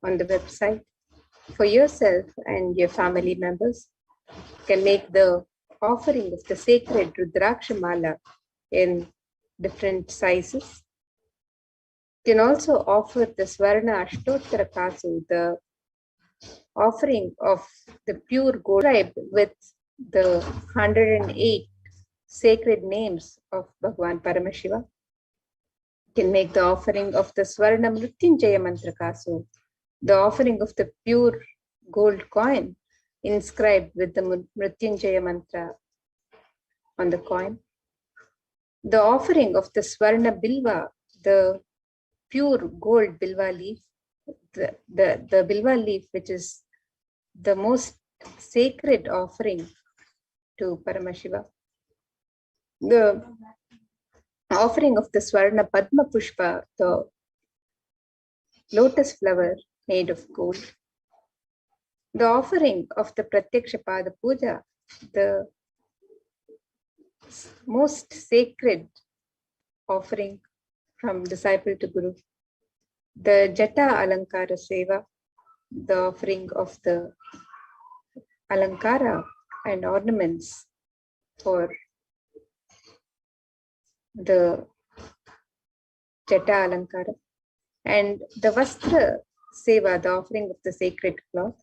on the website for yourself and your family members. You can make the offering of the sacred Rudraksha Mala in different sizes. You can also offer the Swarna Ashtottara Kasu, the offering of the pure gold with the 108 sacred names of Bhagavan Paramashiva. You can make the offering of the Swarna Mrityunjaya Mantra Kasu, the offering of the pure gold coin inscribed with the Mrityunjaya Mantra on the coin. The offering of the Swarna Bilva, the pure gold Bilva leaf, the Bilva leaf, which is the most sacred offering to Paramashiva. The offering of the Swarna Padma Pushpa, the lotus flower made of gold. The offering of the Pratyaksha Pada Puja, the most sacred offering from disciple to guru. The Jata Alankara Seva, the offering of the Alankara and ornaments for the Jata Alankara. And the Vastra Seva, the offering of the sacred cloth.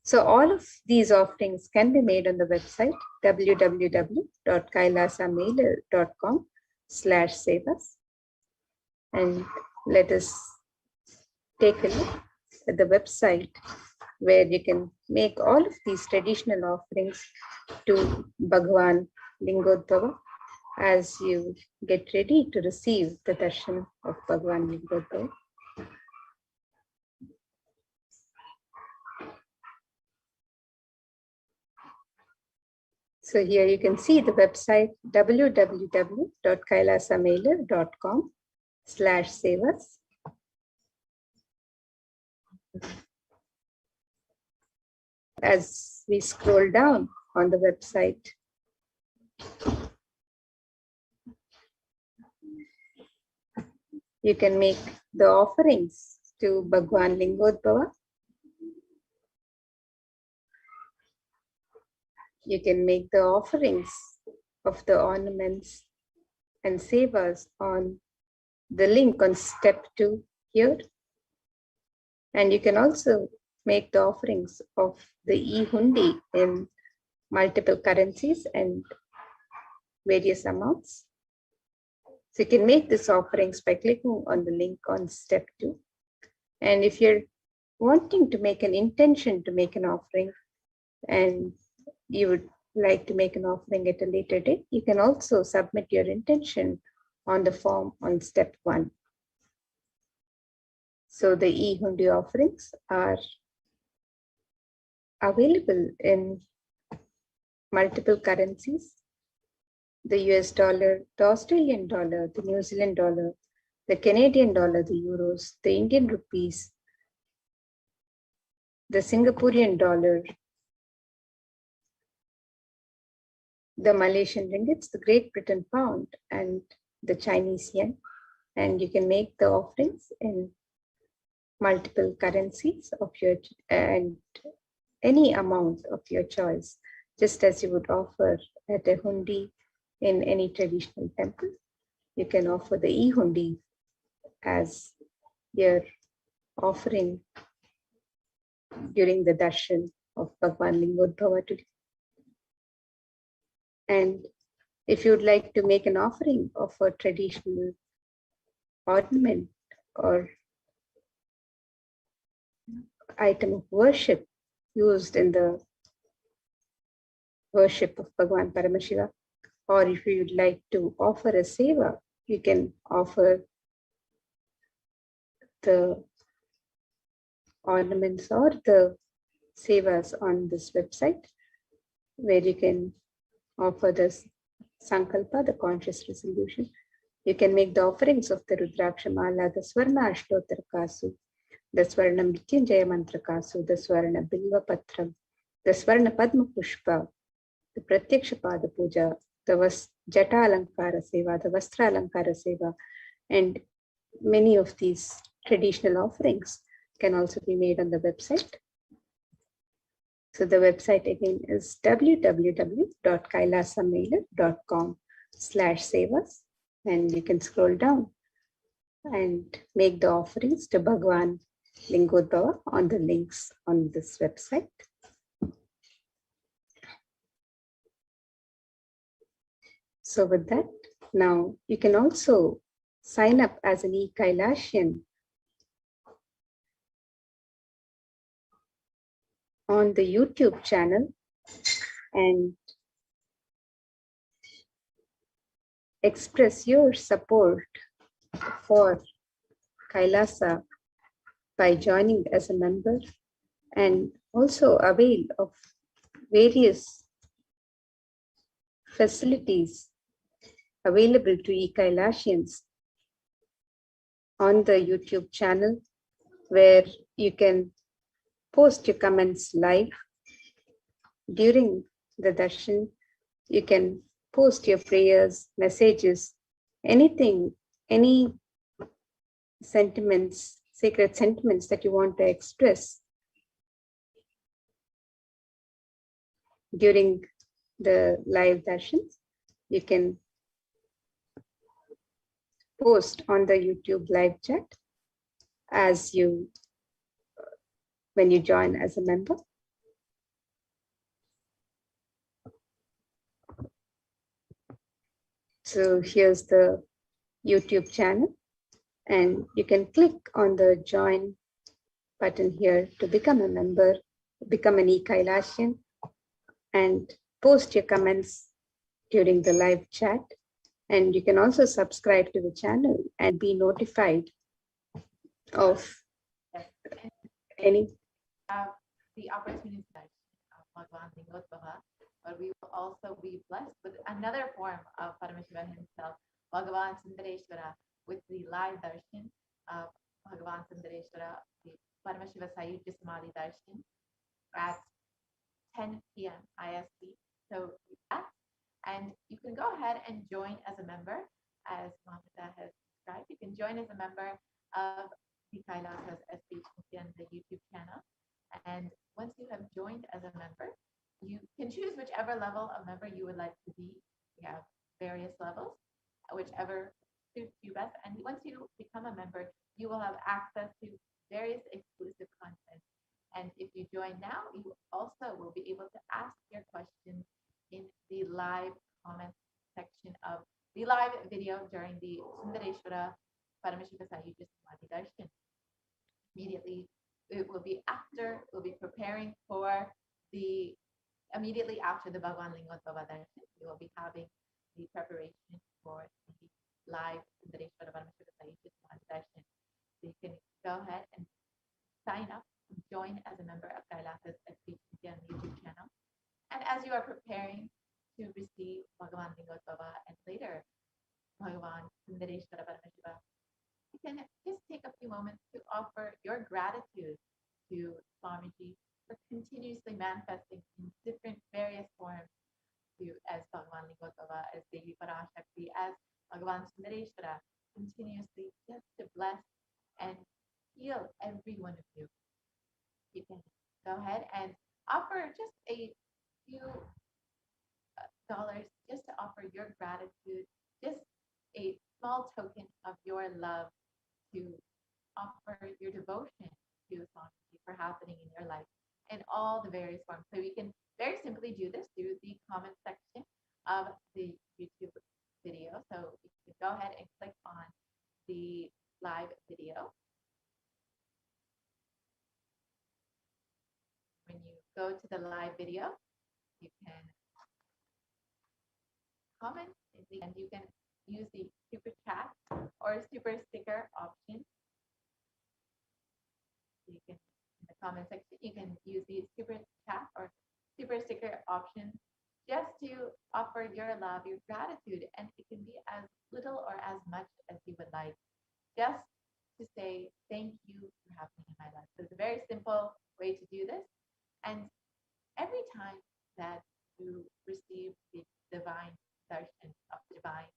So all of these offerings can be made on the website www.kailasamailer.com/sevas. And let us take a look at the website where you can make all of these traditional offerings to Bhagavan Lingodbhava as you get ready to receive the darshan of Bhagavan Lingodbhava. So here you can see the website www.kailasamailer.com/sevas. As we scroll down on the website, You can make the offerings to Bhagwan Lingodbhava. You can make the offerings of the ornaments and sevas on the link on step 2 here. And you can also make the offerings of the e-hundi in multiple currencies and various amounts. So you can make these offerings by clicking on the link on step 2. And if you're wanting to make an intention to make an offering and you would like to make an offering at a later date, you can also submit your intention on the form on step 1. So the e-hundi offerings are available in multiple currencies: the US dollar, the Australian dollar, the New Zealand dollar, the Canadian dollar, the euros, the Indian rupees, the Singaporean dollar, the Malaysian ringgits, the Great Britain pound, and the Chinese yen. And you can make the offerings in multiple currencies of your and any amount of your choice, just as you would offer at a hundi in any traditional temple. You can offer the e-hundi as your offering during the darshan of Bhagwan Lingodbhava today. And if you would like to make an offering of a traditional ornament or item of worship used in the worship of Bhagwan Paramashiva, or if you would like to offer a seva, you can offer the ornaments or the sevas on this website, where you can offer this sankalpa, the conscious resolution. You can make the offerings of the Rudraksha Mala, the Swarna Ashtottara Kasu, the Swarna Mrityunjaya Mantra Kasu, the Swarna Bilva Patram, the Swarna Padma Pushpa, the Pratyaksha Pada Puja, the Jata Alankara Seva, the Vastra Alankara Seva, and many of these traditional offerings can also be made on the website. So the website again is www.kailasamailer.com/sevas, and you can scroll down and make the offerings to Bhagwan Lingodbhava on the links on this website. So with that, now you can also sign up as an e-Kailashian on the YouTube channel and express your support for Kailasa by joining as a member, and also avail of various facilities available to e-Kailashians on the YouTube channel, where you can post your comments live during the darshan. You can post your prayers, messages, anything, any sentiments, sacred sentiments that you want to express during the live darshans. You can post on the YouTube live chat as you when you join as a member. So here's the YouTube channel, and you can click on the join button here to become a member, become an e-Kailashian, and post your comments during the live chat. And you can also subscribe to the channel and be notified of any the opportunity of Bhagwan Lingodbhava, but we will also be blessed with another form of Paramashiva himself, Bhagavan Sundareshwara, with the live darshan of Bhagavan Sundareshwara, the Paramashiva Sayujya Samadhi darshan at 10 p.m. IST. So that, and you can go ahead and join as a member, as Mamata has subscribe. You can join as a member of the Kailasa's HDH Nithyananda YouTube channel. And once you have joined as a member, you can choose whichever level of member you would like to be. We have various levels, whichever suits you best. And once you become a member, you will have access to various exclusive content. And if you join now, you also will be able to ask your questions in the live comment section of the live video during the Sundareshwara Paramashiva Sayuja Samadhi Darshan. Immediately, it will be after, we'll be preparing for immediately after the Bhagavan Lingotvava Darshan, we will be having the preparation for the live Sundareshwara Paramashiva Sayuja Samadhi Darshan. So you can go ahead and sign up, join as a member of Kailasa's HDH on the YouTube channel. And as you are preparing to receive Bhagavan Lingotvava and later Bhagavan Sundareshwara Paramashiva, you can just take a few moments to offer your gratitude to Swamiji for continuously manifesting in different various forms as Bhagavan Lingotvava, as Devi Parashakti, as Bhagavan Sundareshwara, continuously just to bless and heal every one of you. You can go ahead and offer just a few dollars just to offer your gratitude, just a small token of your love, to offer your devotion to Swamiji for happening in your life in all the various forms. So you can very simply do this through the comment section of the YouTube video. So you can go ahead and click on the live video. When you go to the live video, you can comment, and you can use the super chat or super sticker option. You can, in the comment section, you can use the super chat or super sticker option just to offer your love, your gratitude, and it can be as little or as much as you would like, just to say thank you for happening in my life. So it's a very simple way to do this. And every time that you receive the divine darshan of the divine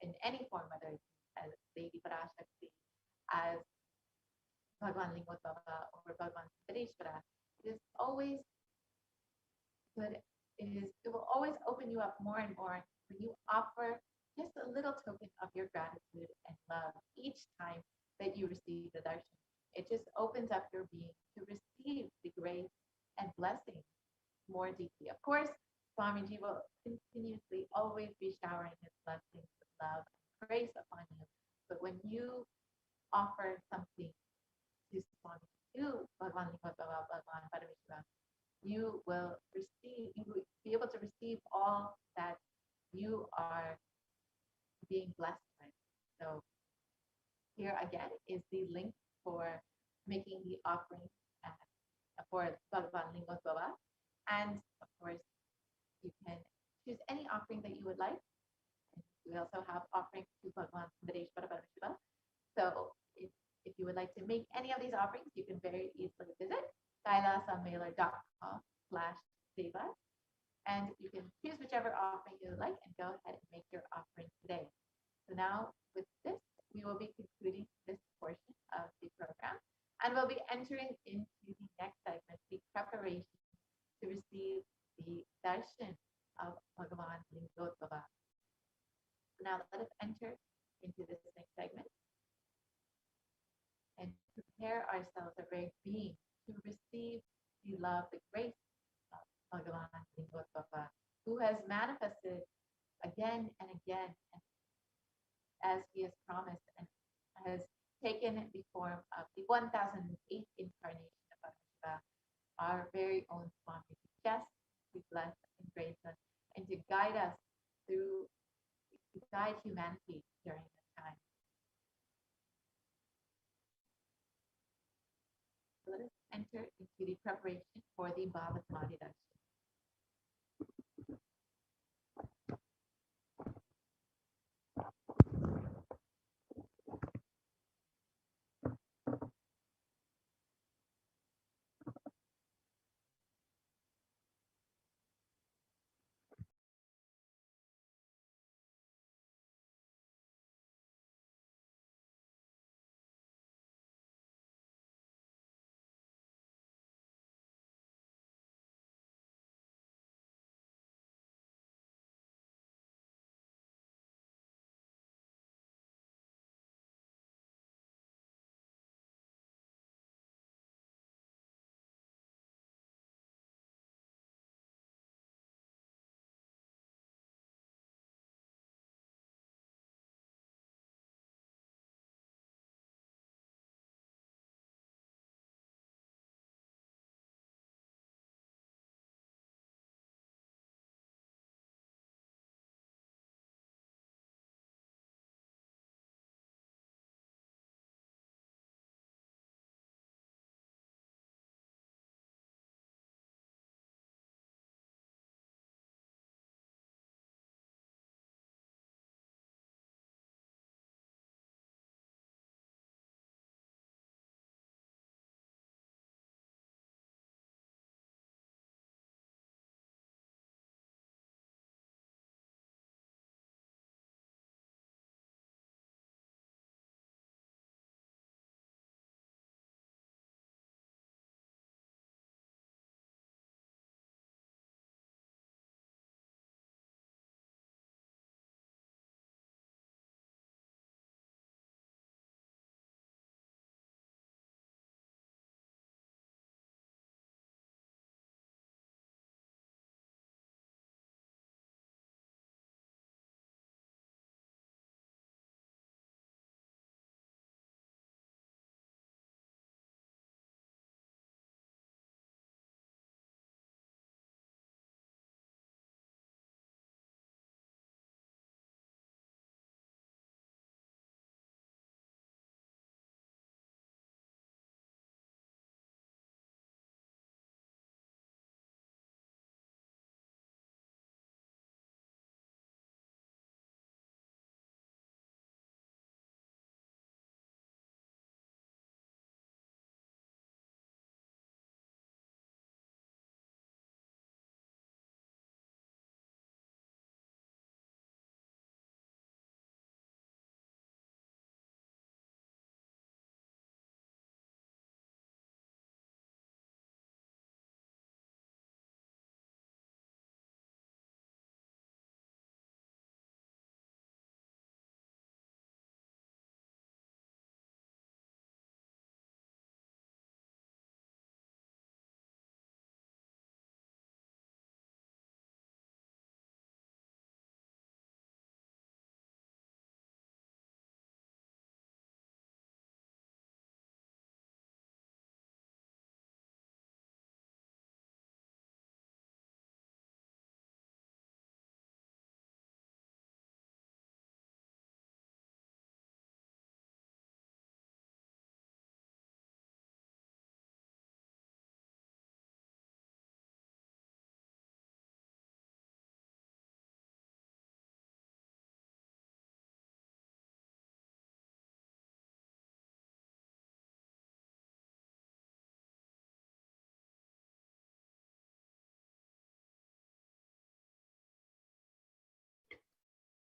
in any form, whether it's as Devi Parashakti, as Bhagavan Lingotvava, or Bhagavan Sundareshwara, it is always good. It will always open you up more and more when you offer just a little token of your gratitude and love each time that you receive the darshan. It just opens up your being to receive the grace and blessing more deeply. Of course, Swamiji will continuously always be showering his blessings with love and grace upon you. But when you offer something to Swamiji, to Bhagavan Lingotvava, Bhagavan Paramashivoham, you will be able to receive all that you are being blessed with. So here again is the link for making the offering for Bhagavan Lingotvava. And of course, you can choose any offering that you would like. And we also have offerings to Bhagavan Sundareshwara Paramashiva. So if you would like to make any of these offerings, you can very easily visit kailasamailer.com/seva, and you can choose whichever offering you would like and go ahead and make your offering today. So now with this, we will be concluding this portion of the program, and we'll be entering into the next segment, the preparation to receive the darshan of Bhagavan Lingotvava. So now let us enter into this next segment and prepare ourselves, our very being, to receive the love, the grace of Bhagavan Lingotvava, who has manifested again and again, as he has promised, and has taken the form of the 1008th incarnation of Parashakti, our very own Swami, just to bless and grace us and to guide us to guide humanity during this time. So let us enter into the preparation for the Bhava Samadhi Darshan.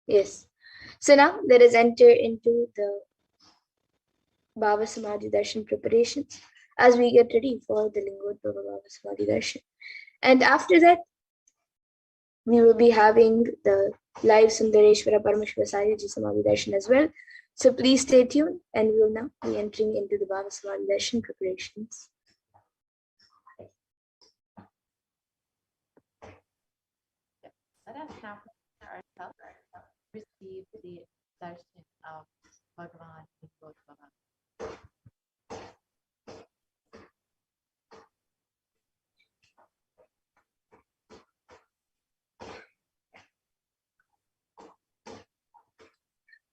Yes. So now let us enter into the Bhava Samadhi Darshan preparations as we get ready for the Lingodbhava Bhava Samadhi Darshan. And after that, we will be having the live Sundareshwara Paramashiva Sayaji Samadhi Darshan as well. So please stay tuned, and we will now be entering into the Bhava Samadhi Darshan preparations. Let us now prepare ourselves to receive the darshan of Bhagavan Lingodbhava.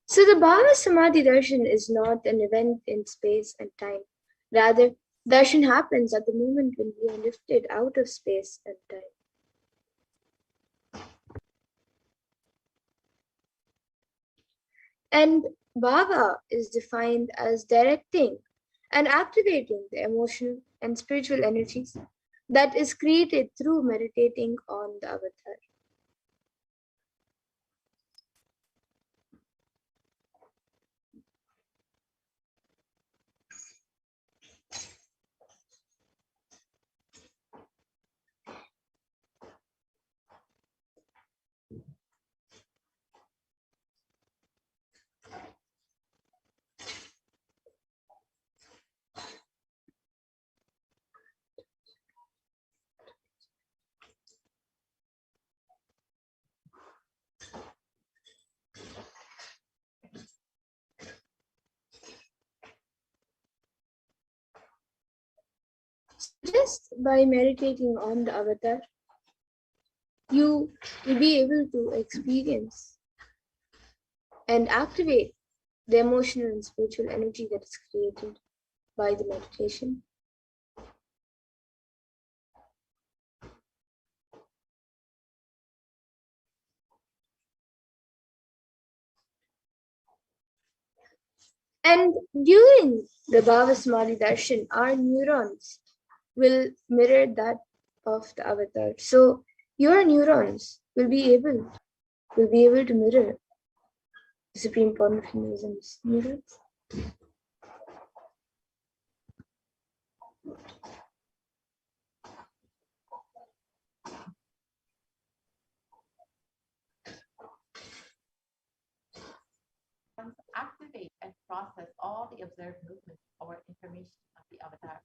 So the Bhava Samadhi Darshan is not an event in space and time. Rather, darshan happens at the moment when we are lifted out of space and time. And bhava is defined as directing and activating the emotional and spiritual energies that is created through meditating on the avatar. Just by meditating on the avatar, you will be able to experience and activate the emotional and spiritual energy that is created by the meditation. And during the Bhava Samadhi Darshan, our neurons will mirror that of the avatar. So your neurons will be able to mirror the Supreme Pontificalism's neurons. Activate and process all the observed movements or information of the avatar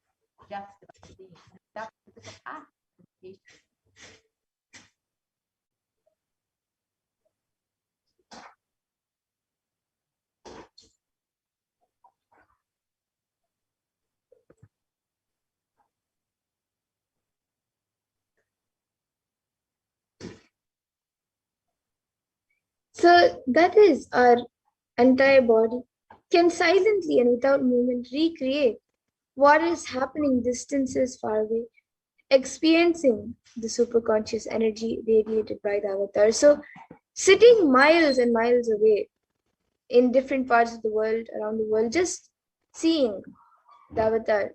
just by seeing. That's the physical act of meditation. So that is our entire body can silently and without movement recreate what is happening distances far away, experiencing the superconscious energy radiated by the avatar. So sitting miles and miles away in different parts of the world, around the world, just seeing the avatar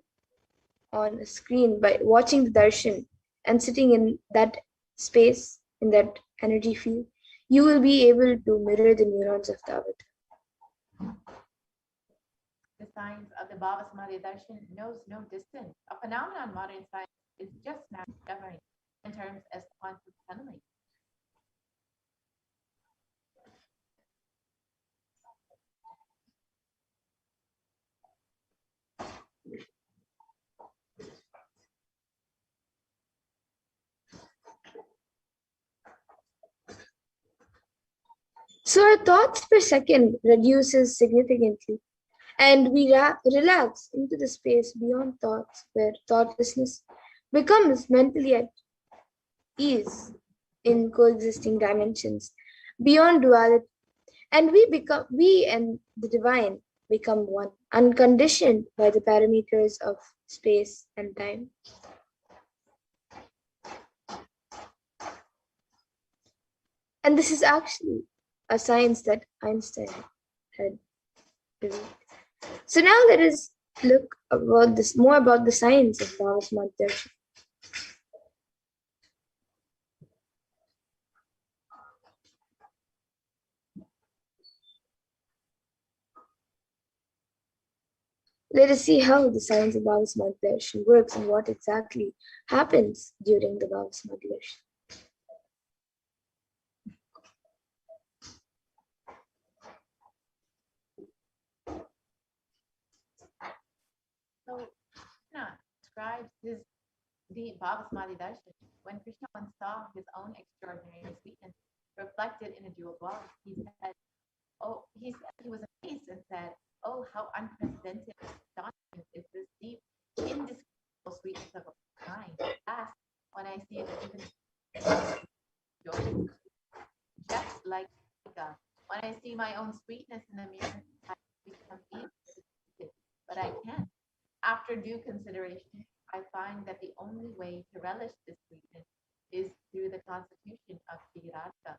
on a screen by watching the darshan and sitting in that space, in that energy field, you will be able to mirror the neurons of the avatar. The science of the Bhava Samadhi Darshan knows no distance, a phenomenon modern science is just now discovering in terms as quantum tunneling. So our thoughts per second reduces significantly, and we relax into the space beyond thoughts, where thoughtlessness becomes mentally at ease in coexisting dimensions beyond duality, and we and the divine become one, unconditioned by the parameters of space and time. And this is actually a science that Einstein had revealed. So now let us look about this more about the science of Bhava Samadhi Darshan. let us see how the science of Bhava Samadhi Darshan works and what exactly happens during the Bhava Samadhi Darshan. So Krishna describes the Bhava Samadhi Darshan. When Krishna once saw his own extraordinary sweetness reflected in a jewel dwelling, he was amazed and said, "Oh, how unprecedented and astonishing is this deep, indescribable sweetness of a kind. Alas, when I see it even just like God, when I see my own sweetness in the mirror, I become easily, but I can't. After due consideration, I find that the only way to relish this sweetness is through the constitution of Tirartha."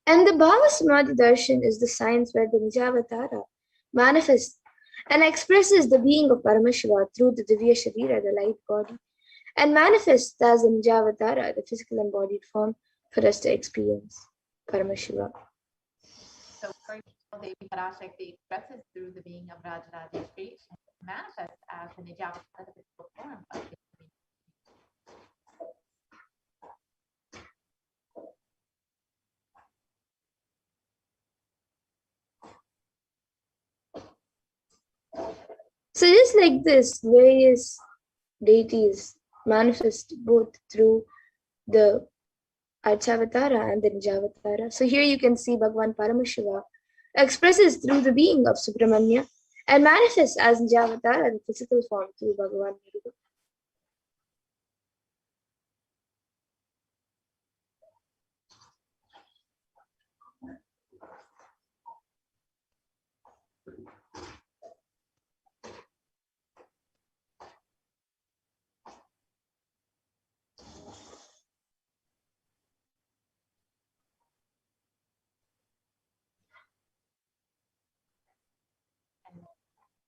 And the Bhava Samadhi Darshan is the science where the Nijavatara manifests and expresses the being of Paramashiva through the Divya Sharira, the light body, and manifests as the Nijavatara, the physical embodied form, for us to experience Paramashiva. So, for example, Devi Parashakti expresses through the being of Rajarajeshri and manifests as the Nijavatara, the physical form of the being. So just like this, various deities manifest both through the Archavatara and the Nijavatara. So here you can see Bhagavan Paramashiva expresses through the being of Subramanya and manifests as Nijavatara, the physical form, through Bhagavan Muruga.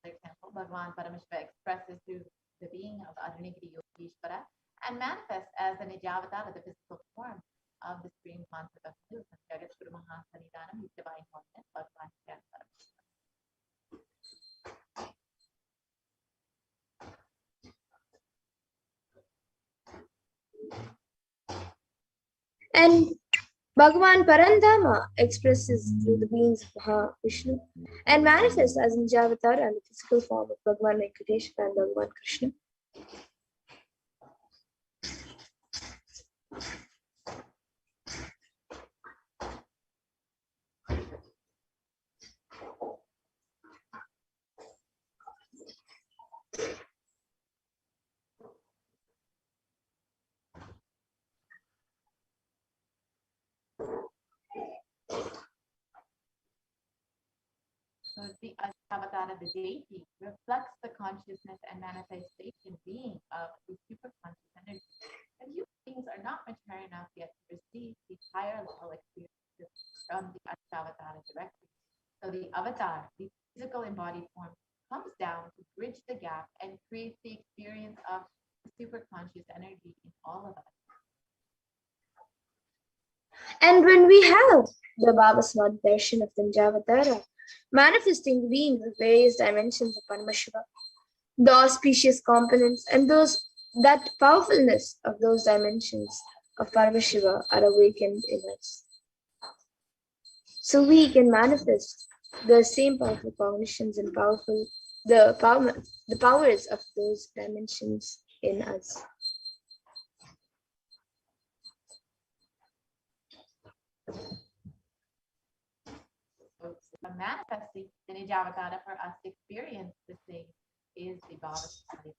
For example, Bhagavan Paramashiva expresses through the being of Adhanigiri Yogeshwara and manifests as the Nijavatara, the physical form of the supreme concept of truth and Jagat Guru Mahasanidanam, his divine holiness, Bhagavan Paramashiva. And Bhagavan Parandama expresses through the beings of Mahavishnu and manifests as Nijavatara and the physical form of Bhagavan Venkateshwara and Bhagavan Krishna. So the Avatara, the deity, reflects the consciousness and manifestation being of the superconscious energy. And human beings are not mature enough yet to receive these higher level experiences from the Avatara directly. So the avatar, the physical embodied form, comes down to bridge the gap and create the experience of the superconscious energy in all of us. And when we have the Bhava Samadhi Darshan of the Nijavatara, manifesting the beings of various dimensions of Paramashiva, the auspicious components and that powerfulness of those dimensions of Paramashiva are awakened in us. So we can manifest the same powerful cognitions and the powers of those dimensions in us. So manifesting the Nijavatara for us to experience the same is the Bhava Samadhi.